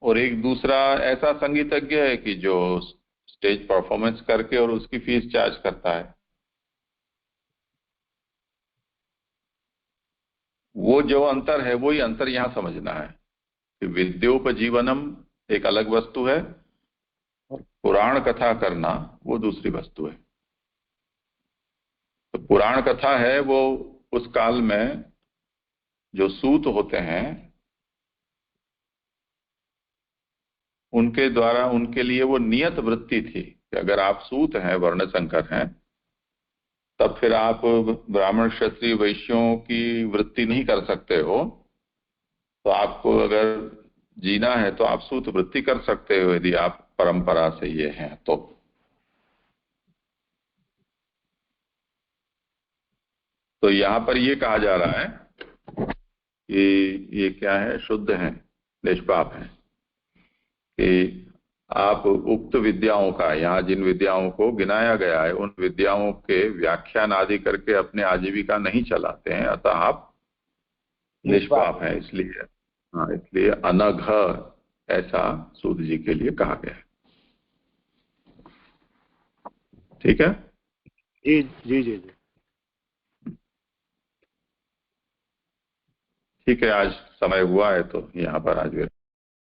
और एक दूसरा ऐसा संगीतज्ञ है कि जो स्टेज परफॉर्मेंस करके और उसकी फीस चार्ज करता है। वो जो अंतर है वही अंतर यहां समझना है कि विद्योपजीवनम एक अलग वस्तु है और पुराण कथा करना वो दूसरी वस्तु है। तो पुराण कथा है वो उस काल में जो सूत होते हैं उनके द्वारा, उनके लिए वो नियत वृत्ति थी कि अगर आप सूत हैं, वर्ण संकर हैं, तब फिर आप ब्राह्मण क्षत्रिय वैश्यों की वृत्ति नहीं कर सकते हो। तो आपको अगर जीना है तो आप सूत वृत्ति कर सकते हो यदि आप परंपरा से ये हैं तो यहां पर ये कहा जा रहा है कि ये क्या है, शुद्ध है, निष्पाप है, कि आप उक्त विद्याओं का, यहाँ जिन विद्याओं को गिनाया गया है उन विद्याओं के व्याख्यान आदि करके अपने आजीविका नहीं चलाते हैं, अतः आप निष्पाप हैं। इसलिए इसलिए अनघ ऐसा सूत जी के लिए कहा गया है। ठीक है जी जी जी जी ठीक है, आज समय हुआ है तो यहाँ पर आज